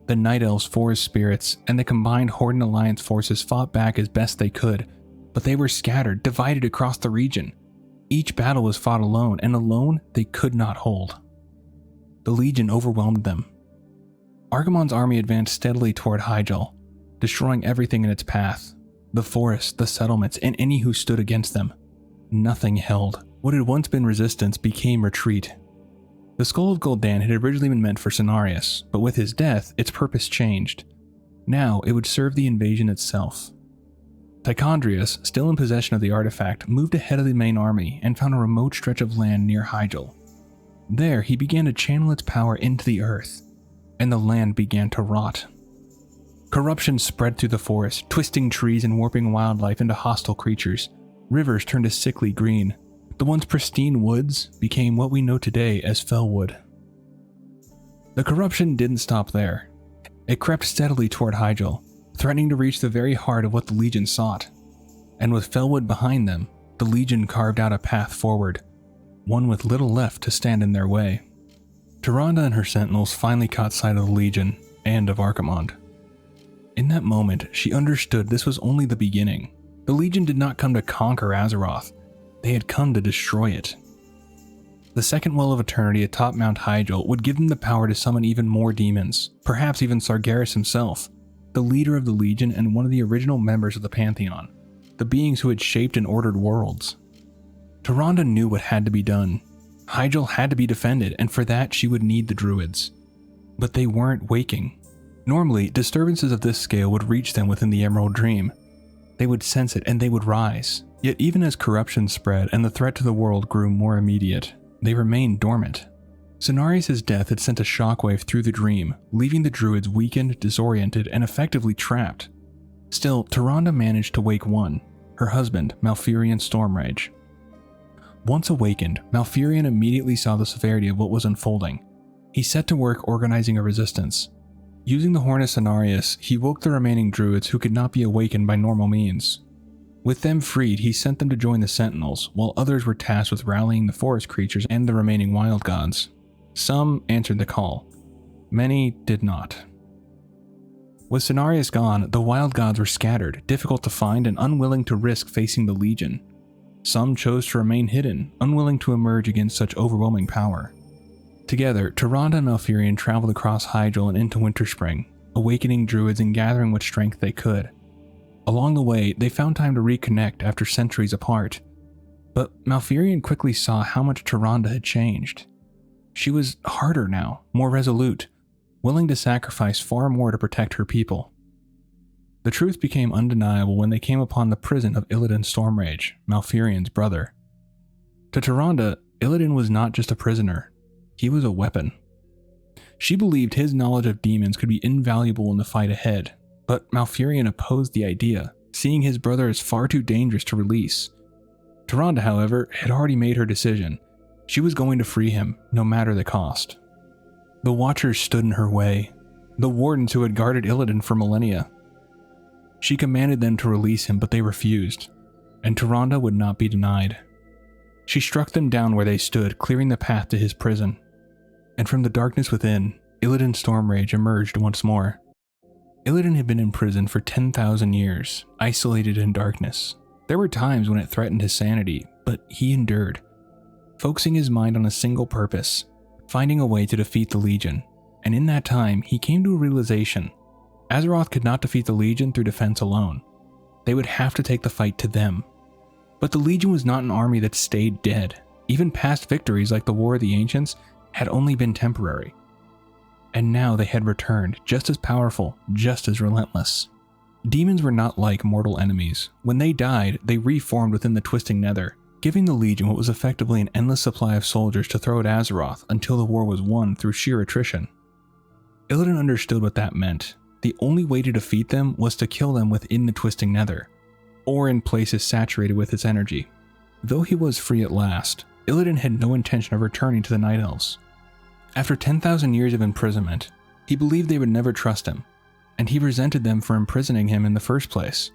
Speaker 2: The Night Elves' forest spirits and the combined Horde and Alliance forces fought back as best they could, but they were scattered, divided across the region. Each battle was fought alone, and alone they could not hold. The Legion overwhelmed them. Archimonde's army advanced steadily toward Hyjal, destroying everything in its path: the forest, the settlements, and any who stood against them. Nothing held. What had once been resistance became retreat. The Skull of Gul'dan had originally been meant for Cenarius, but with his death, its purpose changed. Now it would serve the invasion itself. Tichondrius, still in possession of the artifact, moved ahead of the main army and found a remote stretch of land near Hyjal. There, he began to channel its power into the earth, and the land began to rot. Corruption spread through the forest, twisting trees and warping wildlife into hostile creatures. Rivers turned a sickly green. The once pristine woods became what we know today as Fellwood. The corruption didn't stop there. It crept steadily toward Hyjal, threatening to reach the very heart of what the Legion sought. And with Fellwood behind them, the Legion carved out a path forward, one with little left to stand in their way. Tyrande and her sentinels finally caught sight of the Legion and of Archimonde. In that moment, she understood this was only the beginning. The Legion did not come to conquer Azeroth. They had come to destroy it. The second well of eternity atop Mount Hyjal would give them the power to summon even more demons, perhaps even Sargeras himself, the leader of the Legion and one of the original members of the Pantheon, the beings who had shaped and ordered worlds. Tyrande knew what had to be done. Hyjal had to be defended, and for that she would need the Druids. But they weren't waking. Normally, disturbances of this scale would reach them within the Emerald Dream. They would sense it and they would rise. Yet even as corruption spread and the threat to the world grew more immediate, they remained dormant. Cenarius' death had sent a shockwave through the dream, leaving the Druids weakened, disoriented, and effectively trapped. Still, Tyrande managed to wake one, her husband, Malfurion Stormrage. Once awakened, Malfurion immediately saw the severity of what was unfolding. He set to work organizing a resistance. Using the Horn of Cenarius, he woke the remaining druids who could not be awakened by normal means. With them freed, he sent them to join the Sentinels, while others were tasked with rallying the forest creatures and the remaining wild gods. Some answered the call. Many did not. With Cenarius gone, the wild gods were scattered, difficult to find, and unwilling to risk facing the Legion. Some chose to remain hidden, unwilling to emerge against such overwhelming power. Together, Tyrande and Malfurion traveled across Hyjal and into Winterspring, awakening druids and gathering what strength they could. Along the way, they found time to reconnect after centuries apart. But Malfurion quickly saw how much Tyrande had changed. She was harder now, more resolute, willing to sacrifice far more to protect her people. The truth became undeniable when they came upon the prison of Illidan Stormrage, Malfurion's brother. To Tyrande, Illidan was not just a prisoner, he was a weapon. She believed his knowledge of demons could be invaluable in the fight ahead, but Malfurion opposed the idea, seeing his brother as far too dangerous to release. Tyrande, however, had already made her decision. She was going to free him, no matter the cost. The Watchers stood in her way, the wardens who had guarded Illidan for millennia. She commanded them to release him, but they refused, and Tyrande would not be denied. She struck them down where they stood, clearing the path to his prison. And from the darkness within, Illidan Stormrage emerged once more. Illidan had been in prison for 10,000 years, isolated in darkness. There were times when it threatened his sanity, but he endured, focusing his mind on a single purpose, finding a way to defeat the Legion. And in that time, he came to a realization. Azeroth could not defeat the Legion through defense alone. They would have to take the fight to them. But the Legion was not an army that stayed dead. Even past victories like the War of the Ancients had only been temporary. And now they had returned, just as powerful, just as relentless. Demons were not like mortal enemies. When they died, they reformed within the twisting nether, giving the Legion what was effectively an endless supply of soldiers to throw at Azeroth until the war was won through sheer attrition. Illidan understood what that meant. The only way to defeat them was to kill them within the twisting nether, or in places saturated with its energy. Though he was free at last, Illidan had no intention of returning to the Night Elves. After 10,000 years of imprisonment, he believed they would never trust him, and he resented them for imprisoning him in the first place.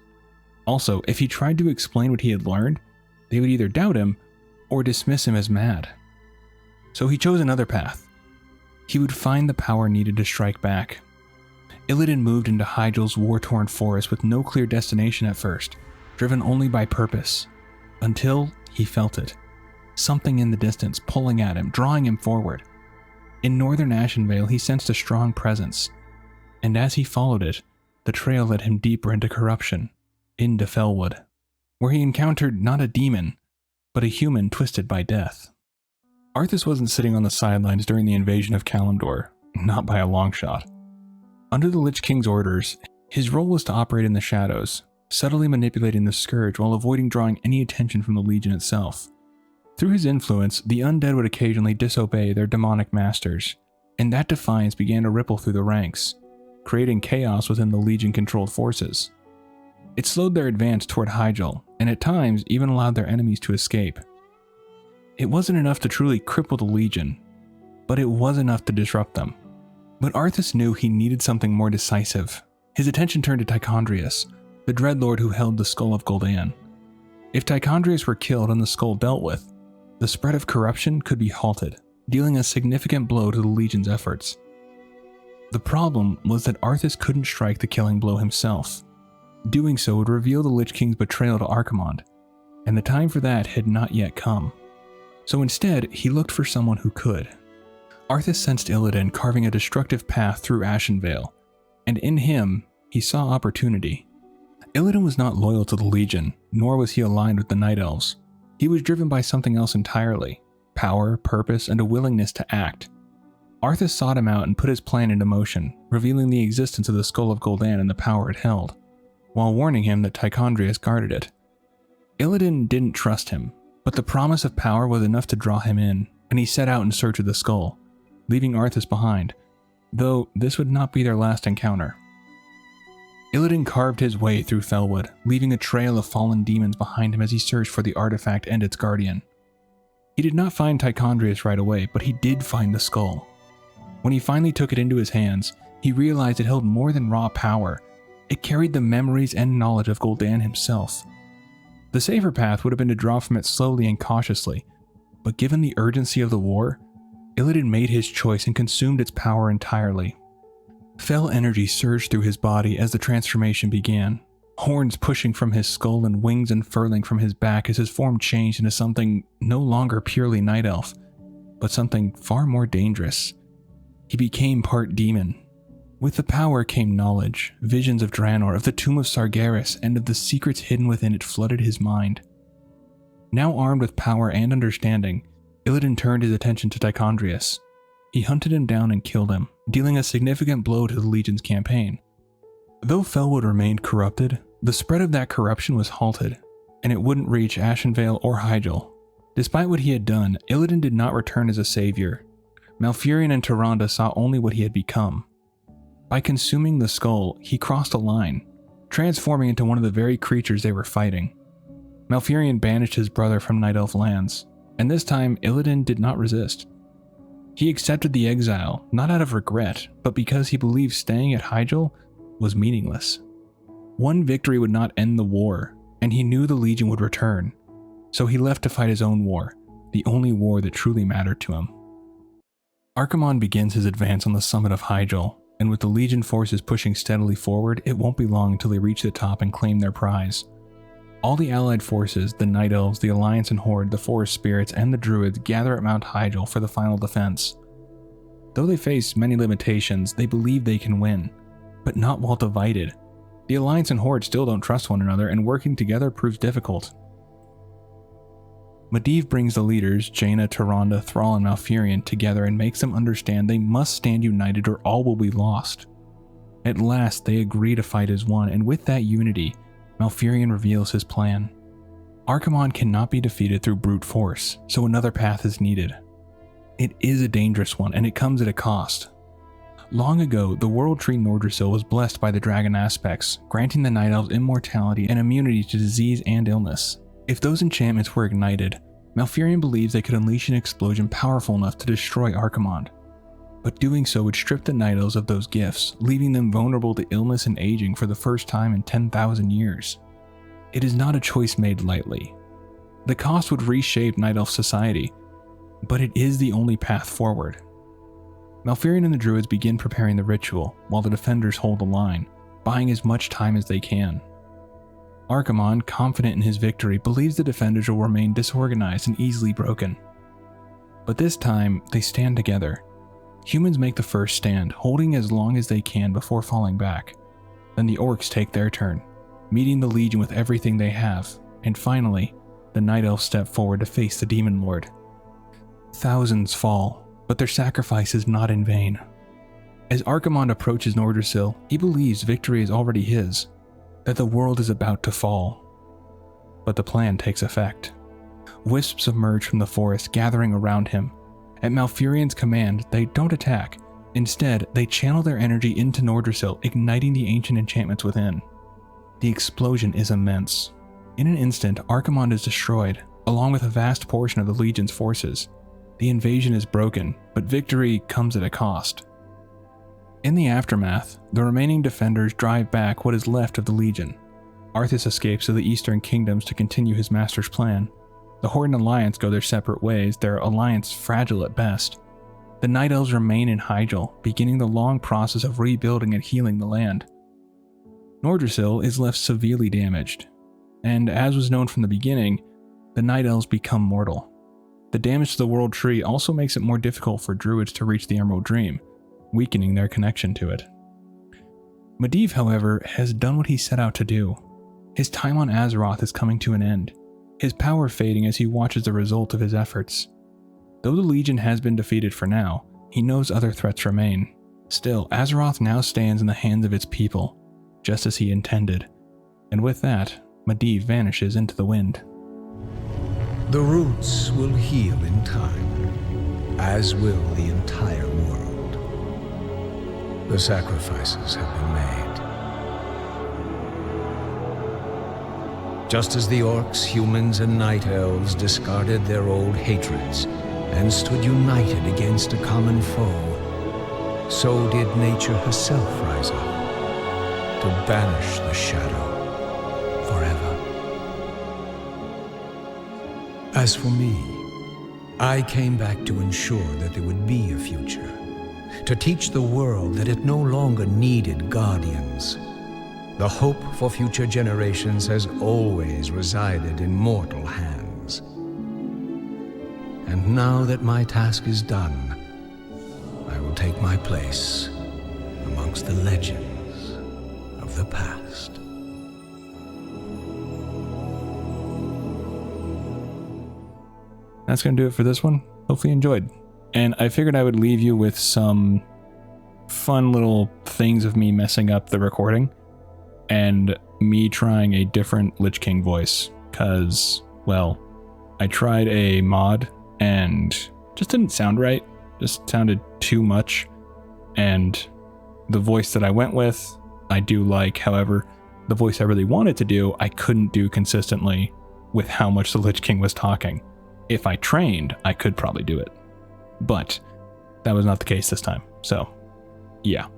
Speaker 2: Also, if he tried to explain what he had learned, they would either doubt him or dismiss him as mad. So he chose another path. He would find the power needed to strike back. Illidan moved into Hyjal's war-torn forest with no clear destination at first, driven only by purpose, until he felt it. Something in the distance pulling at him, drawing him forward. In northern Ashenvale, he sensed a strong presence, and as he followed it, the trail led him deeper into corruption, into Felwood, where he encountered not a demon, but a human twisted by death. Arthas wasn't sitting on the sidelines during the invasion of Kalimdor, not by a long shot. Under the Lich King's orders, his role was to operate in the shadows, subtly manipulating the Scourge while avoiding drawing any attention from the Legion itself. Through his influence, the undead would occasionally disobey their demonic masters, and that defiance began to ripple through the ranks, creating chaos within the Legion-controlled forces. It slowed their advance toward Hyjal, and at times even allowed their enemies to escape. It wasn't enough to truly cripple the Legion, but it was enough to disrupt them. But Arthas knew he needed something more decisive. His attention turned to Tichondrius, the Dreadlord who held the Skull of Gul'dan. If Tichondrius were killed and the skull dealt with, the spread of corruption could be halted, dealing a significant blow to the Legion's efforts. The problem was that Arthas couldn't strike the killing blow himself. Doing so would reveal the Lich King's betrayal to Archimonde, and the time for that had not yet come. So instead, he looked for someone who could. Arthas sensed Illidan carving a destructive path through Ashenvale, and in him, he saw opportunity. Illidan was not loyal to the Legion, nor was he aligned with the Night Elves. He was driven by something else entirely: power, purpose, and a willingness to act. Arthas sought him out and put his plan into motion, revealing the existence of the Skull of Gul'dan and the power it held, while warning him that Tichondrius guarded it. Illidan didn't trust him, but the promise of power was enough to draw him in, and he set out in search of the skull, leaving Arthas behind, though this would not be their last encounter. Illidan carved his way through Felwood, leaving a trail of fallen demons behind him as he searched for the artifact and its guardian. He did not find Tichondrius right away, but he did find the skull. When he finally took it into his hands, he realized it held more than raw power. It carried the memories and knowledge of Gul'dan himself. The safer path would have been to draw from it slowly and cautiously, but given the urgency of the war, Illidan made his choice and consumed its power entirely. Fel energy surged through his body as the transformation began, horns pushing from his skull and wings unfurling from his back as his form changed into something no longer purely night elf, but something far more dangerous. He became part demon. With the power came knowledge, visions of Draenor, of the tomb of Sargeras, and of the secrets hidden within it flooded his mind. Now armed with power and understanding, Illidan turned his attention to Tichondrius. He hunted him down and killed him, dealing a significant blow to the Legion's campaign. Though Felwood remained corrupted, the spread of that corruption was halted, and it wouldn't reach Ashenvale or Hyjal. Despite what he had done, Illidan did not return as a savior. Malfurion and Tyrande saw only what he had become. By consuming the skull, he crossed a line, transforming into one of the very creatures they were fighting. Malfurion banished his brother from Night Elf lands, and this time Illidan did not resist. He accepted the exile, not out of regret, but because he believed staying at Hyjal was meaningless. One victory would not end the war, and he knew the Legion would return, so he left to fight his own war, the only war that truly mattered to him. Archimonde begins his advance on the summit of Hyjal, and with the Legion forces pushing steadily forward, it won't be long until they reach the top and claim their prize. All the allied forces, the Night Elves, the Alliance and Horde, the Forest Spirits, and the Druids gather at Mount Hyjal for the final defense. Though they face many limitations, they believe they can win, but not while divided. The Alliance and Horde still don't trust one another, and working together proves difficult. Medivh brings the leaders, Jaina, Tyrande, Thrall, and Malfurion together and makes them understand they must stand united or all will be lost. At last, they agree to fight as one, and with that unity, Malfurion reveals his plan. Archimonde cannot be defeated through brute force, so another path is needed. It is a dangerous one, and it comes at a cost. Long ago, the World Tree Nordrassil was blessed by the dragon aspects, granting the Night Elves immortality and immunity to disease and illness. If those enchantments were ignited, Malfurion believes they could unleash an explosion powerful enough to destroy Archimonde. But doing so would strip the Night Elves of those gifts, leaving them vulnerable to illness and aging for the first time in 10,000 years. It is not a choice made lightly. The cost would reshape Night Elf society, but it is the only path forward. Malfurion and the Druids begin preparing the ritual, while the defenders hold the line, buying as much time as they can. Archimonde, confident in his victory, believes the defenders will remain disorganized and easily broken. But this time, they stand together. Humans make the first stand, holding as long as they can before falling back. Then the orcs take their turn, meeting the Legion with everything they have, and finally, the Night Elves step forward to face the Demon Lord. Thousands fall, but their sacrifice is not in vain. As Archimonde approaches Nordrassil, he believes victory is already his, that the world is about to fall. But the plan takes effect. Wisps emerge from the forest, gathering around him. At Malfurion's command, they don't attack. Instead, they channel their energy into Nordrassil, igniting the ancient enchantments within. The explosion is immense. In an instant, Archimonde is destroyed, along with a vast portion of the Legion's forces. The invasion is broken, but victory comes at a cost. In the aftermath, the remaining defenders drive back what is left of the Legion. Arthas escapes to the Eastern Kingdoms to continue his master's plan. The Horde and Alliance go their separate ways, their alliance fragile at best. The Night Elves remain in Hyjal, beginning the long process of rebuilding and healing the land. Nordrassil is left severely damaged, and as was known from the beginning, the Night Elves become mortal. The damage to the World Tree also makes it more difficult for Druids to reach the Emerald Dream, weakening their connection to it. Medivh, however, has done what he set out to do. His time on Azeroth is coming to an end, his power fading as he watches the result of his efforts. Though the Legion has been defeated for now, he knows other threats remain. Still, Azeroth now stands in the hands of its people, just as he intended, and with that, Medivh vanishes into the wind.
Speaker 9: The roots will heal in time, as will the entire world. The sacrifices have been made. Just as the orcs, humans, and night elves discarded their old hatreds and stood united against a common foe, so did nature herself rise up to banish the shadow forever. As for me, I came back to ensure that there would be a future, to teach the world that it no longer needed guardians. The hope for future generations has always resided in mortal hands. And now that my task is done, I will take my place amongst the legends of the past.
Speaker 2: That's going to do it for this one. Hopefully you enjoyed. And I figured I would leave you with some fun little things of me messing up the recording and me trying a different Lich King voice. Because, well, I tried a mod and just didn't sound right. Just sounded too much. And the voice that I went with, I do like. However, the voice I really wanted to do, I couldn't do consistently with how much the Lich King was talking. If I trained, I could probably do it. But that was not the case this time. So, yeah.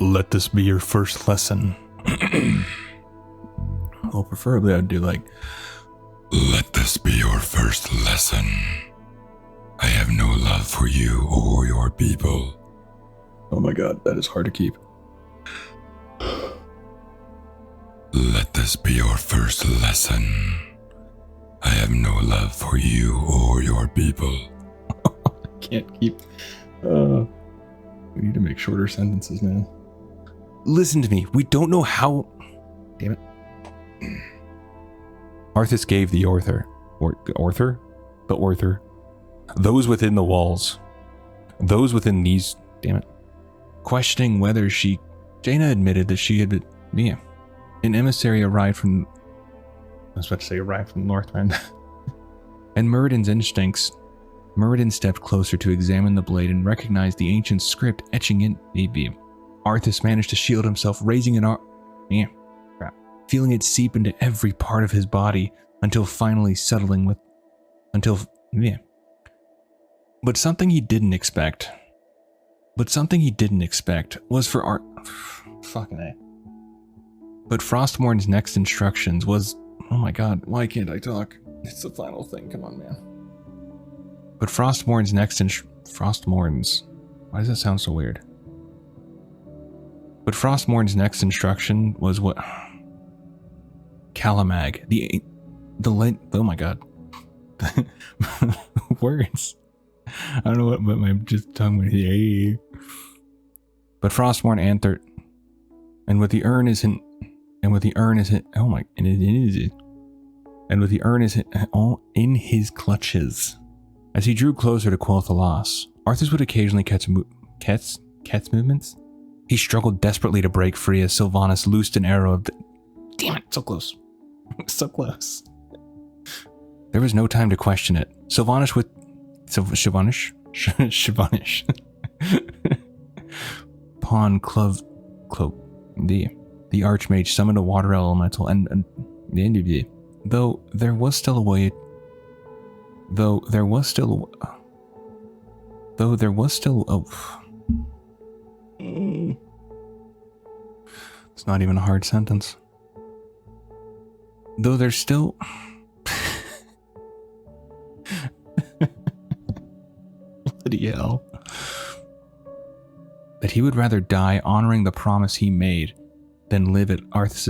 Speaker 3: Let this be your first lesson.
Speaker 1: Well, preferably I'd do like,
Speaker 7: Let this be your first lesson. I have no love for you or your people.
Speaker 1: oh my god, that is hard to keep.
Speaker 7: Let this be your first lesson. I have no love for you or your people.
Speaker 1: Can't keep. We need to make shorter sentences, man.
Speaker 2: Listen to me. We don't know how... Damn it. Arthas gave the Orther. The Orther. Those within the walls. Those within these... Damn it. Questioning whether she... Jaina admitted that she had been... Yeah. An emissary arrived from... I was about to say arrived from Northrend. And Muradin's instincts... Muradin stepped closer to examine the blade and recognized the ancient script etching in the... Arthas managed to shield himself, raising an arm... Yeah. Crap. Feeling it seep into every part of his body until finally settling with... Yeah. But something he didn't expect was for Fucking A. But Frostmourne's next instructions was... Oh my god, why can't I talk? It's the final thing, come on, man. But Frostmourne's Frostmourne's... Why does that sound so weird? But Frostmourne's next instruction was what... Calamag, oh my god. Words. I don't know what, but my just tongue went here. But Frostmourne answered, and with the urn is in, oh my, and with the urn is all in his clutches. As he drew closer to Quel'Thalas, Arthas would occasionally catch movements. He struggled desperately to break free as Sylvanas loosed an arrow of the... Damn it, so close. So close. There was no time to question it. Sylvanas with... Sylvanas? Pawn Clove... The Archmage summoned a water elemental and though there was still a way... It's not even a hard sentence. Though there's still... Bloody hell. That he would rather die honoring the promise he made than live to Arthas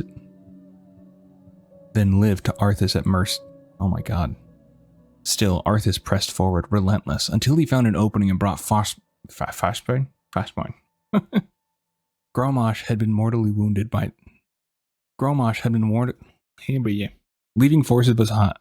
Speaker 2: at mercy. Oh my god. Still, Arthas pressed forward, relentless, until he found an opening and brought Frostmourne. Gromosh had been mortally wounded by... Leaving forces behind.